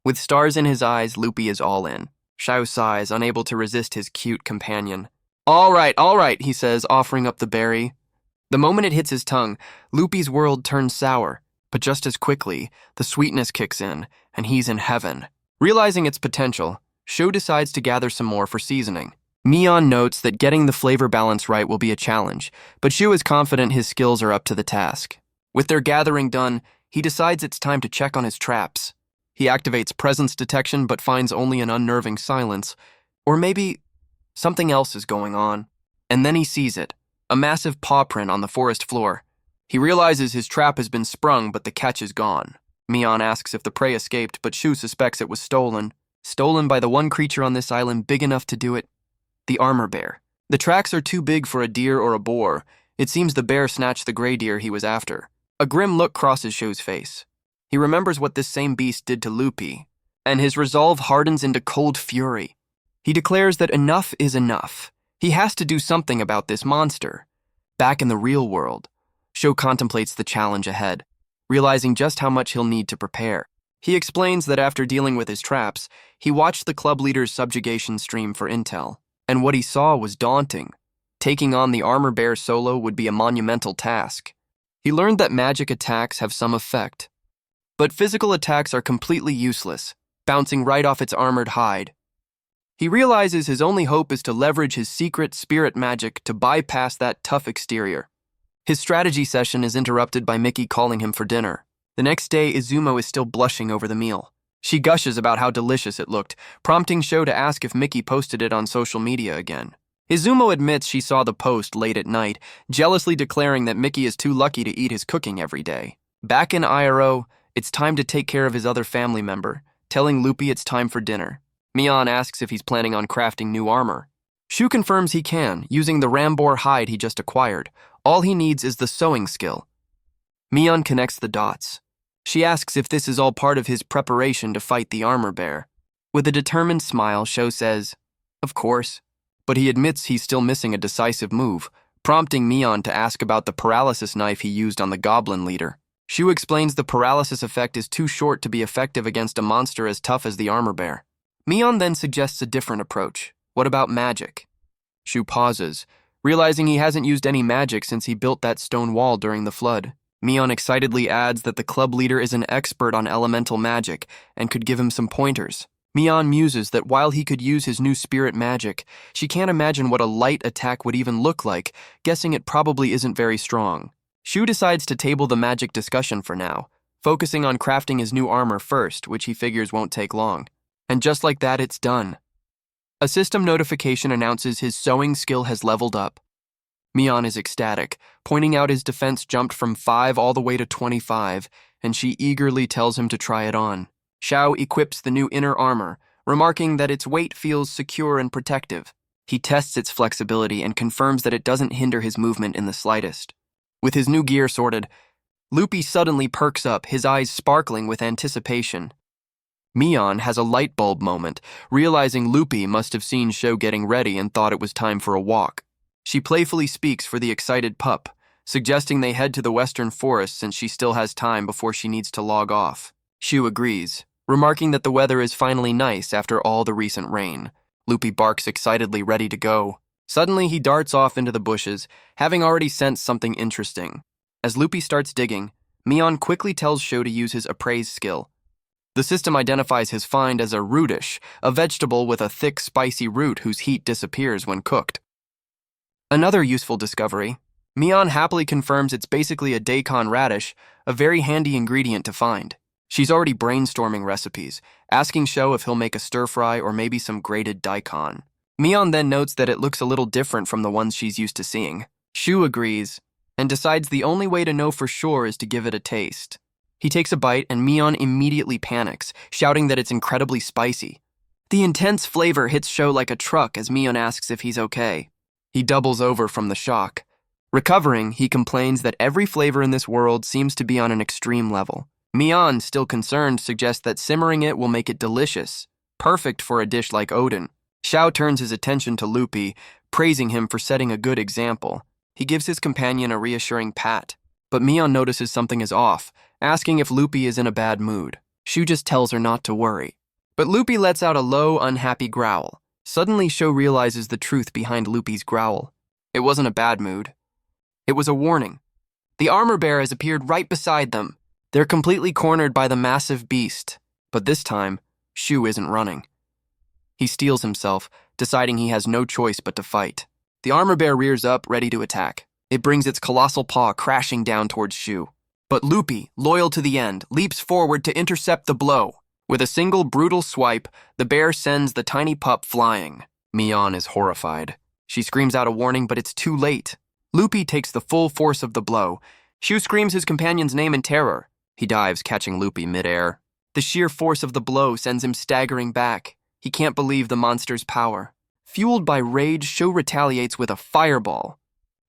With stars in his eyes, Lupi is all in. Xiao sighs, unable to resist his cute companion. All right, he says, offering up the berry. The moment it hits his tongue, Lupi's world turns sour, but just as quickly, the sweetness kicks in, and he's in heaven. Realizing its potential, Shu decides to gather some more for seasoning. Mion notes that getting the flavor balance right will be a challenge, but Shu is confident his skills are up to the task. With their gathering done, he decides it's time to check on his traps. He activates presence detection but finds only an unnerving silence. Or maybe something else is going on. And then he sees it, a massive paw print on the forest floor. He realizes his trap has been sprung, but the catch is gone. Mion asks if the prey escaped, but Shu suspects it was stolen. Stolen by the one creature on this island big enough to do it, the armor bear. The tracks are too big for a deer or a boar. It seems the bear snatched the gray deer he was after. A grim look crosses Shu's face. He remembers what this same beast did to Lupi, and his resolve hardens into cold fury. He declares that enough is enough. He has to do something about this monster. Back in the real world, Shu contemplates the challenge ahead, realizing just how much he'll need to prepare. He explains that after dealing with his traps, he watched the club leader's subjugation stream for intel, and what he saw was daunting. Taking on the armor bear solo would be a monumental task. He learned that magic attacks have some effect, but physical attacks are completely useless, bouncing right off its armored hide. He realizes his only hope is to leverage his secret spirit magic to bypass that tough exterior. His strategy session is interrupted by Mickey calling him for dinner. The next day, Izumo is still blushing over the meal. She gushes about how delicious it looked, prompting Sho to ask if Mickey posted it on social media again. Izumo admits she saw the post late at night, jealously declaring that Mickey is too lucky to eat his cooking every day. Back in IRO, it's time to take care of his other family member, telling Loopy it's time for dinner. Mion asks if he's planning on crafting new armor. Shu confirms he can, using the Rambor hide he just acquired. All he needs is the sewing skill. Mion connects the dots. She asks if this is all part of his preparation to fight the armor bear. With a determined smile, Sho says, "Of course," but he admits he's still missing a decisive move, prompting Mion to ask about the paralysis knife he used on the goblin leader. Shu explains the paralysis effect is too short to be effective against a monster as tough as the armor bear. Mion then suggests a different approach. What about magic? Shu pauses, realizing he hasn't used any magic since he built that stone wall during the flood. Mion excitedly adds that the club leader is an expert on elemental magic and could give him some pointers. Mion muses that while he could use his new spirit magic, she can't imagine what a light attack would even look like, guessing it probably isn't very strong. Shu decides to table the magic discussion for now, focusing on crafting his new armor first, which he figures won't take long. And just like that, it's done. A system notification announces his sewing skill has leveled up. Mion is ecstatic, pointing out his defense jumped from 5 all the way to 25, and she eagerly tells him to try it on. Xiao equips the new inner armor, remarking that its weight feels secure and protective. He tests its flexibility and confirms that it doesn't hinder his movement in the slightest. With his new gear sorted, Loopy suddenly perks up, his eyes sparkling with anticipation. Mion has a light bulb moment, realizing Loopy must have seen Sho getting ready and thought it was time for a walk. She playfully speaks for the excited pup, suggesting they head to the western forest since she still has time before she needs to log off. Shu agrees, remarking that the weather is finally nice after all the recent rain. Loopy barks excitedly, ready to go. Suddenly, he darts off into the bushes, having already sensed something interesting. As Loopy starts digging, Mion quickly tells Sho to use his appraise skill. The system identifies his find as a rootish, a vegetable with a thick, spicy root whose heat disappears when cooked. Another useful discovery, Mion happily confirms it's basically a daikon radish, a very handy ingredient to find. She's already brainstorming recipes, asking Sho if he'll make a stir-fry or maybe some grated daikon. Mion then notes that it looks a little different from the ones she's used to seeing. Shu agrees, and decides the only way to know for sure is to give it a taste. He takes a bite and Mion immediately panics, shouting that it's incredibly spicy. The intense flavor hits Sho like a truck as Mion asks if he's okay. He doubles over from the shock. Recovering, he complains that every flavor in this world seems to be on an extreme level. Mion, still concerned, suggests that simmering it will make it delicious, perfect for a dish like Odin. Xiao turns his attention to Loopy, praising him for setting a good example. He gives his companion a reassuring pat, but Mion notices something is off, asking if Loopy is in a bad mood. Shu just tells her not to worry. But Loopy lets out a low, unhappy growl. Suddenly, Sho realizes the truth behind Loopy's growl. It wasn't a bad mood. It was a warning. The armor bear has appeared right beside them. They're completely cornered by the massive beast. But this time, Shu isn't running. He steels himself, deciding he has no choice but to fight. The armor bear rears up, ready to attack. It brings its colossal paw crashing down towards Shu. But Loopy, loyal to the end, leaps forward to intercept the blow. With a single brutal swipe, the bear sends the tiny pup flying. Mion is horrified. She screams out a warning, but it's too late. Loopy takes the full force of the blow. Shu screams his companion's name in terror. He dives, catching Loopy midair. The sheer force of the blow sends him staggering back. He can't believe the monster's power. Fueled by rage, Shu retaliates with a fireball.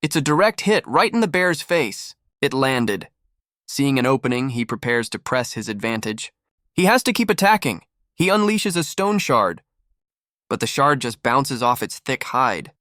It's a direct hit right in the bear's face. It landed. Seeing an opening, he prepares to press his advantage. He has to keep attacking. He unleashes a stone shard, but the shard just bounces off its thick hide.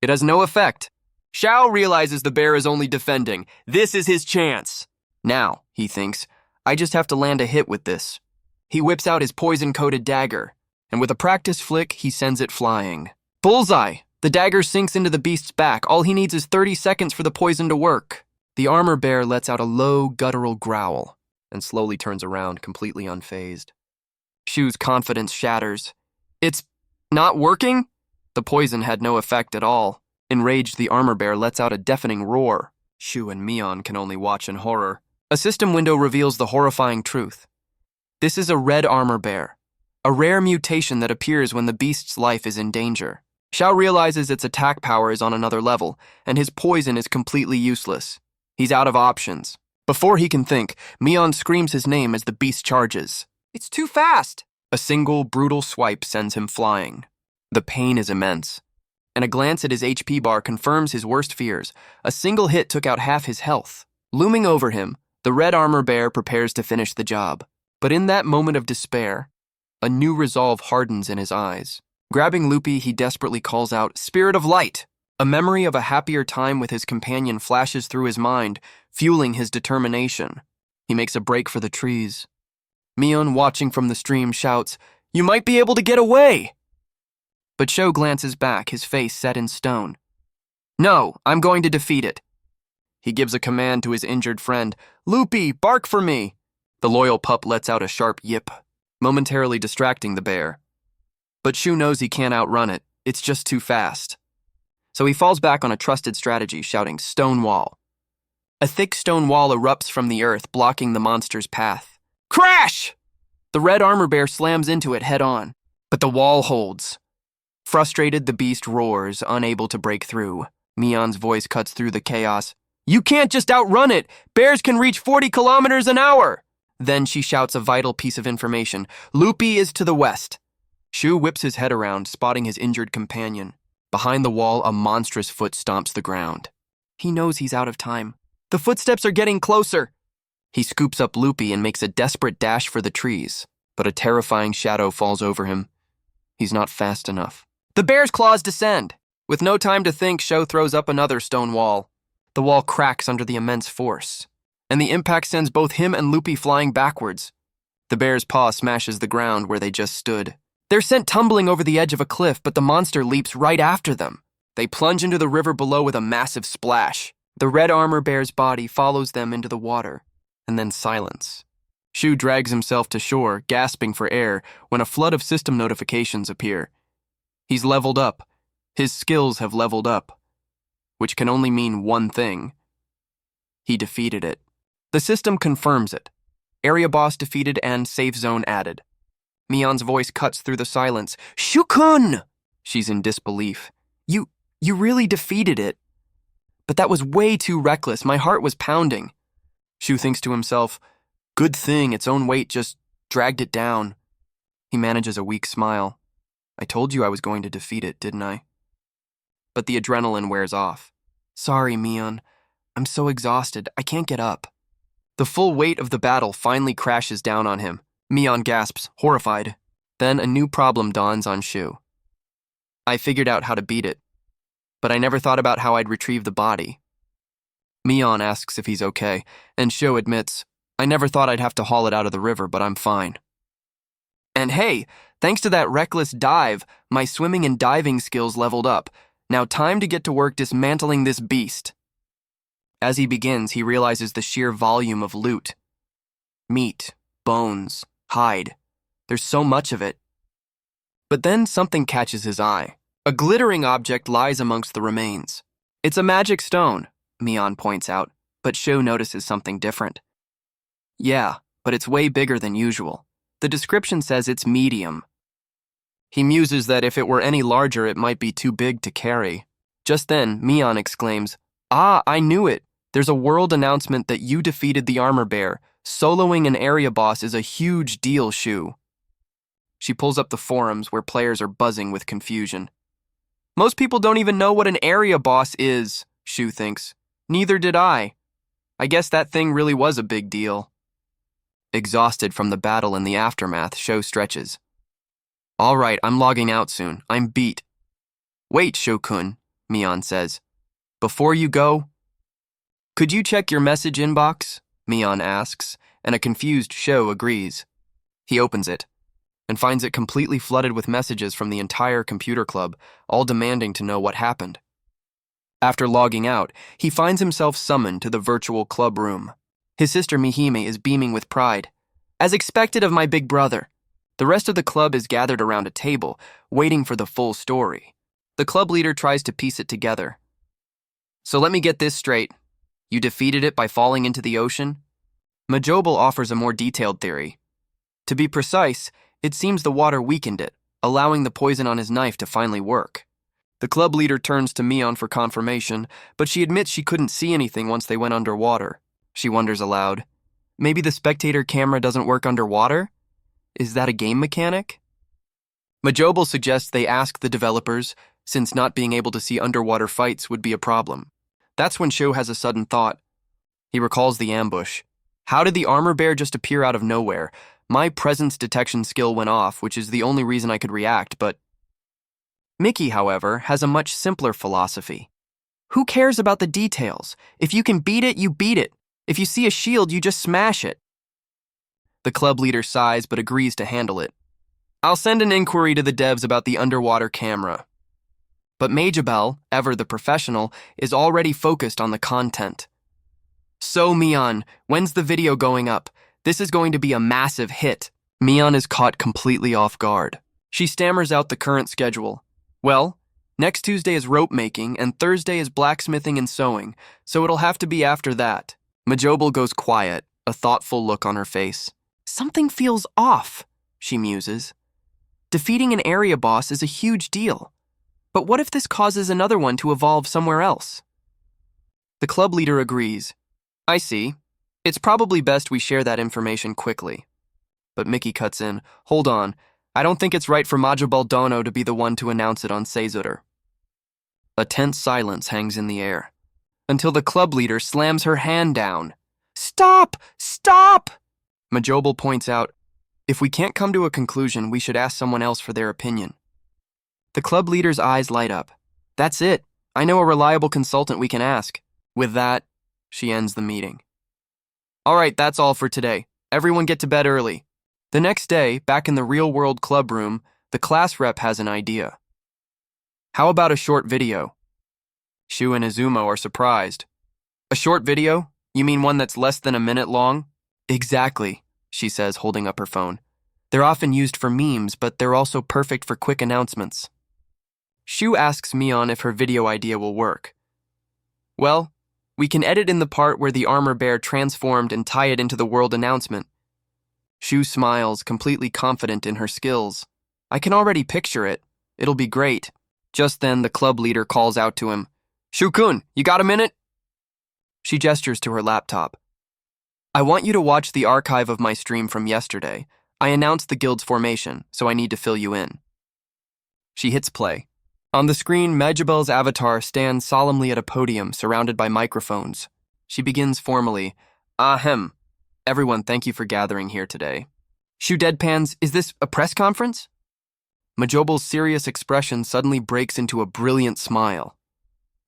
It has no effect. Xiao realizes the bear is only defending. This is his chance. Now, he thinks, I just have to land a hit with this. He whips out his poison-coated dagger, and with a practice flick, he sends it flying. Bullseye! The dagger sinks into the beast's back. All he needs is 30 seconds for the poison to work. The armor bear lets out a low, guttural growl and slowly turns around, completely unfazed. Shu's confidence shatters. It's not working? The poison had no effect at all. Enraged, the armor bear lets out a deafening roar. Shu and Mion can only watch in horror. A system window reveals the horrifying truth. This is a red armor bear, a rare mutation that appears when the beast's life is in danger. Xiao realizes its attack power is on another level, and his poison is completely useless. He's out of options. Before he can think, Mion screams his name as the beast charges. It's too fast! A single, brutal swipe sends him flying. The pain is immense, and a glance at his HP bar confirms his worst fears. A single hit took out half his health. Looming over him, the red armor bear prepares to finish the job. But in that moment of despair, a new resolve hardens in his eyes. Grabbing Lupi, he desperately calls out, "Spirit of Light!" A memory of a happier time with his companion flashes through his mind, fueling his determination. He makes a break for the trees. Mion, watching from the stream, shouts, "You might be able to get away!" But Sho glances back, his face set in stone. "No, I'm going to defeat it." He gives a command to his injured friend, "Lupi, bark for me!" The loyal pup lets out a sharp yip, momentarily distracting the bear. But Shu knows he can't outrun it. It's just too fast. So he falls back on a trusted strategy, shouting, "Stone wall." A thick stone wall erupts from the earth, blocking the monster's path. Crash! The red armor bear slams into it head-on, but the wall holds. Frustrated, the beast roars, unable to break through. Mion's voice cuts through the chaos. "You can't just outrun it! Bears can reach 40 kilometers an hour!" Then she shouts a vital piece of information. "Lupi is to the west." Shu whips his head around, spotting his injured companion. Behind the wall, a monstrous foot stomps the ground. He knows he's out of time. The footsteps are getting closer. He scoops up Lupi and makes a desperate dash for the trees, but a terrifying shadow falls over him. He's not fast enough. The bear's claws descend. With no time to think, Sho throws up another stone wall. The wall cracks under the immense force, and the impact sends both him and Lupi flying backwards. The bear's paw smashes the ground where they just stood. They're sent tumbling over the edge of a cliff, but the monster leaps right after them. They plunge into the river below with a massive splash. The red armor bear's body follows them into the water, and then silence. Shu drags himself to shore, gasping for air, when a flood of system notifications appear. He's leveled up. His skills have leveled up, which can only mean one thing. He defeated it. The system confirms it. Area boss defeated and safe zone added. Mion's voice cuts through the silence. "Shu-kun!" She's in disbelief. You really defeated it. But that was way too reckless. My heart was pounding. Shu thinks to himself, good thing its own weight just dragged it down. He manages a weak smile. I told you I was going to defeat it, didn't I? But the adrenaline wears off. Sorry, Mion. I'm so exhausted. I can't get up. The full weight of the battle finally crashes down on him. Mion gasps, horrified. Then a new problem dawns on Shu. I figured out how to beat it, but I never thought about how I'd retrieve the body. Mion asks if he's okay, and Shu admits, I never thought I'd have to haul it out of the river, but I'm fine. And hey, thanks to that reckless dive, my swimming and diving skills leveled up. Now time to get to work dismantling this beast. As he begins, he realizes the sheer volume of loot. Meat, bones, hide. There's so much of it. But then something catches his eye. A glittering object lies amongst the remains. It's a magic stone, Mion points out, but Shu notices something different. Yeah, but it's way bigger than usual. The description says it's medium. He muses that if it were any larger, it might be too big to carry. Just then, Mion exclaims, Ah, I knew it. There's a world announcement that you defeated the armor bear. Soloing an area boss is a huge deal, Shu. She pulls up the forums where players are buzzing with confusion. Most people don't even know what an area boss is, Shu thinks. Neither did I. I guess that thing really was a big deal. Exhausted from the battle and the aftermath, Shu stretches. All right, I'm logging out soon. I'm beat. Wait, Shu-kun, Mion says. Before you go, could you check your message inbox? Mion asks, and a confused Shu agrees. He opens it and finds it completely flooded with messages from the entire computer club, all demanding to know what happened. After logging out, he finds himself summoned to the virtual club room. His sister Mihime is beaming with pride. As expected of my big brother. The rest of the club is gathered around a table, waiting for the full story. The club leader tries to piece it together. So let me get this straight. You defeated it by falling into the ocean? Majobel offers a more detailed theory. To be precise, it seems the water weakened it, allowing the poison on his knife to finally work. The club leader turns to Mion for confirmation, but she admits she couldn't see anything once they went underwater. She wonders aloud, maybe the spectator camera doesn't work underwater? Is that a game mechanic? Majobel suggests they ask the developers, since not being able to see underwater fights would be a problem. That's when Sho has a sudden thought. He recalls the ambush. How did the armor bear just appear out of nowhere? My presence detection skill went off, which is the only reason I could react, but... Mickey, however, has a much simpler philosophy. Who cares about the details? If you can beat it, you beat it. If you see a shield, you just smash it. The club leader sighs but agrees to handle it. I'll send an inquiry to the devs about the underwater camera. But Majobel, ever the professional, is already focused on the content. So, Mion, when's the video going up? This is going to be a massive hit. Mion is caught completely off guard. She stammers out the current schedule. Well, next Tuesday is rope making and Thursday is blacksmithing and sewing, so it'll have to be after that. Majobel goes quiet, a thoughtful look on her face. Something feels off, she muses. Defeating an area boss is a huge deal. But what if this causes another one to evolve somewhere else? The club leader agrees. I see. It's probably best we share that information quickly. But Mickey cuts in. Hold on. I don't think it's right for Majobel Dono to be the one to announce it on Seizure. A tense silence hangs in the air, until the club leader slams her hand down. Stop! Stop! Majobel points out, if we can't come to a conclusion, we should ask someone else for their opinion. The club leader's eyes light up. That's it. I know a reliable consultant we can ask. With that, she ends the meeting. All right, that's all for today. Everyone get to bed early. The next day, back in the real-world club room, the class rep has an idea. How about a short video? Shu and Izumo are surprised. A short video? You mean one that's less than a minute long? Exactly, she says, holding up her phone. They're often used for memes, but they're also perfect for quick announcements. Shu asks Mion if her video idea will work. Well, we can edit in the part where the armor bear transformed and tie it into the world announcement. Shu smiles, completely confident in her skills. I can already picture it. It'll be great. Just then, the club leader calls out to him. Shu-kun, you got a minute? She gestures to her laptop. I want you to watch the archive of my stream from yesterday. I announced the guild's formation, so I need to fill you in. She hits play. On the screen, Majobel's avatar stands solemnly at a podium surrounded by microphones. She begins formally, Ahem. Everyone, thank you for gathering here today. Shu deadpans, is this a press conference? Majobel's serious expression suddenly breaks into a brilliant smile.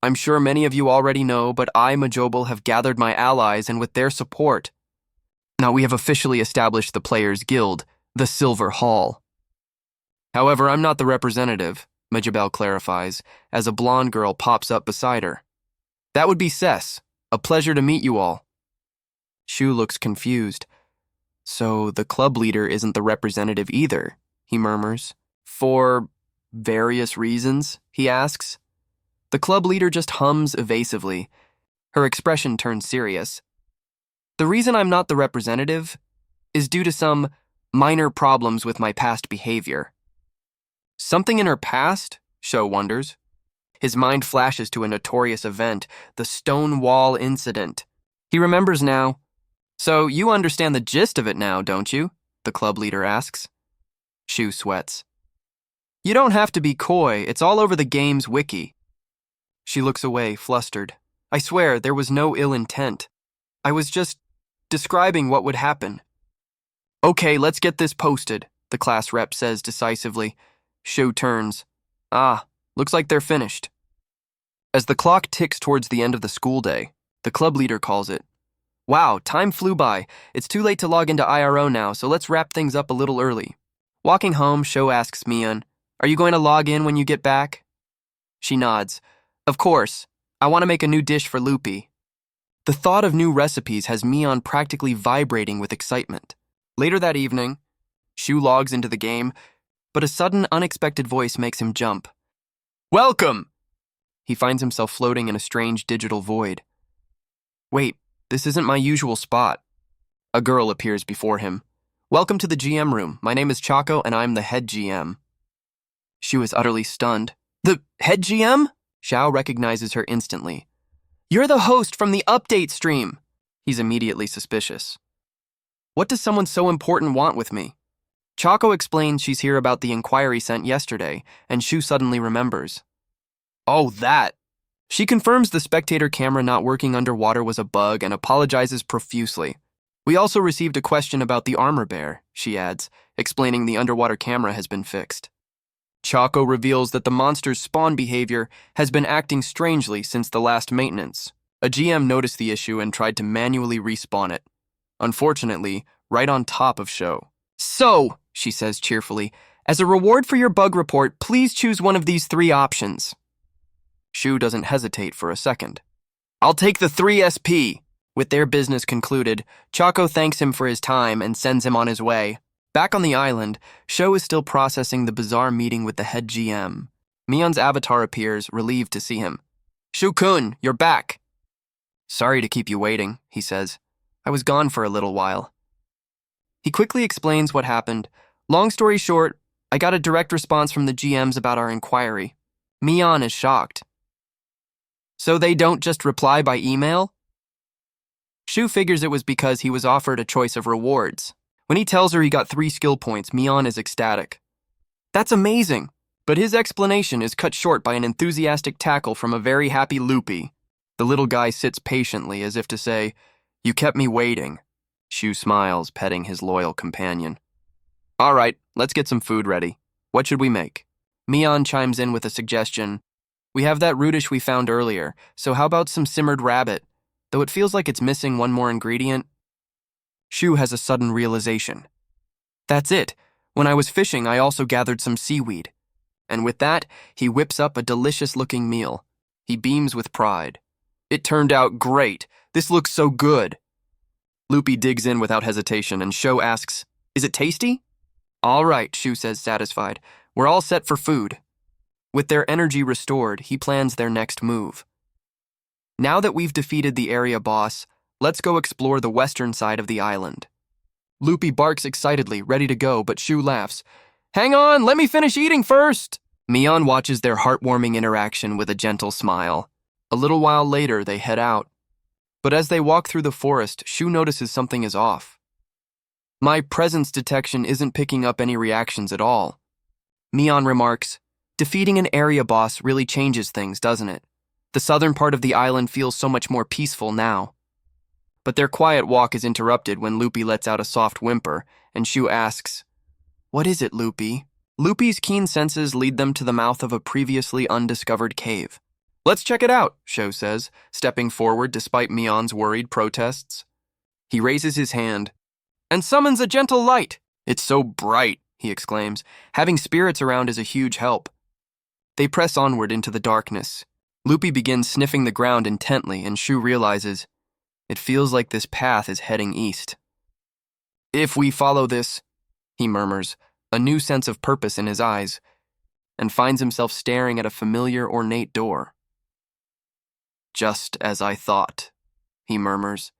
I'm sure many of you already know, but I, Majobel, have gathered my allies, and with their support, now we have officially established the Players' Guild, the Silver Hall. However, I'm not the representative, Majobel clarifies, as a blonde girl pops up beside her. That would be Cess. A pleasure to meet you all. Shu looks confused. So the club leader isn't the representative either, he murmurs. For various reasons, he asks. The club leader just hums evasively. Her expression turns serious. The reason I'm not the representative is due to some minor problems with my past behavior. Something in her past? Sho wonders. His mind flashes to a notorious event, the Stone Wall incident. He remembers now. So you understand the gist of it now, don't you? The club leader asks. Shu sweats. You don't have to be coy, it's all over the game's wiki. She looks away, flustered. I swear, there was no ill intent. I was just describing what would happen. Okay, let's get this posted, the class rep says decisively. Shu turns. Looks like they're finished. As the clock ticks towards the end of the school day, the club leader calls it. Wow, time flew by. It's too late to log into IRO now, so let's wrap things up a little early. Walking home, Sho asks Mion, "Are you going to log in when you get back?" She nods. "Of course. I want to make a new dish for Loopy." The thought of new recipes has Mion practically vibrating with excitement. Later that evening, Shu logs into the game, but a sudden, unexpected voice makes him jump. "Welcome!" He finds himself floating in a strange digital void. Wait, this isn't my usual spot. A girl appears before him. "Welcome to the GM room. My name is Chaco, and I'm the head GM." Shu is utterly stunned. "The head GM?" Xiao recognizes her instantly. "You're the host from the update stream." He's immediately suspicious. "What does someone so important want with me?" Chaco explains she's here about the inquiry sent yesterday, and Shu suddenly remembers. "Oh, that." She confirms the spectator camera not working underwater was a bug and apologizes profusely. "We also received a question about the armor bear," she adds, explaining the underwater camera has been fixed. Chaco reveals that the monster's spawn behavior has been acting strangely since the last maintenance. A GM noticed the issue and tried to manually respawn it. Unfortunately, right on top of Sho. "So," she says cheerfully, "as a reward for your bug report, please choose one of these 3 options." Shu doesn't hesitate for a second. "I'll take the 3 SP. With their business concluded, Chaco thanks him for his time and sends him on his way. Back on the island, Sho is still processing the bizarre meeting with the head GM. Mion's avatar appears, relieved to see him. "Shu-kun, you're back." "Sorry to keep you waiting," he says. "I was gone for a little while." He quickly explains what happened. Long story short, I got a direct response from the GMs about our inquiry. Mion is shocked. "So they don't just reply by email?" Shu figures it was because he was offered a choice of rewards. When he tells her he got 3 skill points, Mion is ecstatic. "That's amazing!" But his explanation is cut short by an enthusiastic tackle from a very happy Loopy. The little guy sits patiently as if to say, "You kept me waiting." Shu smiles, petting his loyal companion. "All right, let's get some food ready. What should we make?" Mion chimes in with a suggestion. "We have that root dish we found earlier, so how about some simmered rabbit? Though it feels like it's missing one more ingredient." Shu has a sudden realization. "That's it. When I was fishing, I also gathered some seaweed." And with that, he whips up a delicious-looking meal. He beams with pride. "It turned out great. This looks so good." Loopy digs in without hesitation, and Sho asks, "Is it tasty?" "All right," Shu says, satisfied. "We're all set for food." With their energy restored, he plans their next move. "Now that we've defeated the area boss, let's go explore the western side of the island." Loopy barks excitedly, ready to go, but Shu laughs. "Hang on, let me finish eating first!" Mion watches their heartwarming interaction with a gentle smile. A little while later, they head out. But as they walk through the forest, Shu notices something is off. "My presence detection isn't picking up any reactions at all." Mion remarks, "Defeating an area boss really changes things, doesn't it? The southern part of the island feels so much more peaceful now." But their quiet walk is interrupted when Loopy lets out a soft whimper, and Shu asks, "What is it, Loopy?" Loopy's keen senses lead them to the mouth of a previously undiscovered cave. "Let's check it out," Sho says, stepping forward despite Mion's worried protests. He raises his hand and summons a gentle light. "It's so bright," he exclaims. "Having spirits around is a huge help." They press onward into the darkness. Loopy begins sniffing the ground intently, and Shu realizes, it feels like this path is heading east. "If we follow this," he murmurs, a new sense of purpose in his eyes, and finds himself staring at a familiar ornate door. "Just as I thought," he murmurs.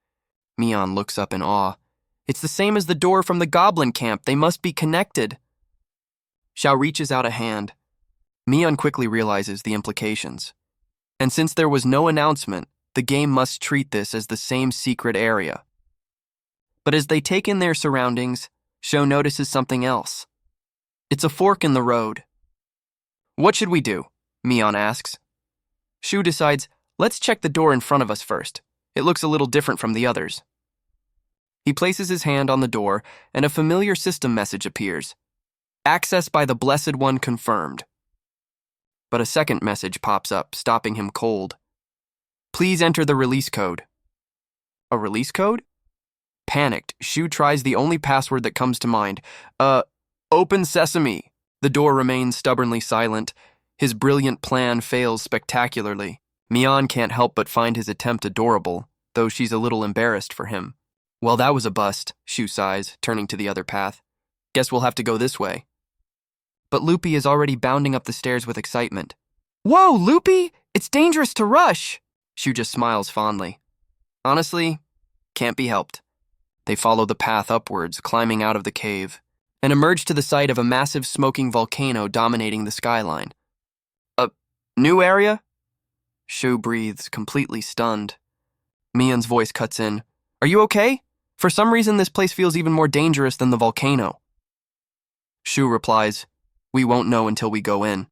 Mion looks up in awe. "It's the same as the door from the goblin camp. They must be connected." Xiao reaches out a hand. Mion quickly realizes the implications. And since there was no announcement, the game must treat this as the same secret area. But as they take in their surroundings, Sho notices something else. It's a fork in the road. "What should we do?" Mion asks. Shu decides, "Let's check the door in front of us first. It looks a little different from the others." He places his hand on the door, and a familiar system message appears. "Access by the Blessed One confirmed." But a second message pops up, stopping him cold. "Please enter the release code." A release code? Panicked, Shu tries the only password that comes to mind. Open sesame. The door remains stubbornly silent. His brilliant plan fails spectacularly. Mian can't help but find his attempt adorable, though she's a little embarrassed for him. Well, that was a bust, Shu sighs, turning to the other path. Guess we'll have to go this way. But Loopy is already bounding up the stairs with excitement. Whoa, Loopy! It's dangerous to rush! Shu just smiles fondly. Honestly, can't be helped. They follow the path upwards, climbing out of the cave, and emerge to the site of a massive smoking volcano dominating the skyline. A new area? Shu breathes, completely stunned. Mian's voice cuts in. Are you okay? For some reason, this place feels even more dangerous than the volcano. Shu replies, We won't know until we go in.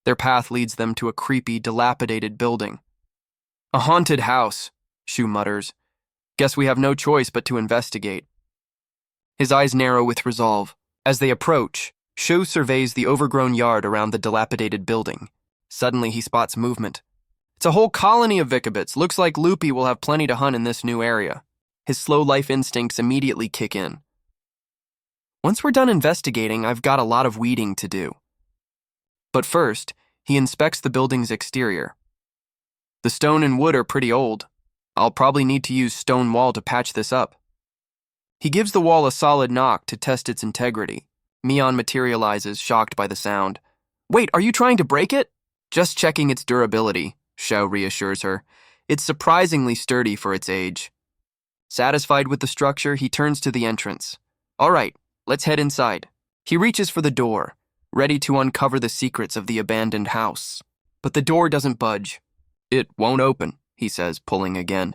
Their path leads them to a creepy, dilapidated building. A haunted house, Shu mutters. Guess we have no choice but to investigate. His eyes narrow with resolve. As they approach, Shu surveys the overgrown yard around the dilapidated building. Suddenly, he spots movement. It's a whole colony of Vicabits. Looks like Loopy will have plenty to hunt in this new area. His slow life instincts immediately kick in. Once we're done investigating, I've got a lot of weeding to do. But first, he inspects the building's exterior. The stone and wood are pretty old. I'll probably need to use stone wall to patch this up. He gives the wall a solid knock to test its integrity. Mian materializes, shocked by the sound. Wait, are you trying to break it? Just checking its durability, Xiao reassures her. It's surprisingly sturdy for its age. Satisfied with the structure, he turns to the entrance. All right, let's head inside. He reaches for the door, ready to uncover the secrets of the abandoned house. But the door doesn't budge. It won't open, he says, pulling again.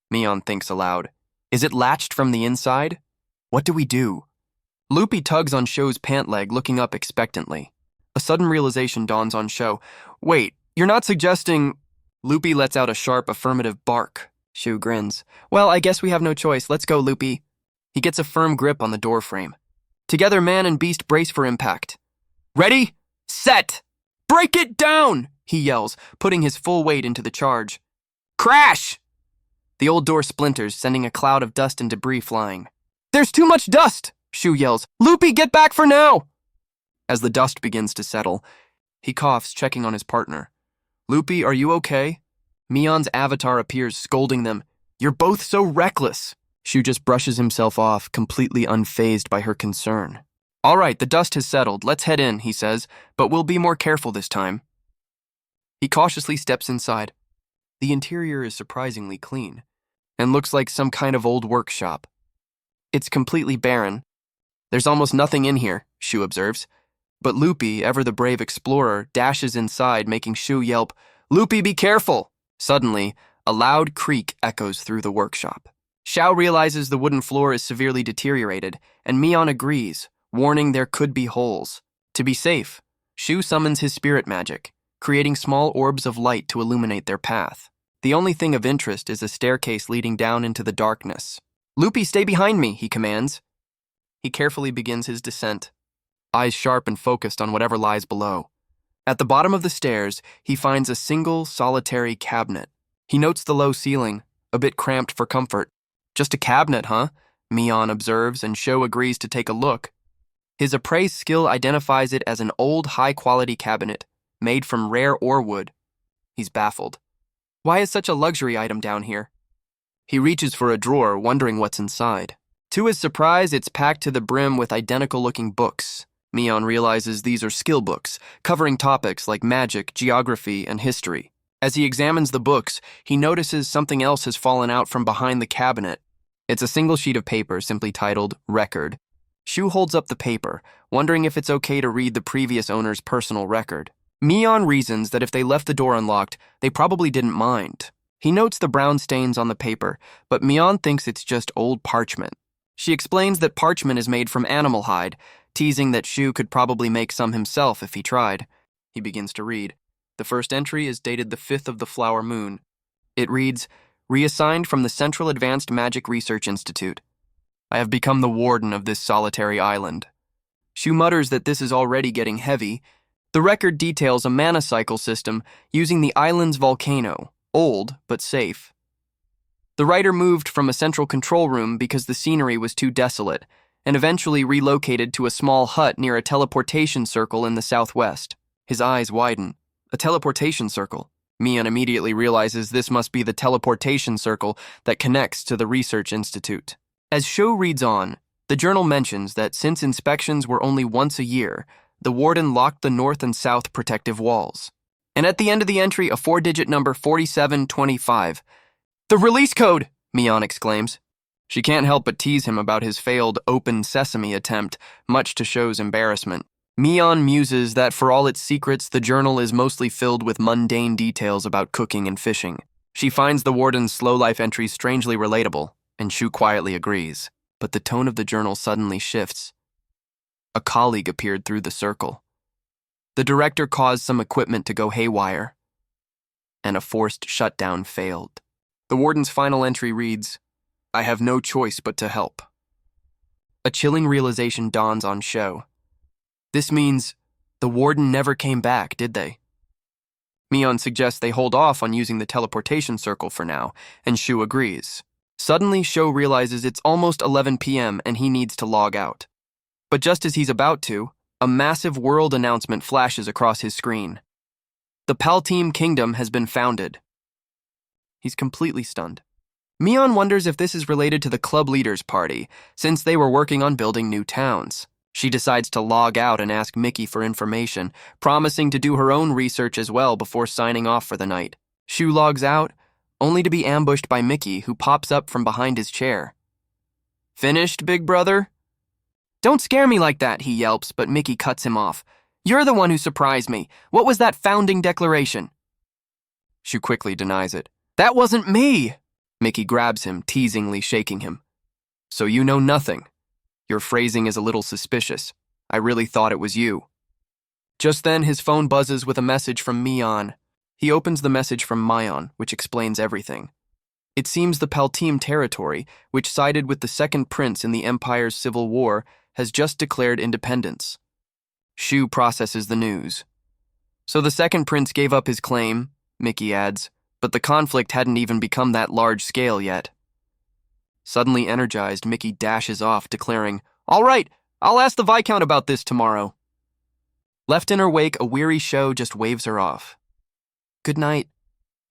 Mian thinks aloud. Is it latched from the inside? What do we do? Loopy tugs on Shou's pant leg, looking up expectantly. A sudden realization dawns on Shou. Wait, you're not suggesting... Loopy lets out a sharp affirmative bark. Shou grins. Well, I guess we have no choice. Let's go, Loopy. He gets a firm grip on the doorframe. Together, man and beast brace for impact. Ready? Set! Break it down! He yells, putting his full weight into the charge. Crash! The old door splinters, sending a cloud of dust and debris flying. There's too much dust! Shou yells. Loopy, get back for now! As the dust begins to settle, he coughs, checking on his partner. Loopy, are you okay? Mian's avatar appears, scolding them. You're both so reckless. Shou just brushes himself off, completely unfazed by her concern. All right, the dust has settled. Let's head in, he says, but we'll be more careful this time. He cautiously steps inside. The interior is surprisingly clean, and looks like some kind of old workshop. It's completely barren. There's almost nothing in here, Shou observes. But Loopy, ever the brave explorer, dashes inside, making Shou yelp, Loopy, be careful! Suddenly, a loud creak echoes through the workshop. Xiao realizes the wooden floor is severely deteriorated, and Mian agrees, warning there could be holes. To be safe, Shou summons his spirit magic, creating small orbs of light to illuminate their path. The only thing of interest is a staircase leading down into the darkness. Loopy, stay behind me, he commands. He carefully begins his descent, eyes sharp and focused on whatever lies below. At the bottom of the stairs, he finds a single, solitary cabinet. He notes the low ceiling, a bit cramped for comfort. Just a cabinet, huh? Mian observes, and Shou agrees to take a look. His appraised skill identifies it as an old, high-quality cabinet, made from rare ore wood. He's baffled. Why is such a luxury item down here? He reaches for a drawer, wondering what's inside. To his surprise, it's packed to the brim with identical-looking books. Mian realizes these are skill books, covering topics like magic, geography, and history. As he examines the books, he notices something else has fallen out from behind the cabinet. It's a single sheet of paper simply titled Record. Shou holds up the paper, wondering if it's okay to read the previous owner's personal record. Mian reasons that if they left the door unlocked, they probably didn't mind. He notes the brown stains on the paper, but Mian thinks it's just old parchment. She explains that parchment is made from animal hide, teasing that Shou could probably make some himself if he tried. He begins to read. The first entry is dated the 5th of the flower moon. It reads, Reassigned from the Central Advanced Magic Research Institute. I have become the warden of this solitary island. Shou mutters that this is already getting heavy. The record details a mana cycle system using the island's volcano, old but safe. The writer moved from a central control room because the scenery was too desolate, and eventually relocated to a small hut near a teleportation circle in the southwest. His eyes widen. A teleportation circle. Mion immediately realizes this must be the teleportation circle that connects to the research institute. As Sho reads on, the journal mentions that since inspections were only once a year, the warden locked the north and south protective walls. And at the end of the entry, a 4-digit number 4725. "The release code!" Mion exclaims. She can't help but tease him about his failed open sesame attempt, much to Sho's embarrassment. Mion muses that for all its secrets, the journal is mostly filled with mundane details about cooking and fishing. She finds the warden's slow life entries strangely relatable, and Shu quietly agrees. But the tone of the journal suddenly shifts. A colleague appeared through the circle. The director caused some equipment to go haywire, and a forced shutdown failed. The warden's final entry reads, "I have no choice but to help." A chilling realization dawns on Sho. This means the warden never came back, did they? Mion suggests they hold off on using the teleportation circle for now, and Shu agrees. Suddenly, Sho realizes it's almost 11 p.m. and he needs to log out. But just as he's about to, a massive world announcement flashes across his screen. The Palteam Kingdom has been founded. He's completely stunned. Mion wonders if this is related to the club leaders' party, since they were working on building new towns. She decides to log out and ask Mickey for information, promising to do her own research as well before signing off for the night. Shu logs out, only to be ambushed by Mickey, who pops up from behind his chair. "Finished, big brother?" "Don't scare me like that," he yelps, but Mickey cuts him off. "You're the one who surprised me. What was that founding declaration?" Shu quickly denies it. "That wasn't me!" Mickey grabs him, teasingly shaking him. "So you know nothing. Your phrasing is a little suspicious. I really thought it was you." Just then, his phone buzzes with a message from Mion. He opens the message from Mion, which explains everything. It seems the Palteam territory, which sided with the second prince in the Empire's civil war, has just declared independence. Shu processes the news. "So the second prince gave up his claim," Mickey adds, "but the conflict hadn't even become that large scale yet." Suddenly energized, Mickey dashes off, declaring, "All right, I'll ask the Viscount about this tomorrow." Left in her wake, a weary Sho just waves her off. "Good night."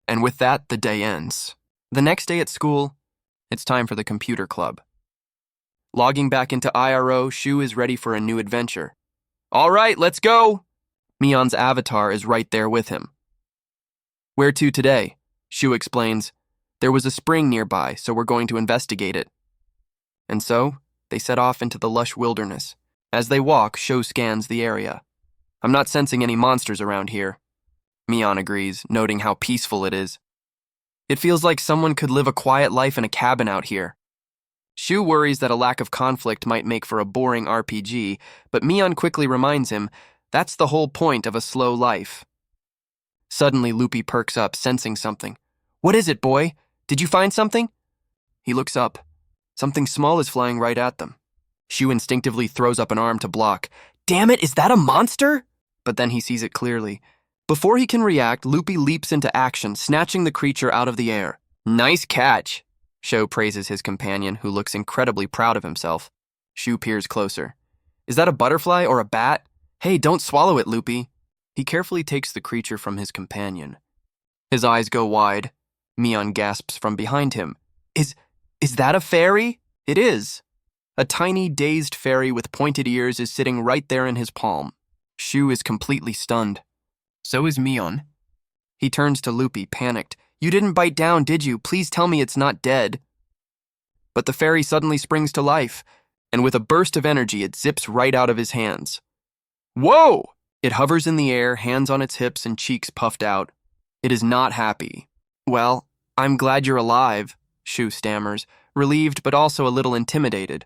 And with that, the day ends. The next day at school, it's time for the computer club. Logging back into IRO, Shu is ready for a new adventure. "All right, let's go!" Mion's avatar is right there with him. "Where to today?" Shu explains. "There was a spring nearby, so we're going to investigate it." And so, they set off into the lush wilderness. As they walk, Sho scans the area. "I'm not sensing any monsters around here." Mion agrees, noting how peaceful it is. "It feels like someone could live a quiet life in a cabin out here." Shu worries that a lack of conflict might make for a boring RPG, but Mion quickly reminds him that's the whole point of a slow life. Suddenly, Loopy perks up, sensing something. "What is it, boy? Did you find something?" He looks up. Something small is flying right at them. Shu instinctively throws up an arm to block. "Damn it, is that a monster?" But then he sees it clearly. Before he can react, Loopy leaps into action, snatching the creature out of the air. "Nice catch," Sho praises his companion, who looks incredibly proud of himself. Shu peers closer. "Is that a butterfly or a bat? Hey, don't swallow it, Loopy." He carefully takes the creature from his companion. His eyes go wide. Mion gasps from behind him. Is that a fairy?" "It is." A tiny, dazed fairy with pointed ears is sitting right there in his palm. Shu is completely stunned. So is Mion. He turns to Loopy, panicked. "You didn't bite down, did you? Please tell me it's not dead." But the fairy suddenly springs to life, and with a burst of energy, it zips right out of his hands. "Whoa!" It hovers in the air, hands on its hips and cheeks puffed out. It is not happy. "Well, I'm glad you're alive," Shu stammers, relieved but also a little intimidated.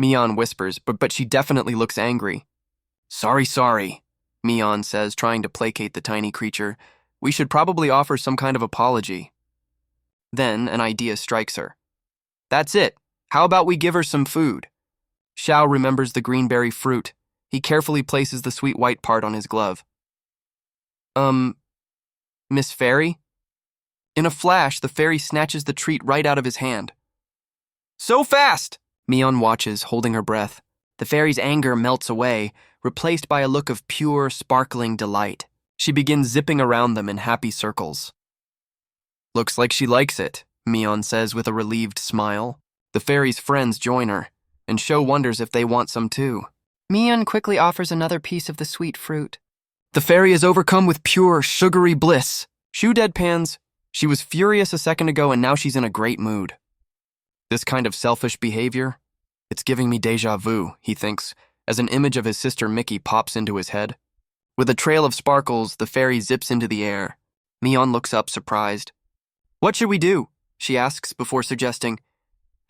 Mion whispers, but she definitely looks angry. Sorry, Mion says, trying to placate the tiny creature. "We should probably offer some kind of apology." Then an idea strikes her. "That's it. How about we give her some food?" Xiao remembers the greenberry fruit. He carefully places the sweet white part on his glove. Miss Fairy?" In a flash, the fairy snatches the treat right out of his hand. So fast! Mion watches, holding her breath. The fairy's anger melts away, replaced by a look of pure, sparkling delight. She begins zipping around them in happy circles. Looks like she likes it, Mion says with a relieved smile. The fairy's friends join her, and Sho wonders if they want some too. Mion quickly offers another piece of the sweet fruit. The fairy is overcome with pure, sugary bliss. Shu deadpans. She was furious a second ago and now she's in a great mood. This kind of selfish behavior? It's giving me déjà vu, he thinks, as an image of his sister Mickey pops into his head. With a trail of sparkles, the fairy zips into the air. Mion looks up, surprised. What should we do? She asks before suggesting,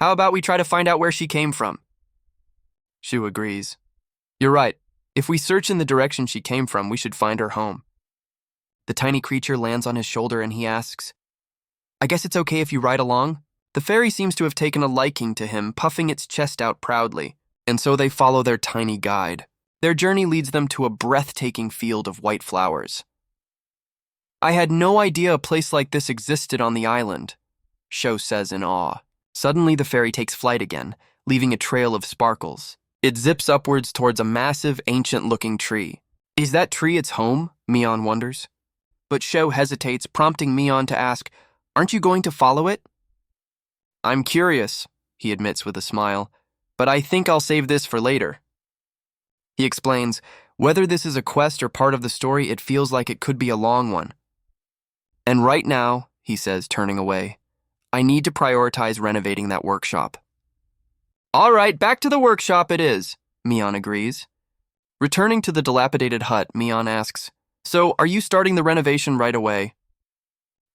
how about we try to find out where she came from? Shu agrees. You're right. If we search in the direction she came from, we should find her home. The tiny creature lands on his shoulder and he asks, I guess it's okay if you ride along? The fairy seems to have taken a liking to him, puffing its chest out proudly, and so they follow their tiny guide. Their journey leads them to a breathtaking field of white flowers. I had no idea a place like this existed on the island, Sho says in awe. Suddenly the fairy takes flight again, leaving a trail of sparkles. It zips upwards towards a massive, ancient-looking tree. Is that tree its home? Mion wonders. But Sho hesitates, prompting Mion to ask, aren't you going to follow it? I'm curious, he admits with a smile, but I think I'll save this for later. He explains, whether this is a quest or part of the story, it feels like it could be a long one. And right now, he says, turning away, I need to prioritize renovating that workshop. All right, back to the workshop it is, Mion agrees. Returning to the dilapidated hut, Mion asks, so are you starting the renovation right away?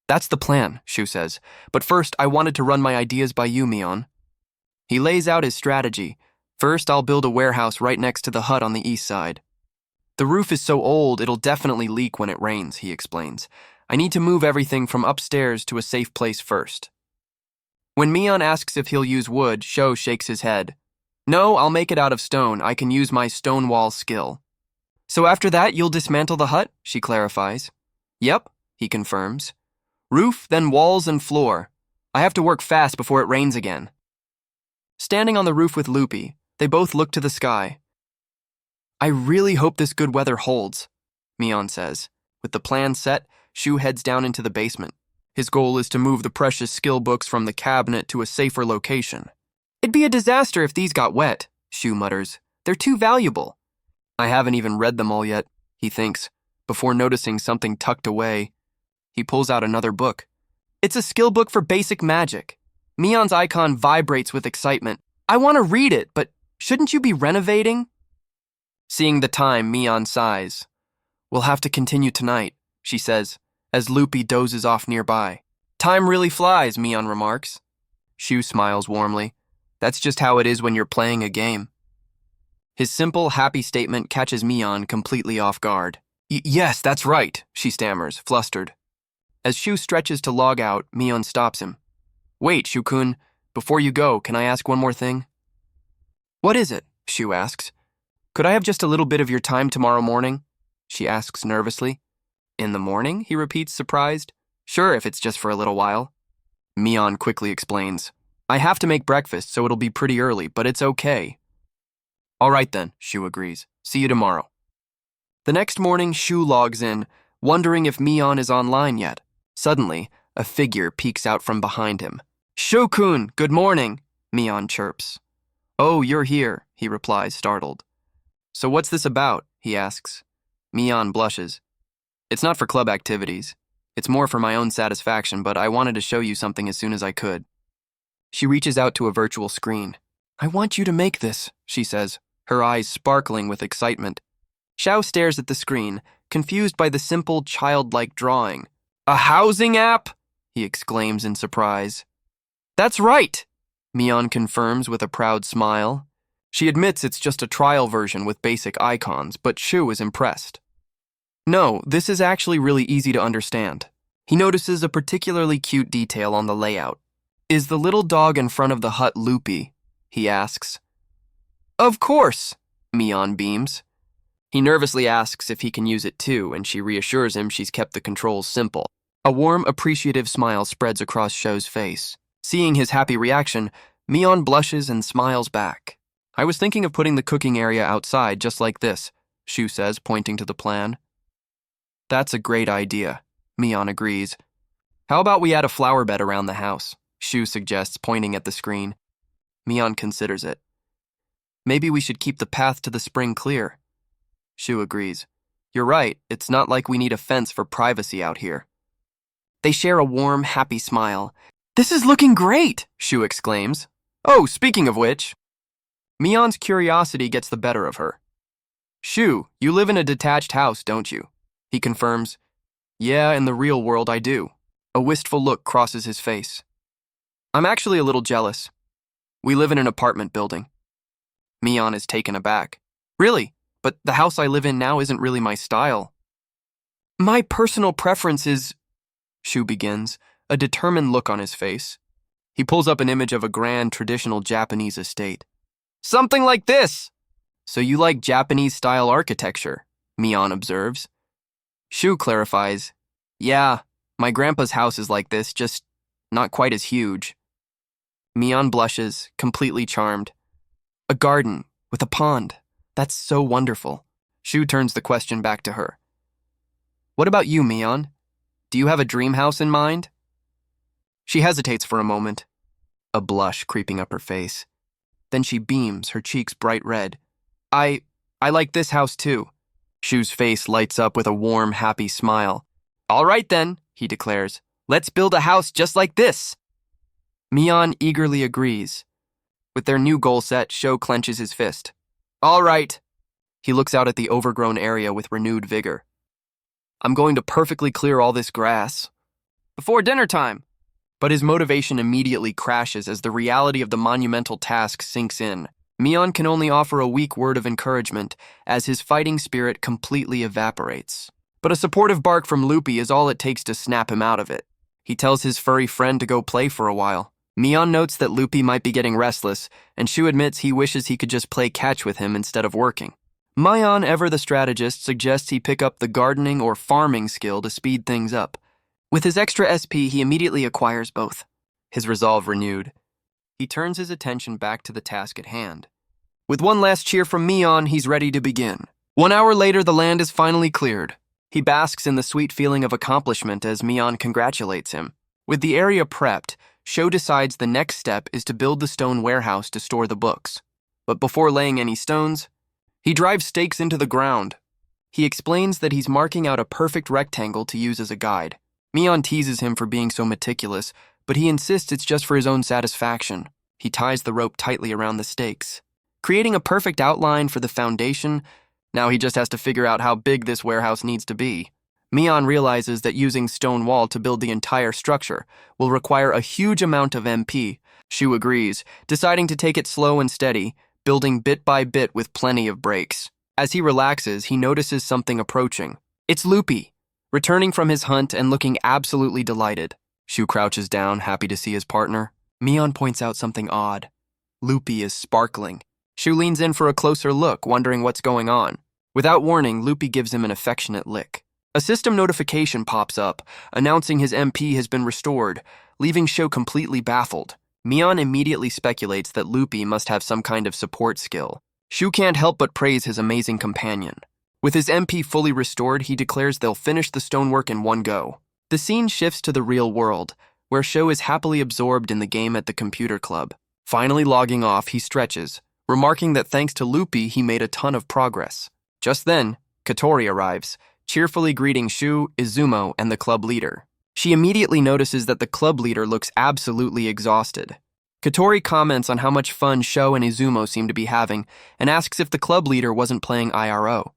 That's the plan, Shu says, but first I wanted to run my ideas by you, Mion. He lays out his strategy. First, I'll build a warehouse right next to the hut on the east side. The roof is so old it'll definitely leak when it rains, he explains. I need to move everything from upstairs to a safe place first. When Mion asks if he'll use wood, Sho shakes his head. No, I'll make it out of stone. I can use my stone wall skill. So after that, you'll dismantle the hut? She clarifies. Yep, he confirms. Roof, then walls and floor. I have to work fast before it rains again. Standing on the roof with Loopy, they both look to the sky. I really hope this good weather holds, Mion says. With the plan set, Shu heads down into the basement. His goal is to move the precious skill books from the cabinet to a safer location. It'd be a disaster if these got wet, Shu mutters. They're too valuable. I haven't even read them all yet, he thinks, before noticing something tucked away. He pulls out another book. It's a skill book for basic magic. Mion's icon vibrates with excitement. I want to read it, but shouldn't you be renovating? Seeing the time, Mion sighs. We'll have to continue tonight, she says, as Loopy dozes off nearby. Time really flies, Mion remarks. Shu smiles warmly. That's just how it is when you're playing a game. His simple, happy statement catches Mion completely off guard. Yes, that's right, she stammers, flustered. As Shu stretches to log out, Mion stops him. Wait, Shu-kun, before you go, can I ask one more thing? What is it? Shu asks. Could I have just a little bit of your time tomorrow morning? She asks nervously. In the morning? He repeats, surprised. Sure, if it's just for a little while. Mion quickly explains. I have to make breakfast, so it'll be pretty early, but it's okay. All right then, Shu agrees. See you tomorrow. The next morning, Shu logs in, wondering if Mion is online yet. Suddenly, a figure peeks out from behind him. Shu-kun, good morning, Mion chirps. Oh, you're here, he replies, startled. So what's this about? He asks. Mion blushes. It's not for club activities. It's more for my own satisfaction, but I wanted to show you something as soon as I could. She reaches out to a virtual screen. I want you to make this, she says, her eyes sparkling with excitement. Xiao stares at the screen, confused by the simple, childlike drawing. A housing app? He exclaims in surprise. That's right, Mion confirms with a proud smile. She admits it's just a trial version with basic icons, but Shu is impressed. No, this is actually really easy to understand. He notices a particularly cute detail on the layout. Is the little dog in front of the hut Loopy? He asks. Of course, Mion beams. He nervously asks if he can use it too, and she reassures him she's kept the controls simple. A warm, appreciative smile spreads across Sho's face. Seeing his happy reaction, Mion blushes and smiles back. I was thinking of putting the cooking area outside just like this, Shu says, pointing to the plan. That's a great idea, Mion agrees. How about we add a flower bed around the house? Shu suggests, pointing at the screen. Mion considers it. Maybe we should keep the path to the spring clear. Shu agrees. You're right, it's not like we need a fence for privacy out here. They share a warm, happy smile. This is looking great, Shu exclaims. Oh, speaking of which. Mion's curiosity gets the better of her. Shu, you live in a detached house, don't you? He confirms. Yeah, in the real world I do. A wistful look crosses his face. I'm actually a little jealous. We live in an apartment building. Mion is taken aback. Really? But the house I live in now isn't really my style. My personal preference is... Shu begins, a determined look on his face. He pulls up an image of a grand traditional Japanese estate. Something like this! So you like Japanese-style architecture, Mion observes. Shu clarifies. Yeah, my grandpa's house is like this, just not quite as huge. Mion blushes, completely charmed. A garden with a pond. That's so wonderful. Shu turns the question back to her. What about you, Mion? Do you have a dream house in mind? She hesitates for a moment, a blush creeping up her face. Then she beams, her cheeks bright red. I like this house too. Shu's face lights up with a warm, happy smile. All right then, he declares. Let's build a house just like this. Mion eagerly agrees. With their new goal set, Sho clenches his fist. All right. He looks out at the overgrown area with renewed vigor. I'm going to perfectly clear all this grass. Before dinner time. But his motivation immediately crashes as the reality of the monumental task sinks in. Mion can only offer a weak word of encouragement as his fighting spirit completely evaporates. But a supportive bark from Loopy is all it takes to snap him out of it. He tells his furry friend to go play for a while. Mion notes that Loopy might be getting restless, and Shu admits he wishes he could just play catch with him instead of working. Mion, ever the strategist, suggests he pick up the gardening or farming skill to speed things up. With his extra SP, he immediately acquires both, his resolve renewed. He turns his attention back to the task at hand. With one last cheer from Mion, he's ready to begin. 1 hour later, the land is finally cleared. He basks in the sweet feeling of accomplishment as Mion congratulates him. With the area prepped, Sho decides the next step is to build the stone warehouse to store the books. But before laying any stones, he drives stakes into the ground. He explains that he's marking out a perfect rectangle to use as a guide. Mion teases him for being so meticulous, but he insists it's just for his own satisfaction. He ties the rope tightly around the stakes. Creating a perfect outline for the foundation, now he just has to figure out how big this warehouse needs to be. Mion realizes that using stone wall to build the entire structure will require a huge amount of MP. Shu agrees, deciding to take it slow and steady, building bit by bit with plenty of breaks. As he relaxes, he notices something approaching. It's Loopy, returning from his hunt and looking absolutely delighted. Shu crouches down, happy to see his partner. Mion points out something odd. Loopy is sparkling. Shu leans in for a closer look, wondering what's going on. Without warning, Loopy gives him an affectionate lick. A system notification pops up, announcing his MP has been restored, leaving Sho completely baffled. Mion immediately speculates that Loopy must have some kind of support skill. Shu can't help but praise his amazing companion. With his MP fully restored, he declares they'll finish the stonework in one go. The scene shifts to the real world, where Sho is happily absorbed in the game at the computer club. Finally logging off, he stretches, remarking that thanks to Loopy, he made a ton of progress. Just then, Katori arrives, cheerfully greeting Shu, Izumo, and the club leader. She immediately notices that the club leader looks absolutely exhausted. Katori comments on how much fun Sho and Izumo seem to be having and asks if the club leader wasn't playing IRO.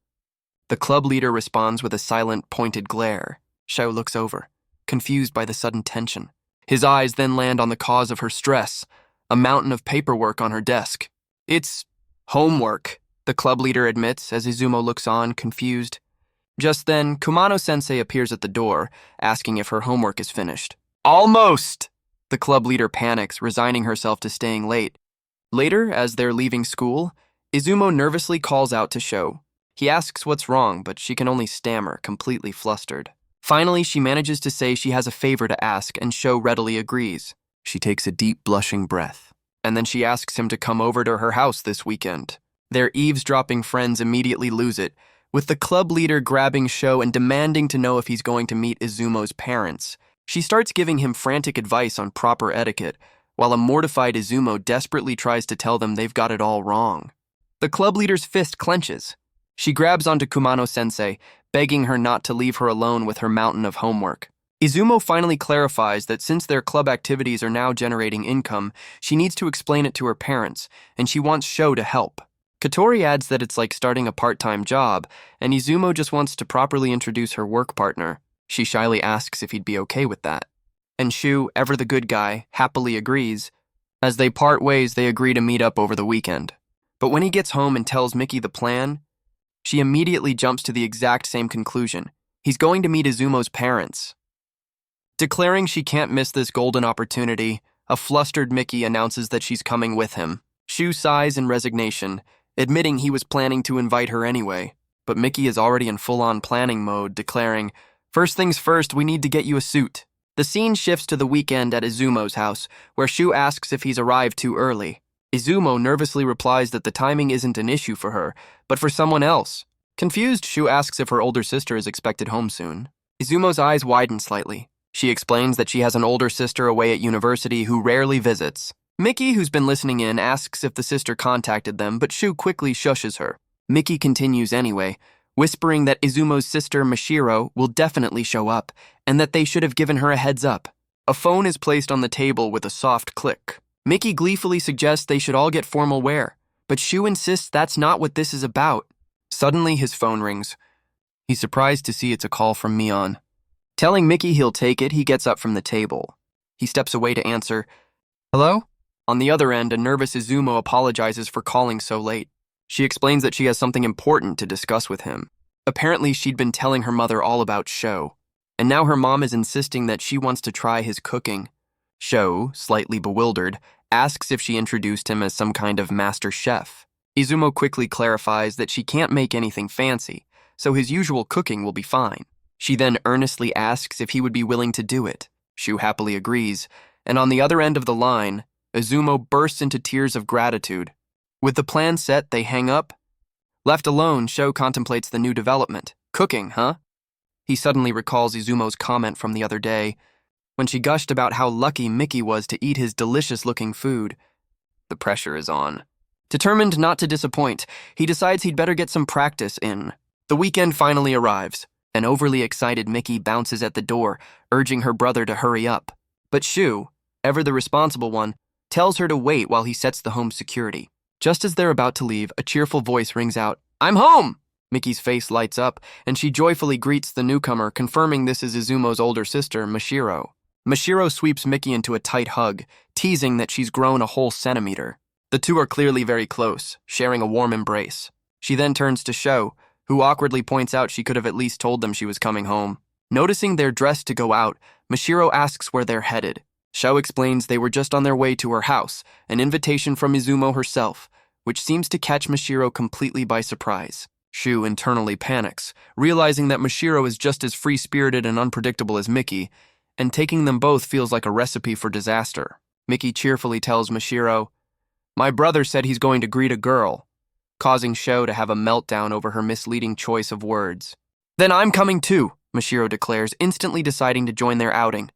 The club leader responds with a silent, pointed glare. Sho looks over, confused by the sudden tension. His eyes then land on the cause of her stress, a mountain of paperwork on her desk. It's homework, the club leader admits as Izumo looks on, confused. Just then, Kumano-sensei appears at the door, asking if her homework is finished. Almost! The club leader panics, resigning herself to staying late. Later, as they're leaving school, Izumo nervously calls out to Sho. He asks what's wrong, but she can only stammer, completely flustered. Finally, she manages to say she has a favor to ask, and Sho readily agrees. She takes a deep, blushing breath, and then she asks him to come over to her house this weekend. Their eavesdropping friends immediately lose it, with the club leader grabbing Sho and demanding to know if he's going to meet Izumo's parents. She starts giving him frantic advice on proper etiquette, while a mortified Izumo desperately tries to tell them they've got it all wrong. The club leader's fist clenches. She grabs onto Kumano-sensei, begging her not to leave her alone with her mountain of homework. Izumo finally clarifies that since their club activities are now generating income, she needs to explain it to her parents, and she wants Sho to help. Katori adds that it's like starting a part-time job, and Izumo just wants to properly introduce her work partner. She shyly asks if he'd be okay with that. And Shu, ever the good guy, happily agrees. As they part ways, they agree to meet up over the weekend. But when he gets home and tells Miki the plan, she immediately jumps to the exact same conclusion. He's going to meet Izumo's parents. Declaring she can't miss this golden opportunity, a flustered Miki announces that she's coming with him. Shu sighs in resignation, admitting he was planning to invite her anyway. But Miki is already in full-on planning mode, declaring, "First things first, we need to get you a suit." The scene shifts to the weekend at Izumo's house, where Shu asks if he's arrived too early. Izumo nervously replies that the timing isn't an issue for her, but for someone else. Confused, Shu asks if her older sister is expected home soon. Izumo's eyes widen slightly. She explains that she has an older sister away at university who rarely visits. Miki, who's been listening in, asks if the sister contacted them, but Shu quickly shushes her. Miki continues anyway, whispering that Izumo's sister, Mashiro, will definitely show up, and that they should have given her a heads up. A phone is placed on the table with a soft click. Miki gleefully suggests they should all get formal wear, but Shu insists that's not what this is about. Suddenly, his phone rings. He's surprised to see it's a call from Mion. Telling Miki he'll take it, he gets up from the table. He steps away to answer, "Hello?" On the other end, a nervous Izumo apologizes for calling so late. She explains that she has something important to discuss with him. Apparently, she'd been telling her mother all about Sho, and now her mom is insisting that she wants to try his cooking. Sho, slightly bewildered, asks if she introduced him as some kind of master chef. Izumo quickly clarifies that she can't make anything fancy, so his usual cooking will be fine. She then earnestly asks if he would be willing to do it. Shu happily agrees, and on the other end of the line, Izumo bursts into tears of gratitude. With the plan set, they hang up. Left alone, Sho contemplates the new development. Cooking, huh? He suddenly recalls Izumo's comment from the other day, when she gushed about how lucky Miki was to eat his delicious-looking food. The pressure is on. Determined not to disappoint, he decides he'd better get some practice in. The weekend finally arrives. An overly excited Miki bounces at the door, urging her brother to hurry up. But Shu, ever the responsible one, tells her to wait while he sets the home's security. Just as they're about to leave, a cheerful voice rings out, "I'm home!" Miki's face lights up, and she joyfully greets the newcomer, confirming this is Izumo's older sister, Mashiro. Mashiro sweeps Miki into a tight hug, teasing that she's grown a whole centimeter. The two are clearly very close, sharing a warm embrace. She then turns to Sho, who awkwardly points out she could have at least told them she was coming home. Noticing they're dressed to go out, Mashiro asks where they're headed. Sho explains they were just on their way to her house, an invitation from Izumo herself, which seems to catch Mashiro completely by surprise. Shu internally panics, realizing that Mashiro is just as free-spirited and unpredictable as Miki, and taking them both feels like a recipe for disaster. Miki cheerfully tells Mashiro, "My brother said he's going to greet a girl," causing Sho to have a meltdown over her misleading choice of words. "Then I'm coming too," Mashiro declares, instantly deciding to join their outing.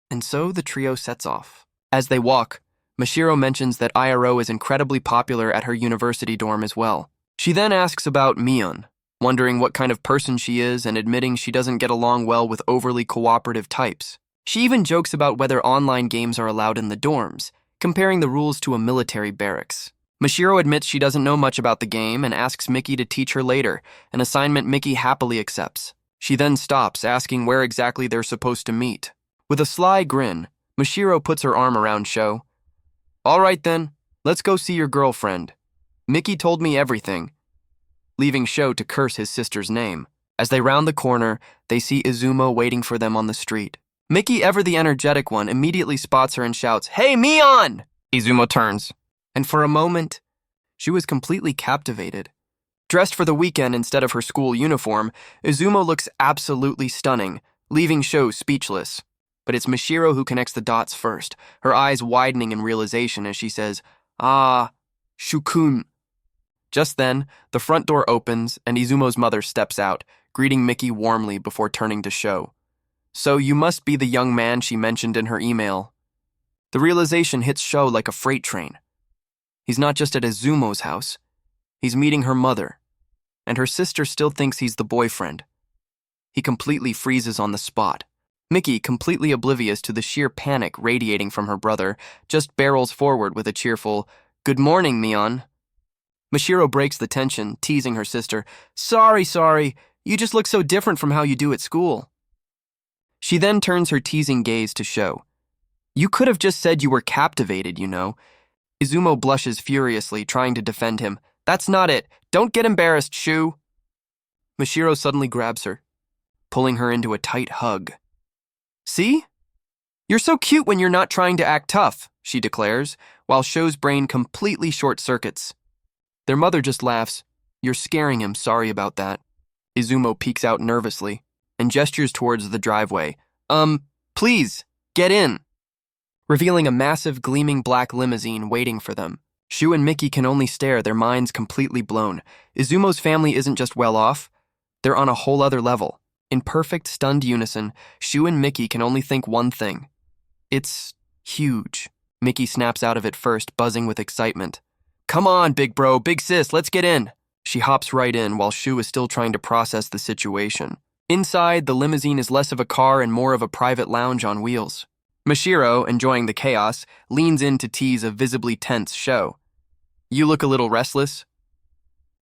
And so the trio sets off. As they walk, Mashiro mentions that IRO is incredibly popular at her university dorm as well. She then asks about Mion, wondering what kind of person she is and admitting she doesn't get along well with overly cooperative types. She even jokes about whether online games are allowed in the dorms, comparing the rules to a military barracks. Mashiro admits she doesn't know much about the game and asks Miki to teach her later, an assignment Miki happily accepts. She then stops, asking where exactly they're supposed to meet. With a sly grin, Mashiro puts her arm around Sho. "All right then, let's go see your girlfriend. Miki told me everything," leaving Sho to curse his sister's name. As they round the corner, they see Izumo waiting for them on the street. Miki, ever the energetic one, immediately spots her and shouts, "Hey, Mion!" Izumo turns, and for a moment, she was completely captivated. Dressed for the weekend instead of her school uniform, Izumo looks absolutely stunning, leaving Sho speechless. But it's Mashiro who connects the dots first, her eyes widening in realization as she says, "Ah, Shukun." Just then, the front door opens and Izumo's mother steps out, greeting Miki warmly before turning to Sho. "So you must be the young man she mentioned in her email." The realization hits Sho like a freight train. He's not just at Izumo's house, he's meeting her mother, and her sister still thinks he's the boyfriend. He completely freezes on the spot. Miki, completely oblivious to the sheer panic radiating from her brother, just barrels forward with a cheerful, "Good morning, Mion." Mashiro breaks the tension, teasing her sister, Sorry, you just look so different from how you do at school." She then turns her teasing gaze to Sho. "You could have just said you were captivated, you know." Izumo blushes furiously, trying to defend him. "That's not it. Don't get embarrassed, Shu." Mashiro suddenly grabs her, pulling her into a tight hug. "See? You're so cute when you're not trying to act tough," she declares, while Sho's brain completely short-circuits. Their mother just laughs. "You're scaring him, sorry about that." Izumo peeks out nervously and gestures towards the driveway. Please, get in," revealing a massive, gleaming black limousine waiting for them. Shu and Miki can only stare, their minds completely blown. Izumo's family isn't just well off, they're on a whole other level. In perfect, stunned unison, Shu and Miki can only think one thing. It's huge. Miki snaps out of it first, buzzing with excitement. "Come on, big bro, big sis, let's get in." She hops right in while Shu is still trying to process the situation. Inside, the limousine is less of a car and more of a private lounge on wheels. Mashiro, enjoying the chaos, leans in to tease a visibly tense Sho. "You look a little restless."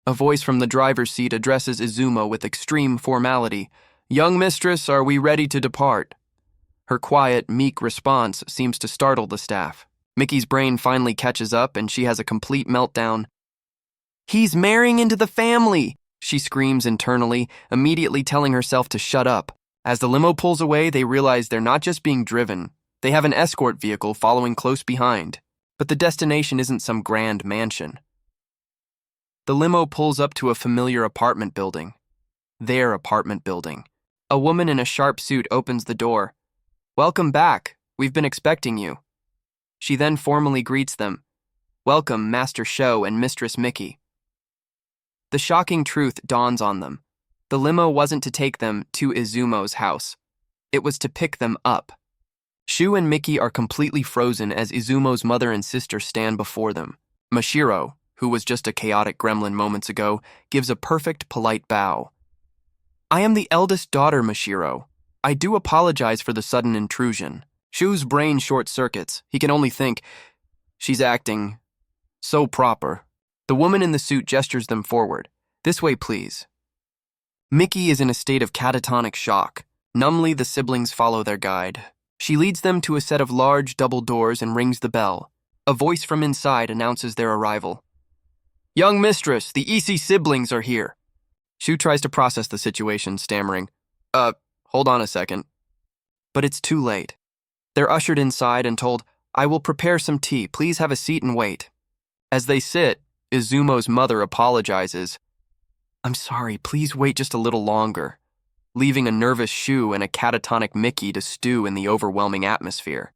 A voice from the driver's seat addresses Izumo with extreme formality. "Young mistress, are we ready to depart?" Her quiet, meek response seems to startle the staff. Miki's brain finally catches up and she has a complete meltdown. "He's marrying into the family!" she screams internally, immediately telling herself to shut up. As the limo pulls away, they realize they're not just being driven. They have an escort vehicle following close behind. But the destination isn't some grand mansion. The limo pulls up to a familiar apartment building. Their apartment building. A woman in a sharp suit opens the door. "Welcome back. We've been expecting you." She then formally greets them. "Welcome, Master Sho and Mistress Miki." The shocking truth dawns on them. The limo wasn't to take them to Izumo's house. It was to pick them up. Shu and Miki are completely frozen as Izumo's mother and sister stand before them. Mashiro, who was just a chaotic gremlin moments ago, gives a perfect, polite bow. "I am the eldest daughter, Mashiro. I do apologize for the sudden intrusion." Shu's brain short-circuits. He can only think, she's acting so proper. The woman in the suit gestures them forward. "This way, please." Miki is in a state of catatonic shock. Numbly, the siblings follow their guide. She leads them to a set of large double doors and rings the bell. A voice from inside announces their arrival. "Young mistress, the EC siblings are here." Shu tries to process the situation, stammering, Hold on a second." But it's too late. They're ushered inside and told, "I will prepare some tea. Please have a seat and wait." As they sit, Izumo's mother apologizes. "I'm sorry, please wait just a little longer," leaving a nervous Shu and a catatonic Miki to stew in the overwhelming atmosphere.